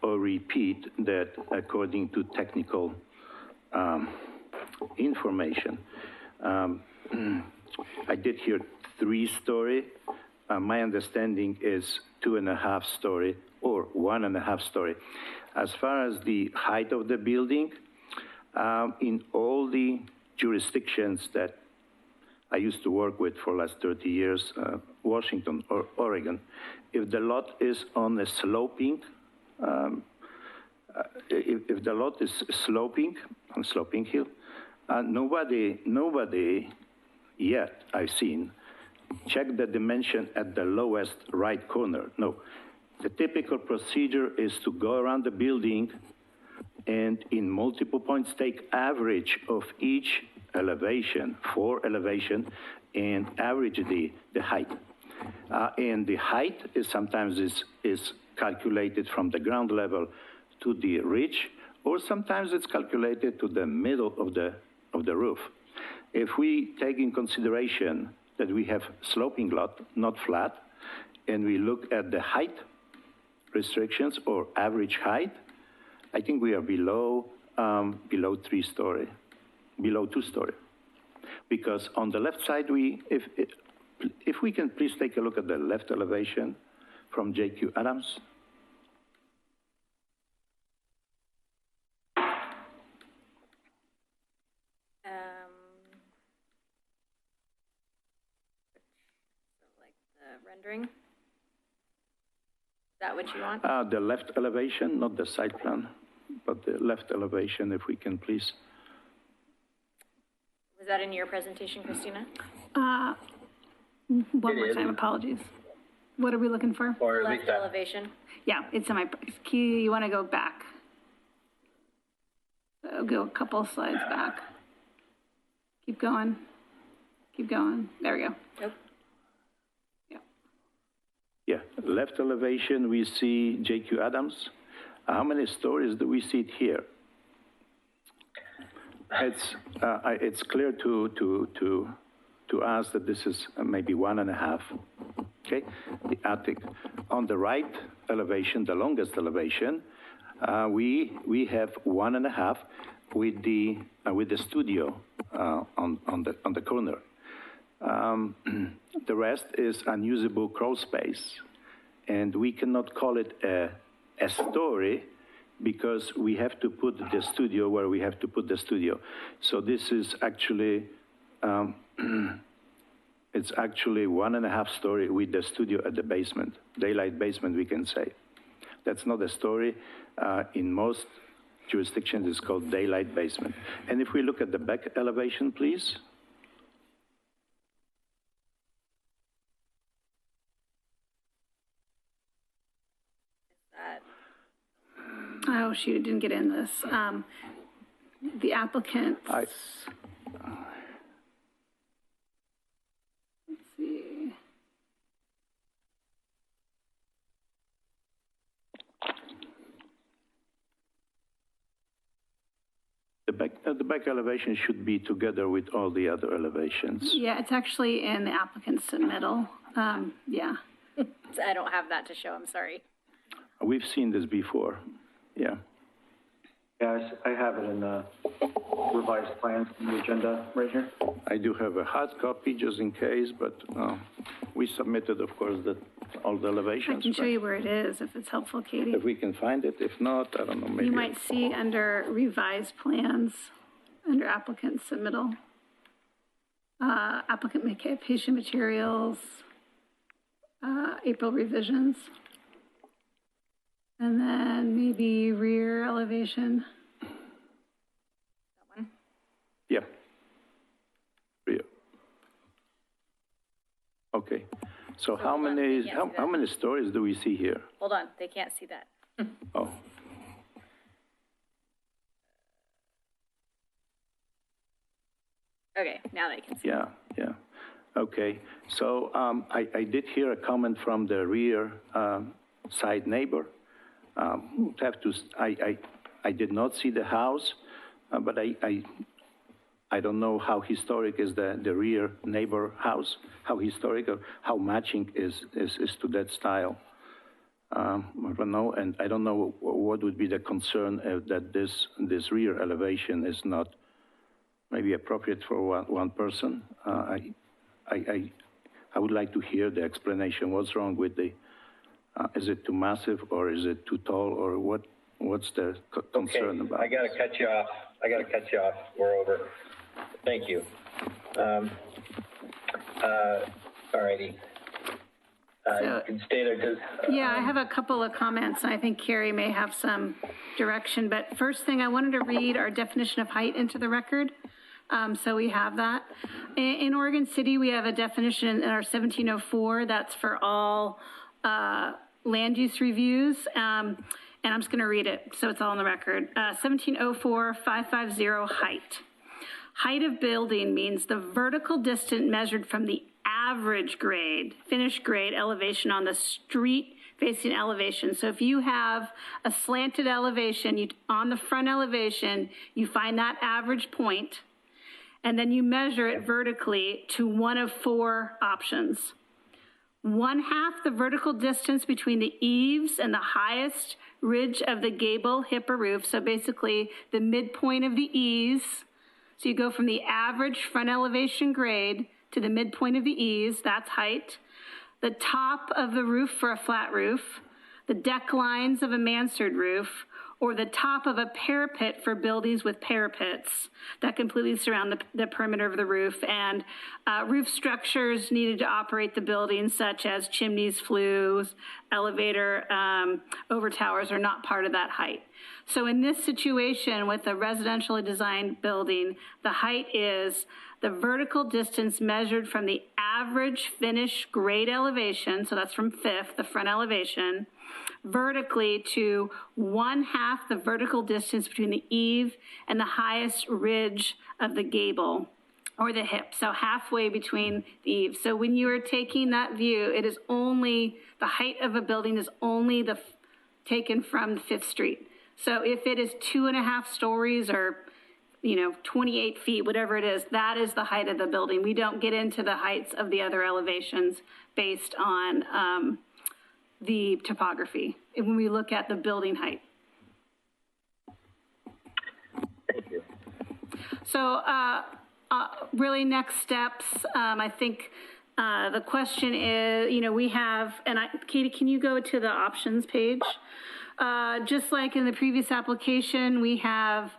repeat that according to technical information. I did hear 3-story. My understanding is 2.5-story or 1.5-story. As far as the height of the building, in all the jurisdictions that I used to work with for the last 30 years, Washington or Oregon, if the lot is on a sloping, if the lot is sloping, on sloping hill, nobody yet I've seen check the dimension at the lowest right corner. No, the typical procedure is to go around the building and in multiple points take average of each elevation, 4 elevation, and average the height. And the height is sometimes is calculated from the ground level to the ridge, or sometimes it's calculated to the middle of the roof. If we take in consideration that we have sloping lot, not flat, and we look at the height restrictions or average height, I think we are below 3-story, below 2-story. Because on the left side, if we can please take a look at the left elevation from JQ Adams. Rendering? Is that what you want? The left elevation, not the site plan, but the left elevation, if we can please. Was that in your presentation, Christina? One more time, apologies. What are we looking for? Or at Left least that. elevation. Yeah, it's in my key. You want to go back. So go a couple of slides back. Keep going. Keep going. There we go. Nope. Yeah, left elevation, we see JQ Adams. How many stories do we see it here? It's clear to us that this is maybe 1.5. Okay, the attic. On the right elevation, the longest elevation, we have 1.5 with the studio on the corner. The rest is unusable crawl space, and we cannot call it a story because we have to put the studio where we have to put the studio. So this is actually, it's actually 1.5-story with the studio at the basement, daylight basement, we can say. That's not a story. In most jurisdictions, it's called daylight basement. And if we look at the back elevation, please. Oh, shoot, it didn't get in this. The applicant. Let's see. The back elevation should be together with all the other elevations. Yeah, it's actually in the applicant's submittal. Yeah. I don't have that to show, I'm sorry. We've seen this before, yeah. Yeah, I have it in the revised plans in the agenda right here. I do have a hard copy just in case, but we submitted, of course, all the elevations. I can show you where it is if it's helpful, Katie. If we can find it. If not, I don't know, maybe. You might see under revised plans, under applicant submittal, applicant patient materials, April revisions. And then maybe rear elevation. That one? Yeah. Rear. Okay. So how many stories do we see here? Hold on, they can't see that. Oh, Okay, now I can see. Yeah, yeah. Okay, so I did hear a comment from the rear side neighbor. I did not see the house, but I don't know how historic is the rear neighbor house, how historic or how matching is to that style. I don't know, and I don't know what would be the concern that this rear elevation is not maybe appropriate for one person. I would like to hear the explanation. What's wrong with the? Is it too massive or is it too tall or what's the concern about? I got to cut you off. We're over. Thank you. All righty. You can stay there. I have a couple of comments, and I think Carrie may have some direction. But first thing, I wanted to read our definition of height into the record. So we have that. In Oregon City, we have a definition in our 1704 that's for all land use reviews. And I'm just going to read it so it's all in the record. 1704-550 height. Height of building means the vertical distance measured from the average grade, finished grade elevation on the street facing elevation. So if you have a slanted elevation, on the front elevation, you find that average point, and then you measure it vertically to one of four options. 1/2 the vertical distance between the eaves and the highest ridge of the gable, hip, or roof. So basically the midpoint of the eaves. So you go from the average front elevation grade to the midpoint of the eaves, that's height. The top of the roof for a flat roof, the deck lines of a mansard roof, or the top of a parapet for buildings with parapets that completely surround the perimeter of the roof, and roof structures needed to operate the building, such as chimneys, flues, elevator, over towers, are not part of that height. So in this situation with a residentially designed building, the height is the vertical distance measured from the average finished grade elevation, so that's from 5th, the front elevation, vertically to 1/2 the vertical distance between the eave and the highest ridge of the gable or the hip, so halfway between the eaves. So when you are taking that view, it is only, the height of a building is only taken from 5th Street. So if it is 2.5 stories or 28 feet, whatever it is, that is the height of the building. We don't get into the heights of the other elevations based on the topography when we look at the building height. Thank you. So really next steps, I think the question is, we have, and Katie, can you go to the options page? Just like in the previous application, we have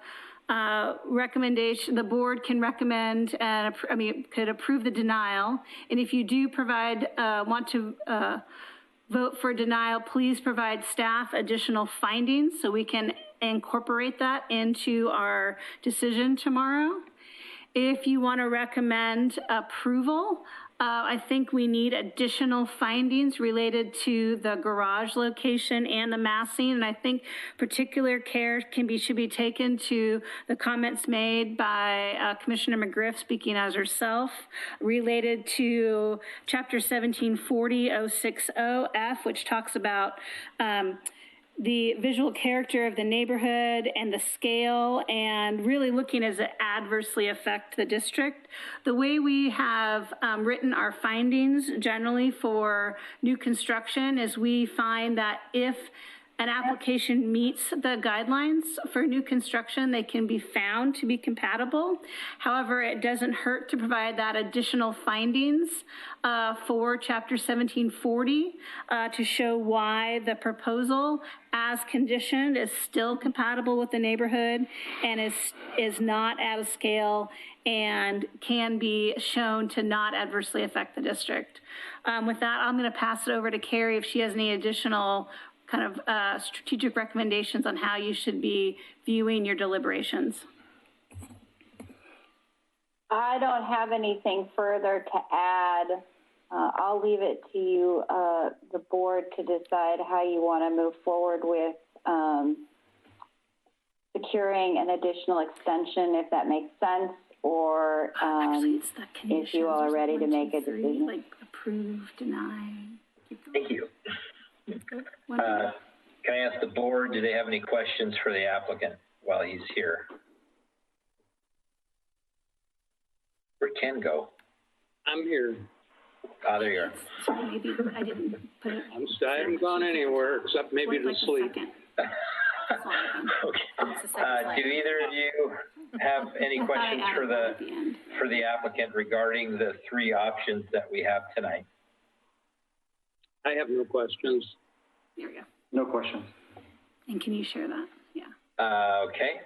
recommendation, the board can recommend and could approve the denial. And if you do want to vote for denial, please provide staff additional findings so we can incorporate that into our decision tomorrow. If you want to recommend approval, I think we need additional findings related to the garage location and the massing, and I think particular care should be taken to the comments made by Commissioner McGriff, speaking as herself, related to Chapter 1740-060F, which talks about the visual character of the neighborhood and the scale, and really looking as it adversely affect the district. The way we have written our findings generally for new construction is we find that if an application meets the guidelines for new construction, they can be found to be compatible. However, it doesn't hurt to provide that additional findings for Chapter 1740 to show why the proposal as conditioned is still compatible with the neighborhood and is not out of scale and can be shown to not adversely affect the district. With that, I'm going to pass it over to Carrie if she has any additional kind of strategic recommendations on how you should be viewing your deliberations. I don't have anything further to add. I'll leave it to you, the board, to decide how you want to move forward with securing an additional extension, if that makes sense, or Actually, it's the if you all are ready to make a decision. Like approve, deny. Thank you. Can I ask the board, do they have any questions for the applicant while he's here? Where'd Ken go? I'm here. Ah, there you are. So maybe I didn't put it. I haven't gone anywhere except maybe to sleep. Okay. Do either of you have any questions for the applicant regarding the three options that we have tonight? I have no questions. There we go. No questions. And can you share that? Yeah. Okay.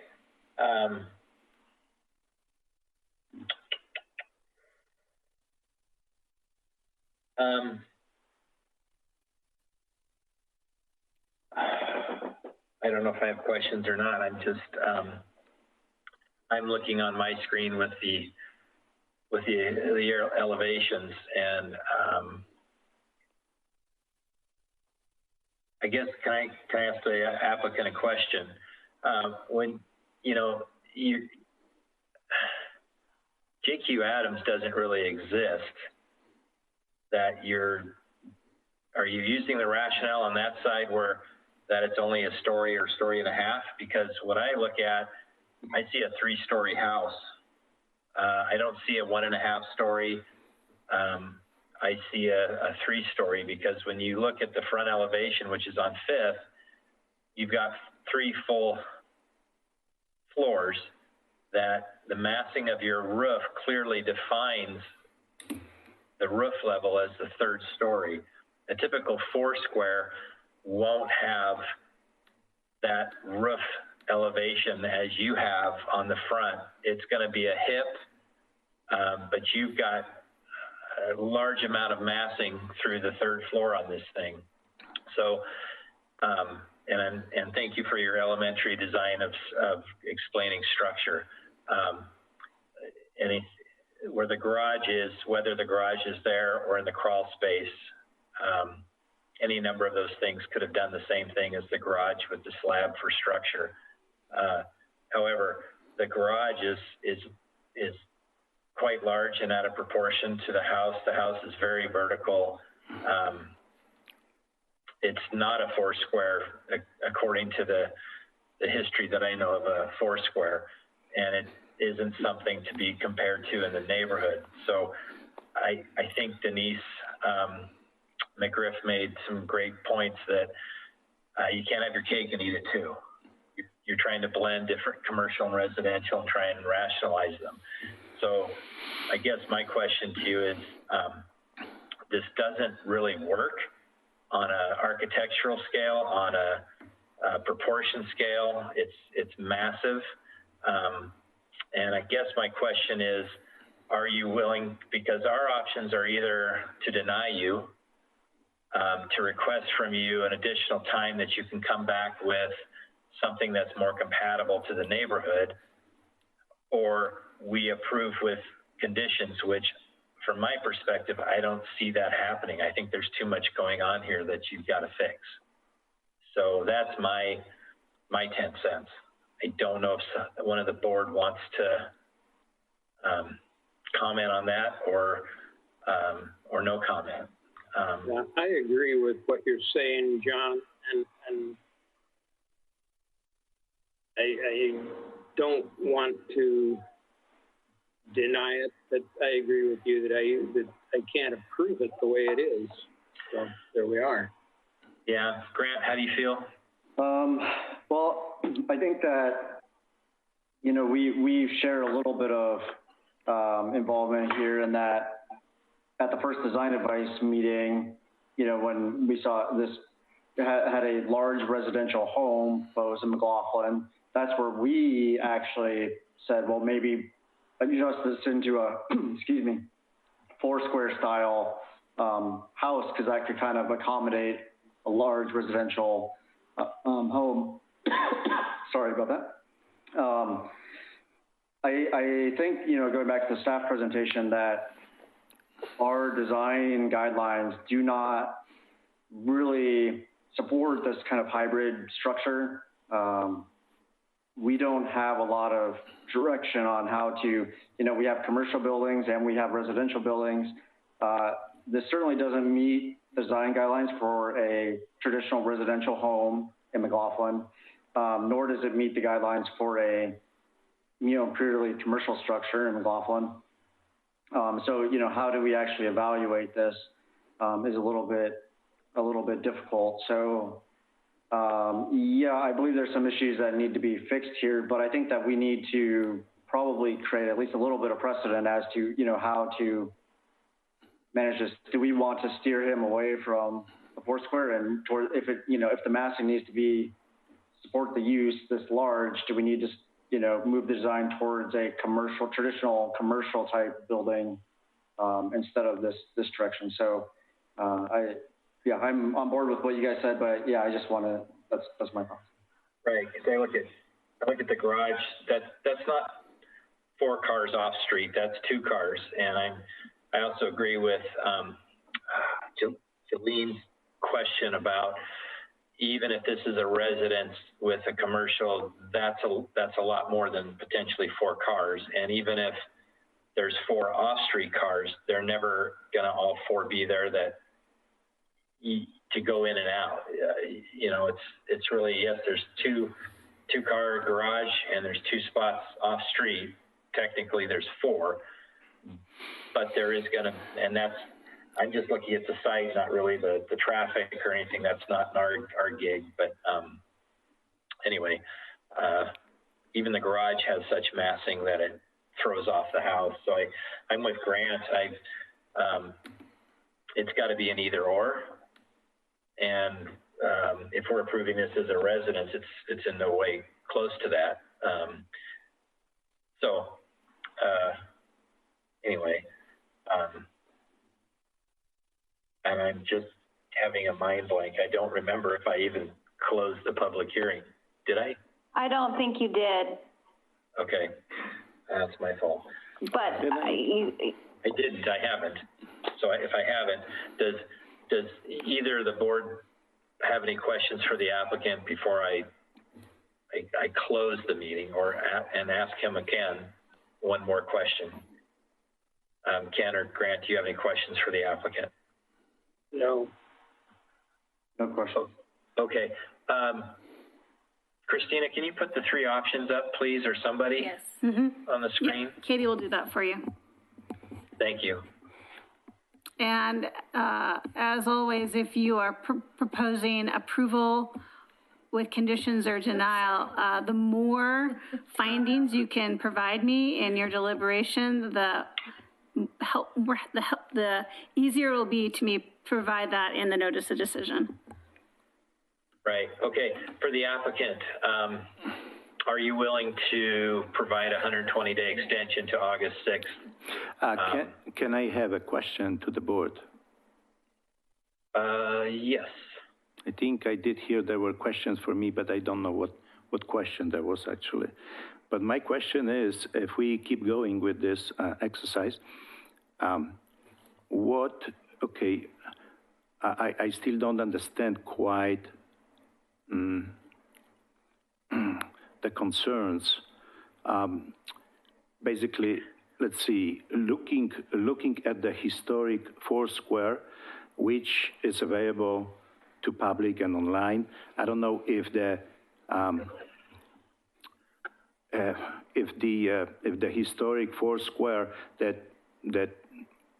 I don't know if I have questions or not. I'm just, I'm looking on my screen with the elevations, and I guess can I ask the applicant a question? When JQ Adams doesn't really exist, are you using the rationale on that side where that it's only a story or story and a half? Because when I look at, I see a 3-story house. I don't see a 1.5 story. I see a 3-story, because when you look at the front elevation, which is on 5th, you've got 3 full floors that the massing of your roof clearly defines the roof level as the 3rd story. A typical 4-square won't have that roof elevation as you have on the front. It's going to be a hip, but you've got a large amount of massing through the 3rd floor on this thing. So, and thank you for your elementary design of explaining structure. Where the garage is, whether the garage is there or in the crawl space, any number of those things could have done the same thing as the garage with the slab for structure. However, the garage is quite large and out of proportion to the house. The house is very vertical. It's not a 4-square according to the history that I know of a 4-square, and it isn't something to be compared to in the neighborhood. So I think Denise McGriff made some great points that you can't have your cake and eat it too. You're trying to blend different commercial and residential and try and rationalize them. So I guess my question to you is, this doesn't really work on an architectural scale, on a proportion scale. It's massive. And I guess my question is, are you willing, because our options are either to deny you, to request from you an additional time that you can come back with something that's more compatible to the neighborhood, or we approve with conditions, which from my perspective, I don't see that happening. I think there's too much going on here that you've got to fix. So that's my 10 cents. I don't know if one of the board wants to comment on that or no comment. Yeah, I agree with what you're saying, John, and I don't want to deny it, but I agree with you that I can't approve it the way it is. So there we are. Yeah, Grant, how do you feel? Well, I think that, we've shared a little bit of involvement here in that at the first design advice meeting, when we saw this had a large residential home, Bose and McLaughlin, that's where we actually said, well, maybe adjust this into a, 4-square style house, because that could kind of accommodate a large residential home. Sorry about that. I think, going back to the staff presentation, that our design guidelines do not really support this kind of hybrid structure. we don't have a lot of direction on how to, we have commercial buildings and we have residential buildings. This certainly doesn't meet design guidelines for a traditional residential home in McLaughlin, nor does it meet the guidelines for a, purely commercial structure in McLaughlin. So, how do we actually evaluate this is a little bit difficult. So, yeah, I believe there's some issues that need to be fixed here, but I think that we need to probably create at least a little bit of precedent as to, how to manage this. Do we want to steer him away from the Foursquare and toward, if the massing needs to support the use this large, do we need to, move the design towards a traditional commercial type building instead of this direction? So, I'm on board with what you guys said, but yeah, I just want to, that's my thoughts. Right, because I look at the garage, that's not 4 cars off street, that's 2 cars. And I also agree with Jolene's question about, even if this is a residence with a commercial, that's a lot more than potentially 4 cars. And even if there's 4 off-street cars, they're never gonna all 4 be there to go in and out. It's really, yes, there's 2 car garage and there's 2 spots off street. Technically there's 4, but there is gonna, and I'm just looking at the site, not really the traffic or anything. That's not our gig, but anyway, even the garage has such massing that it throws off the house. So I'm with Grant. It's got to be an either or, and if we're approving this as a residence, it's in no way close to that. Anyway. And I'm just having a mind blank. I don't remember if I even closed the public hearing. Did I? I don't think you did. Okay, that's my fault. But I didn't. I haven't. So if I haven't, does either the board have any questions for the applicant before I close the meeting, and ask him again one more question? Ken or Grant, do you have any questions for the applicant? No. No question. Okay. Christina, can you put the 3 options up, please, or somebody? Yes. On the screen? Yep. Katie will do that for you. Thank you. And as always, if you are proposing approval with conditions or denial, the more findings you can provide me in your deliberation, the easier it will be to me provide that in the notice of decision. Right. Okay. For the applicant, are you willing to provide a 120-day extension to August 6th? Can I have a question to the board? Yes. I think I did hear there were questions for me, but I don't know what question there was actually. But my question is, if we keep going with this exercise, I still don't understand quite the concerns. Basically, let's see, looking at the historic Foursquare, which is available to public and online. I don't know if the historic Foursquare that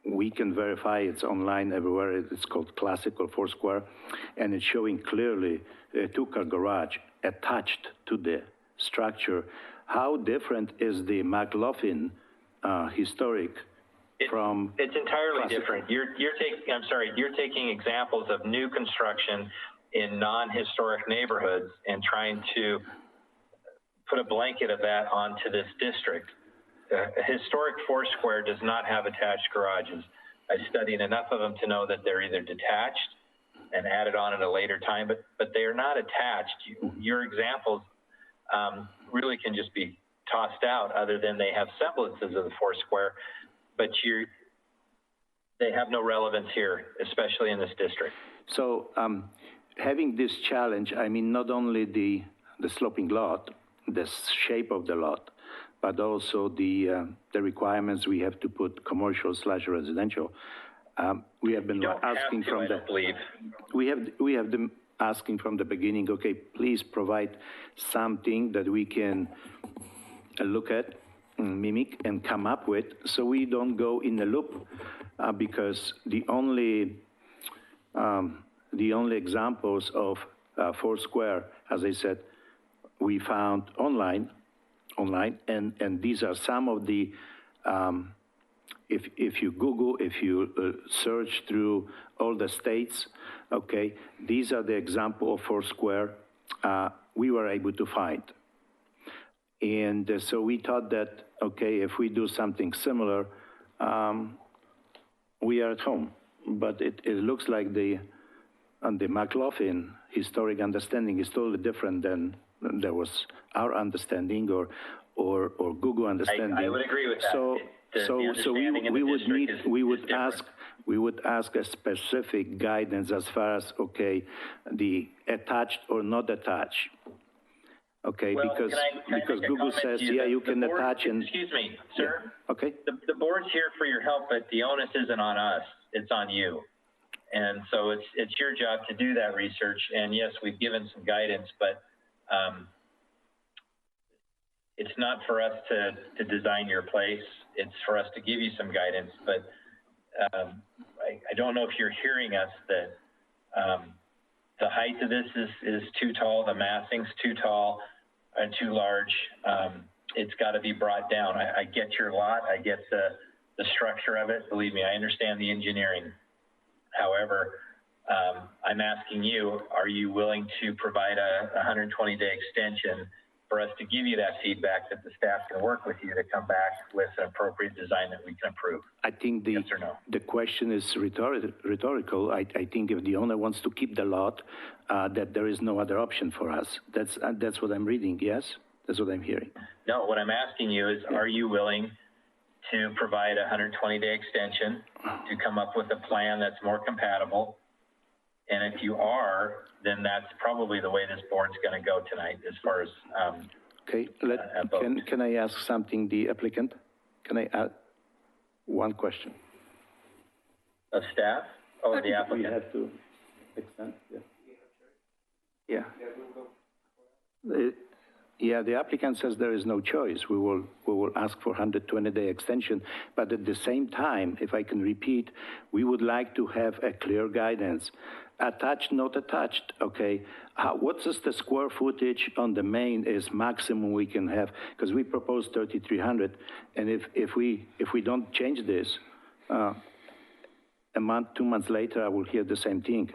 we can verify it's online everywhere. It's called Classical Foursquare, and it's showing clearly a 2-car garage attached to the structure. How different is the McLaughlin historic from? It's entirely Classical? different. You're taking examples of new construction in non-historic neighborhoods and trying to put a blanket of that onto this district. A historic Foursquare does not have attached garages. I've studied enough of them to know that they're either detached and added on at a later time, but they are not attached. Your examples really can just be tossed out, other than they have semblances of the Foursquare, but they have no relevance here, especially in this district. So having this challenge, I mean, not only the sloping lot, the shape of the lot, but also the requirements we have to put commercial/residential. We have been asking from the. We have been asking from the beginning. Okay, please provide something that we can look at, mimic, and come up with, so we don't go in a loop, because the only examples of Foursquare, as I said, we found online, and these are some of the, if you Google, if you search through all the states, okay, these are the example of Foursquare we were able to find. And so we thought that, okay, if we do something similar, we are at home. But it looks like the McLaughlin historic understanding is totally different than there was our understanding or Google understanding. I would agree with that. So we would ask a specific guidance as far as, okay, the attached or not attached. Okay, well, because Google says, yeah, you can attach and. Excuse me, sir. Yeah, okay. The board's here for your help, but the onus isn't on us; it's on you. And so it's your job to do that research. And yes, we've given some guidance, but it's not for us to design your place. It's for us to give you some guidance. But I don't know if you're hearing us that the height of this is too tall, the massing's too tall and too large. It's got to be brought down. I get your lot. I get the structure of it. Believe me, I understand the engineering. However, I'm asking you, are you willing to provide a 120-day extension for us to give you that feedback that the staff can work with you to come back with an appropriate design that we can approve? I think yes or no? The question is rhetorical. I think if the owner wants to keep the lot, that there is no other option for us. That's what I'm reading, yes? That's what I'm hearing. No, what I'm asking you is, are you willing to provide a 120-day extension to come up with a plan that's more compatible? And if you are, then that's probably the way this board's going to go tonight as far as okay, can I ask something, the applicant? Can I add one question? Of staff or the applicant? We have to extend, yeah. Yeah, the applicant says there is no choice. We will ask for 120-day extension, but at the same time, if I can repeat, we would like to have a clear guidance. Attached, not attached, okay? What's the square footage on the main is maximum we can have, because we proposed 3,300, and if we don't change this, a month, 2 months later, I will hear the same thing.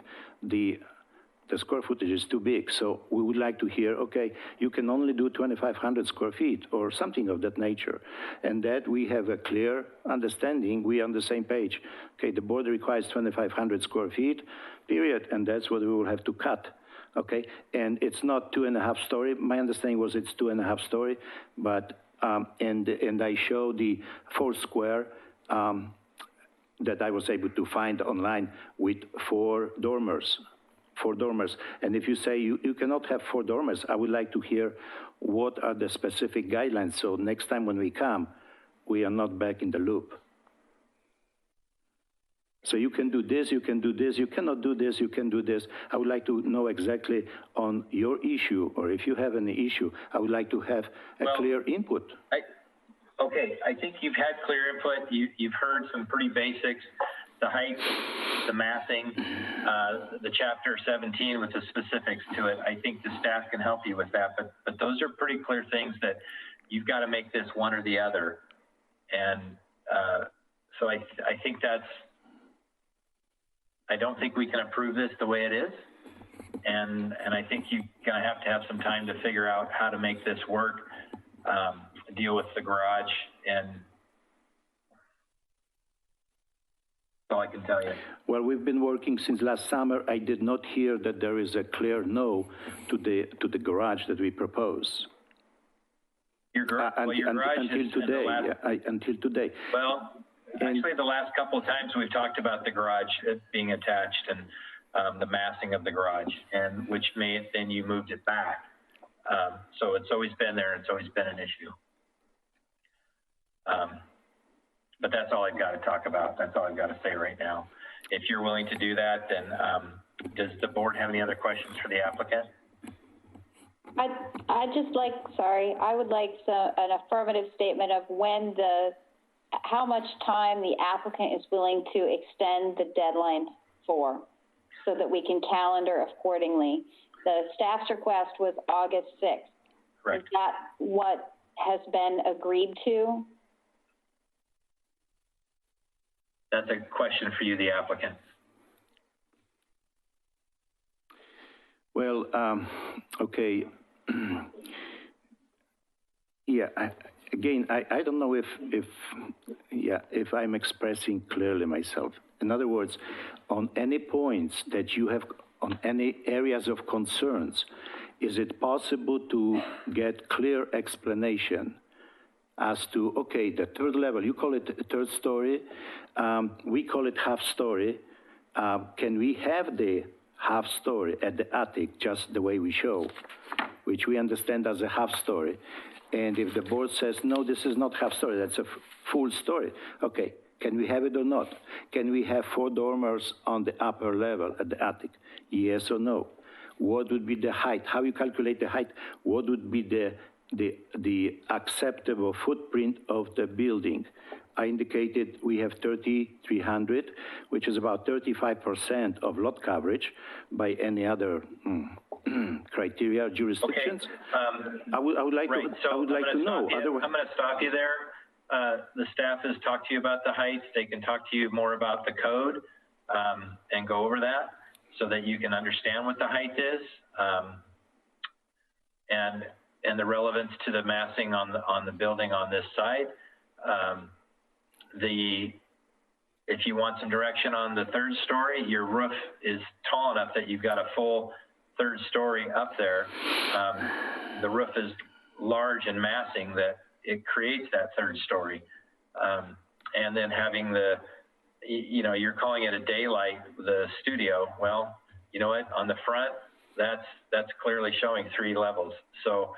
The square footage is too big, so we would like to hear, okay, you can only do 2,500 square feet or something of that nature, and that we have a clear understanding, we are on the same page. Okay, the board requires 2,500 square feet, period, and that's what we will have to cut. Okay, and it's not 2.5 story. My understanding was it's 2.5 story, but and I show the Foursquare that I was able to find online with 4 dormers. 4 dormers. And if you say you cannot have 4 dormers, I would like to hear what are the specific guidelines. So next time when we come, we are not back in the loop. So you can do this, you can do this, you cannot do this, you can do this. I would like to know exactly on your issue, or if you have any issue, I would like to have a clear input. Okay, I think you've had clear input. You've heard some pretty basics. The height, the massing, the chapter 17 with the specifics to it. I think the staff can help you with that, but those are pretty clear things that you've got to make this one or the other. And so I think I don't think we can approve this the way it is. And I think you're going to have some time to figure out how to make this work, deal with the garage, and all I can tell you. Well, we've been working since last summer. I did not hear that there is a clear no to the garage that we propose. Your garage until today. Until today. Well, actually, the last couple of times we've talked about the garage being attached and the massing of the garage, and then you moved it back. So it's always been there. It's always been an issue. But that's all I've got to talk about. That's all I've got to say right now. If you're willing to do that, then does the board have any other questions for the applicant? I would like an affirmative statement of how much time the applicant is willing to extend the deadline for, so that we can calendar accordingly. The staff's request was August 6th. Correct. Is that what has been agreed to? That's a question for you, the applicant. Well, okay. Yeah, I don't know if I'm expressing clearly myself. In other words, on any points that you have, on any areas of concerns, is it possible to get clear explanation as to, okay, the third level, you call it third story, we call it half story. Can we have the half story at the attic just the way we show, which we understand as a half story? And if the board says, no, this is not half story, that's a full story, okay, can we have it or not? Can we have 4 dormers on the upper level at the attic? Yes or no? What would be the height? How you calculate the height? What would be the acceptable footprint of the building? I indicated we have 3,300, which is about 35% of lot coverage by any other criteria, jurisdictions. Okay. I would like right. to, So I would like to know. Otherwise, I'm going to stop you there. The staff has talked to you about the heights. They can talk to you more about the code and go over that so that you can understand what the height is and the relevance to the massing on the building on this side. If you want some direction on the third story, your roof is tall enough that you've got a full third story up there. The roof is large and massing that it creates that third story. And then having you're calling it a daylight, the studio. Well, you know what, on the front, that's clearly showing 3 levels. So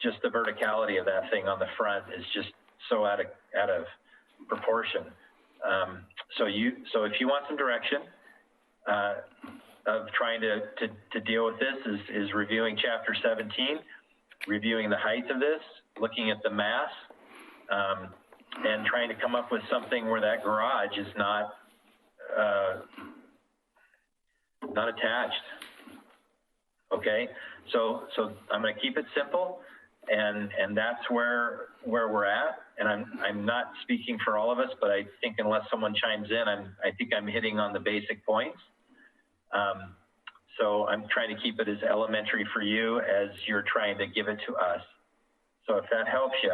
just the verticality of that thing on the front is just so out of proportion. So if you want some direction of trying to deal with this is reviewing Chapter 17, reviewing the height of this, looking at the mass, and trying to come up with something where that garage is not attached. Okay, so I'm going to keep it simple, and that's where we're at. And I'm not speaking for all of us, but I think unless someone chimes in, I think I'm hitting on the basic points. So I'm trying to keep it as elementary for you as you're trying to give it to us. So if that helps you,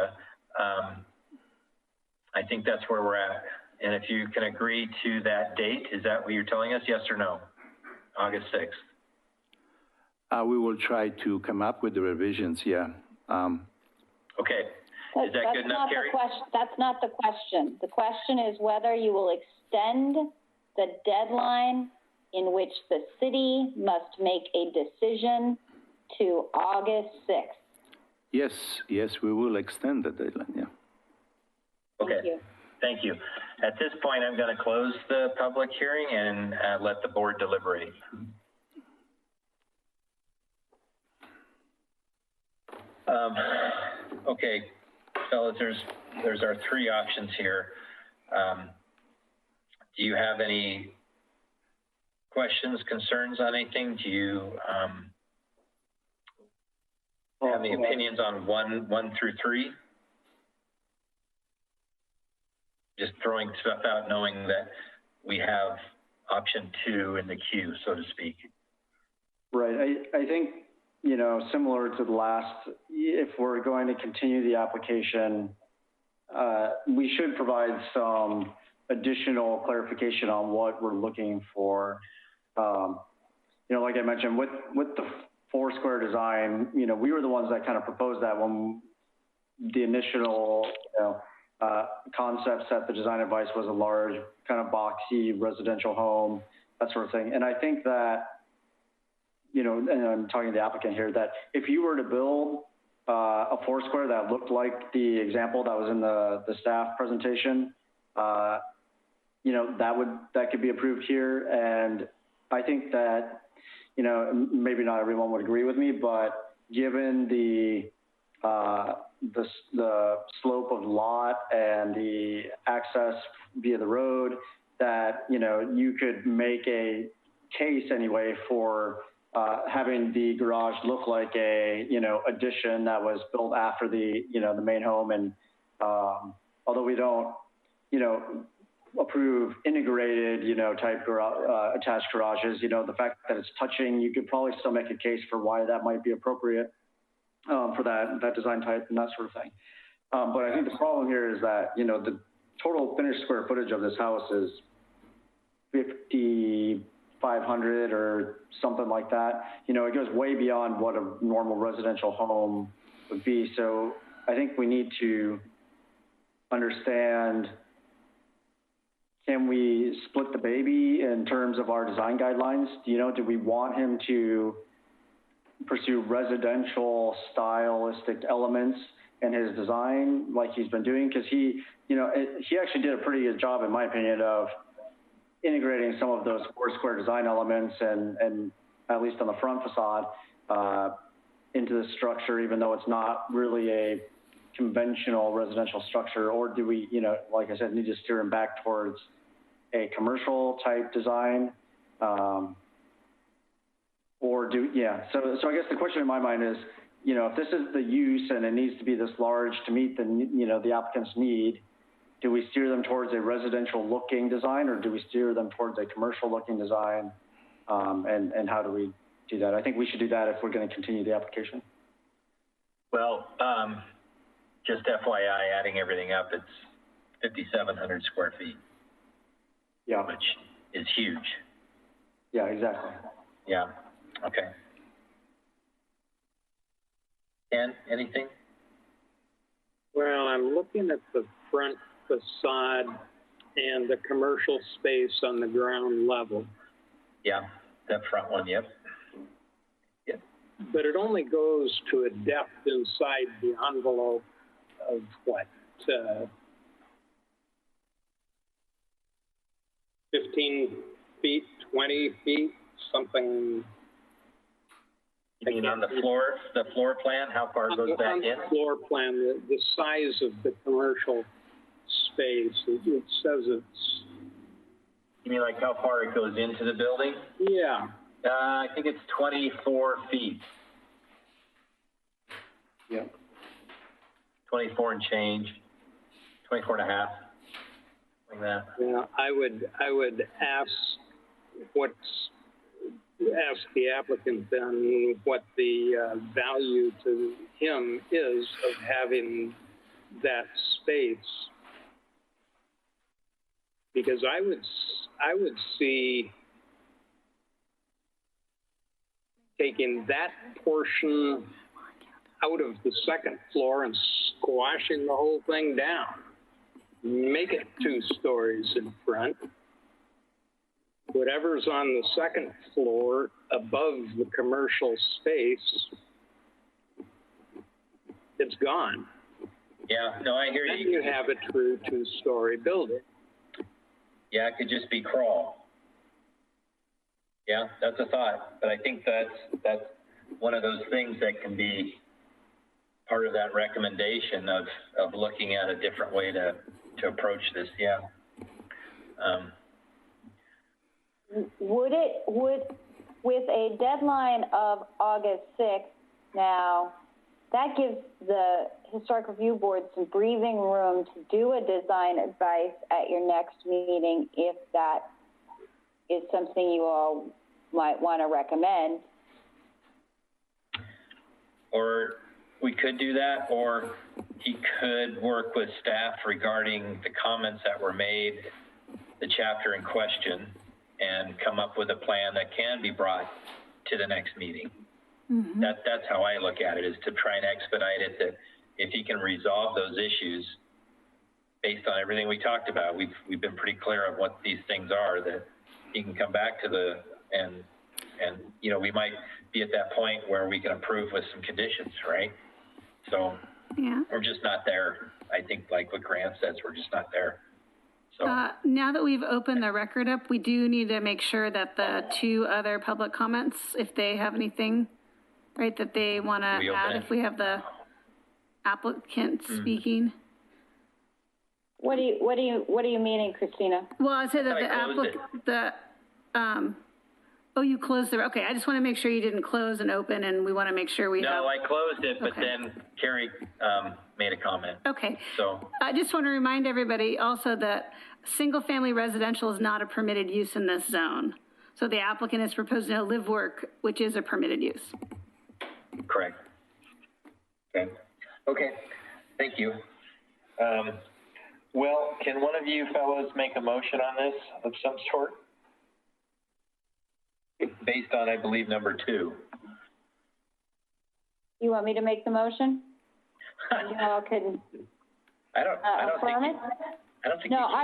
I think that's where we're at. And if you can agree to that date, is that what you're telling us? Yes or no? August 6th. We will try to come up with the revisions, yeah. Okay. Is that good enough, Carrie? That's not the question. The question is whether you will extend the deadline in which the city must make a decision to August 6th. Yes, we will extend the deadline, yeah. Okay, thank you. At this point, I'm going to close the public hearing and let the board deliberate. Okay, fellas, there's our 3 options here. Do you have any questions, concerns on anything? Do you have any opinions on 1 through 3? Just throwing stuff out, knowing that we have option 2 in the queue, so to speak. Right. I think, similar to the last, if we're going to continue the application, we should provide some additional clarification on what we're looking for. Like I mentioned, with the 4-square design, we were the ones that kind of proposed that when the initial, concept set, the design advice was a large, kind of boxy residential home, that sort of thing. And I think that, you know, and I'm talking to the applicant here, that if you were to build a four-square that looked like the example that was in the staff presentation, you know, that could be approved here. And I think that, you know, maybe not everyone would agree with me, but given the slope of the lot and the access via the road, that, you know, you could make a case anyway for having the garage look like a, you know, addition that was built after the, you know, the main home. And although we don't, you know, approve integrated, you know, type attached garages, you know, the fact that it's touching, you could probably still make a case for why that might be appropriate for that design type and that sort of thing. But I think the problem here is that, you know, the total finished square footage of this house is 5,500 or something like that. You know, it goes way beyond what a normal residential home would be. So I think we need to understand, can we split the baby in terms of our design guidelines? You know, do we want him to pursue residential stylistic elements in his design like he's been doing? Because he, you know, he actually did a pretty good job, in my opinion, of integrating some of those four-square design elements and at least on the front facade into the structure, even though it's not really a conventional residential structure. Or do we, you know, like I said, need to steer him back towards a commercial type design? Or do, yeah. So I guess the question in my mind is, you know, if this is the use and it needs to be this large to meet the, you know, the applicant's need, do we steer them towards a residential looking design, or do we steer them towards a commercial looking design? And how do we do that? I think we should do that if we're going to continue the application. Well, just FYI, adding everything up, it's 5,700 square feet. Yeah. Which is huge. Yeah, exactly. Yeah. Okay. Ken, anything? Well, I'm looking at the front facade and the commercial space on the ground level. Yeah, that front one, yep. Yep. But it only goes to a depth inside the envelope of what, 15 feet, 20 feet, something. You mean on the floor plan, how far it goes back in? On the floor plan, the size of the commercial space, it says it's. You mean like how far it goes into the building? Yeah. I think it's 24 feet. Yeah. 24 and change, 24 and a half, like that. Yeah, I would ask the applicant then what the value to him is of having that space, because I would see taking that portion out of the second floor and squashing the whole thing down. Make it 2 stories in front. Whatever's on the second floor above the commercial space, it's gone. Yeah, no, I hear you. Then you have a true 2-story building. Yeah, it could just be crawl. Yeah, that's a thought, but I think that's one of those things that can be part of that recommendation of looking at a different way to approach this. Yeah. Would with a deadline of August 6th now, that gives the Historic Review Board some breathing room to do a design advice at your next meeting, if that is something you all might want to recommend. Or we could do that, or he could work with staff regarding the comments that were made, the chapter in question, and come up with a plan that can be brought to the next meeting. Mm-hmm. That's how I look at it, is to try and expedite it, that if he can resolve those issues based on everything we talked about, we've been pretty clear of what these things are, that he can come back to and And, you know, we might be at that point where we can approve with some conditions, right? So Yeah. we're just not there. I think like what Grant says, we're just not there. So Now that we've opened the record up, we do need to make sure that the two other public comments, if they have anything, right, that they want to add, if we have the applicant speaking. What do you meaning, Christina? Well, I said that oh, you closed the, okay, I just want to make sure you didn't close and open, and we want to make sure we have. No, I closed it, but then Carrie made a comment. Okay. So I just want to remind everybody also that single-family residential is not a permitted use in this zone. So the applicant is proposing a live work, which is a permitted use. correct. Okay. Okay. Thank you. Well, can one of you fellows make a motion on this of some sort? Based on, I believe, number 2. You want me to make the motion? You all can I don't affirm think it? I don't think No, you can.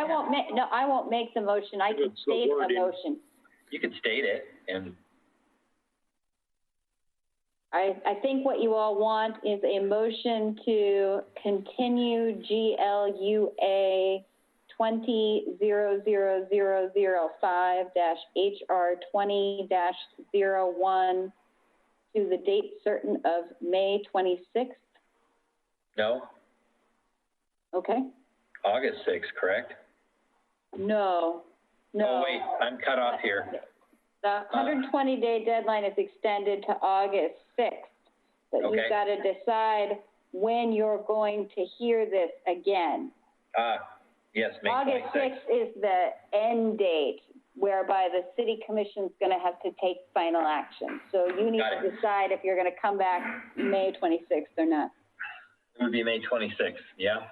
I won't make the motion. I can state a motion. You can state it, and I think what you all want is a motion to continue GLUA 20-00005-HR 20-01 to the date certain of May 26th. no, Okay? August 6th, correct? No. Oh, wait, I'm cut off here. The 120-day deadline is extended to August 6th. But Okay. you've got to decide when you're going to hear this again. Yes, May August 26th. 6th is the end date whereby the city commission's going to have to take final action. So you need Got to it. decide if you're going to come back May 26th or not. It would be May 26th, yeah?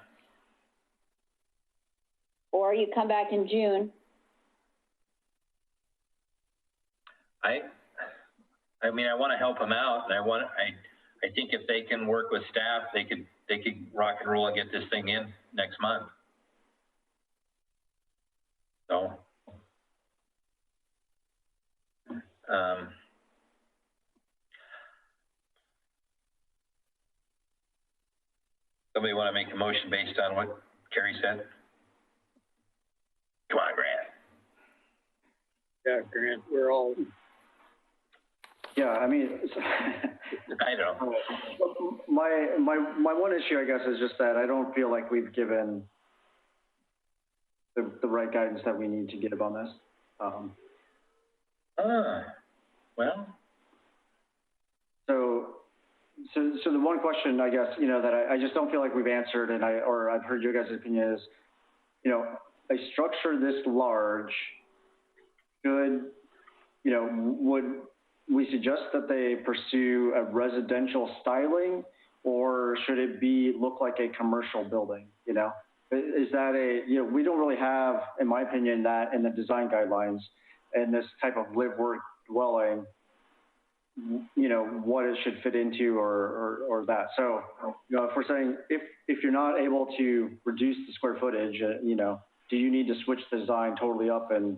Or you come back in June. I mean, I want to help them out, and I think if they can work with staff, they could rock and roll and get this thing in next month. So, somebody want to make a motion based on what Carrie said? Come on, Grant. Yeah, Grant, we're all. Yeah, I mean, I know. my one issue, I guess, is just that I don't feel like we've given the right guidance that we need to give on this. Well. So the one question, I guess, that I just don't feel like we've answered, and I've heard your guys' opinion is, a structure this large should, would we suggest that they pursue a residential styling, or should it look like a commercial building? Is that we don't really have, in my opinion, that in the design guidelines, and this type of live work dwelling, what it should fit into or that. So, if we're saying, if you're not able to reduce the square footage, do you need to switch the design totally up and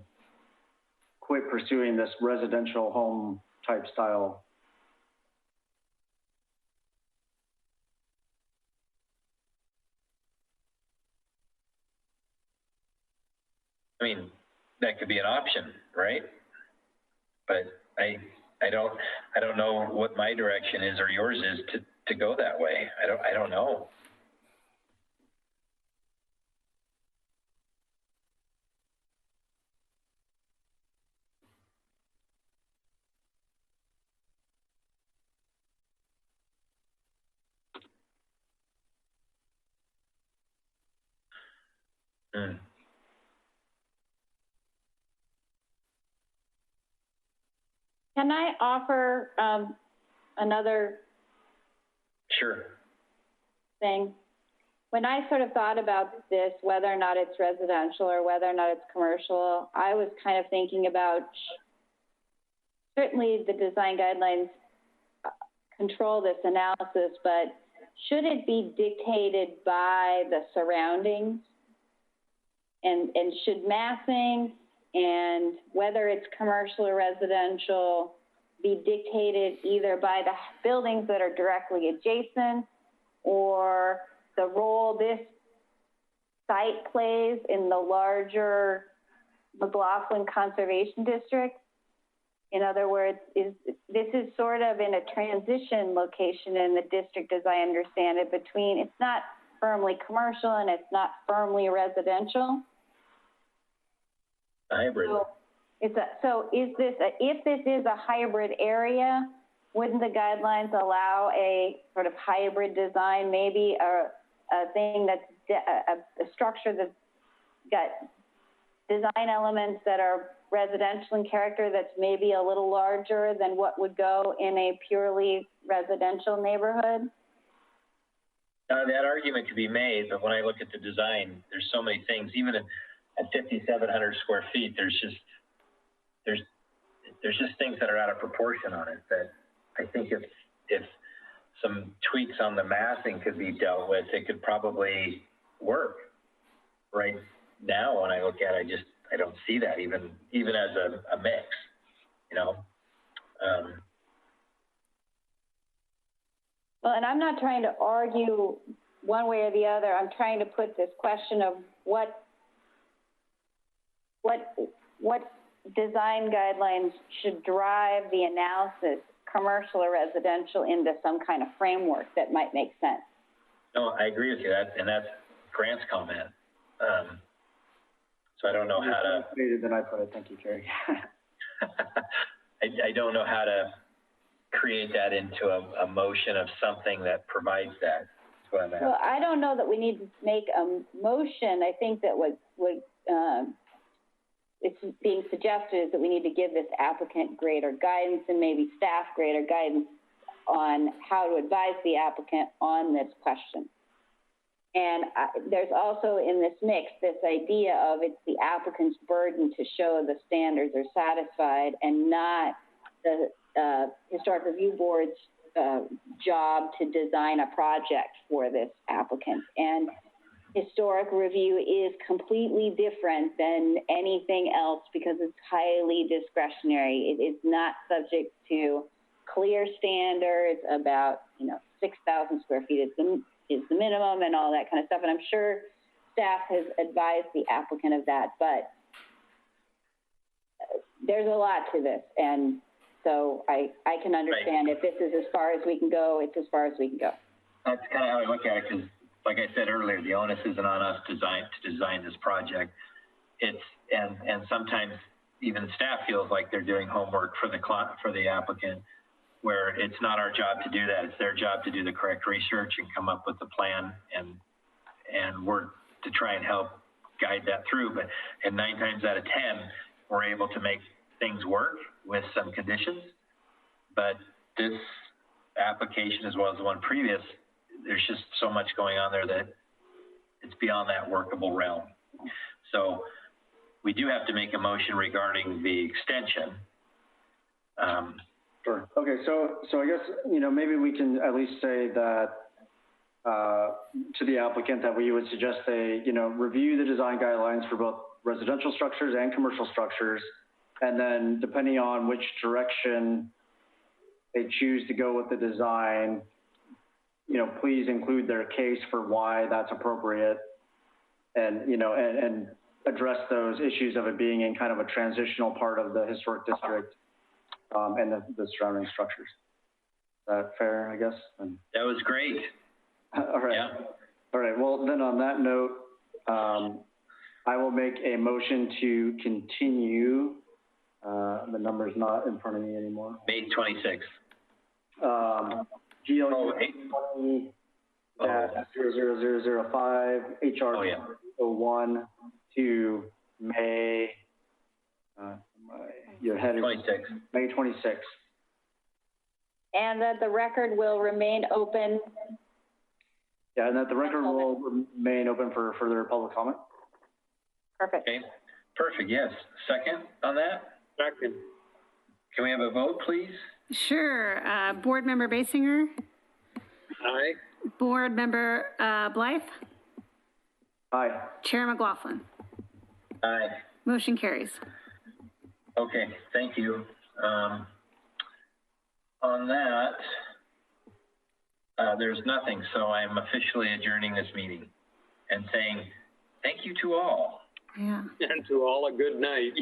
quit pursuing this residential home type style? I mean, that could be an option, right? But I don't know what my direction is or yours is to go that way. I don't know. Can I offer another Sure. thing? When I sort of thought about this, whether or not it's residential or whether or not it's commercial, I was kind of thinking about, certainly the design guidelines control this analysis, but should it be dictated by the surroundings? And should massing and whether it's commercial or residential be dictated either by the buildings that are directly adjacent or the role this site plays in the larger McLaughlin Conservation District? In other words, this is sort of in a transition location in the district, as I understand it, between, it's not firmly commercial and it's not firmly residential. Hybrid. So if this is a hybrid area, wouldn't the guidelines allow a sort of hybrid design, maybe a thing that's a structure that's got design elements that are residential in character that's maybe a little larger than what would go in a purely residential neighborhood? That argument could be made, but when I look at the design, there's so many things. Even at 5,700 square feet, there's just things that are out of proportion on it that I think if some tweaks on the massing could be dealt with, it could probably work. Right now, when I look at it, I don't see that even as a mix, you know. Well, and I'm not trying to argue one way or the other. I'm trying to put this question of what design guidelines should drive the analysis, commercial or residential, into some kind of framework that might make sense. No, I agree with you. That's Grant's comment. So I don't know how to. Then I put it. Thank you, Carrie. I don't know how to create that into a motion of something that provides that. That's what I'm asking. Well, I don't know that we need to make a motion. I think that what it's being suggested is that we need to give this applicant greater guidance and maybe staff greater guidance on how to advise the applicant on this question. And there's also in this mix this idea of it's the applicant's burden to show the standards are satisfied and not the Historic Review Board's job to design a project for this applicant. And Historic Review is completely different than anything else because it's highly discretionary. It is not subject to clear standards about, 6,000 square feet is the minimum and all that kind of stuff. And I'm sure staff has advised the applicant of that, but there's a lot to this. And so I can understand if this is as far as we can go, it's as far as we can go. That's kind of how I look at it, because like I said earlier, the onus isn't on us to design this project. And sometimes even staff feels like they're doing homework for the applicant, where it's not our job to do that. It's their job to do the correct research and come up with the plan and work to try and help guide that through. And 9 times out of 10, we're able to make things work with some conditions. But this application, as well as the one previous, there's just so much going on there that it's beyond that workable realm. So we do have to make a motion regarding the extension. Sure. Okay. So I guess, maybe we can at least say that to the applicant that we would suggest they, review the design guidelines for both residential structures and commercial structures. And then depending on which direction they choose to go with the design, please include their case for why that's appropriate and, and address those issues of it being in kind of a transitional part of the historic district and the surrounding structures. Is that fair, I guess? That was great. All right. Yeah. All right. Well, then on that note, I will make a motion to continue. The number's not in front of me anymore. May 26th. GLU 20-00005 HR 01 to May. Your head is 26. May 26th. And that the record will remain open. Yeah, and that the record will remain open for further public comment. Perfect. Okay. Perfect. Yes. Second on that? Second. Can we have a vote, please? Sure. Board Member Basinger? Aye. Board Member Blythe? Aye. Chair McLaughlin? Aye. Motion carries. Okay. Thank you. On that, there's nothing, so I'm officially adjourning this meeting and saying thank you to all. Yeah. And to all a good night.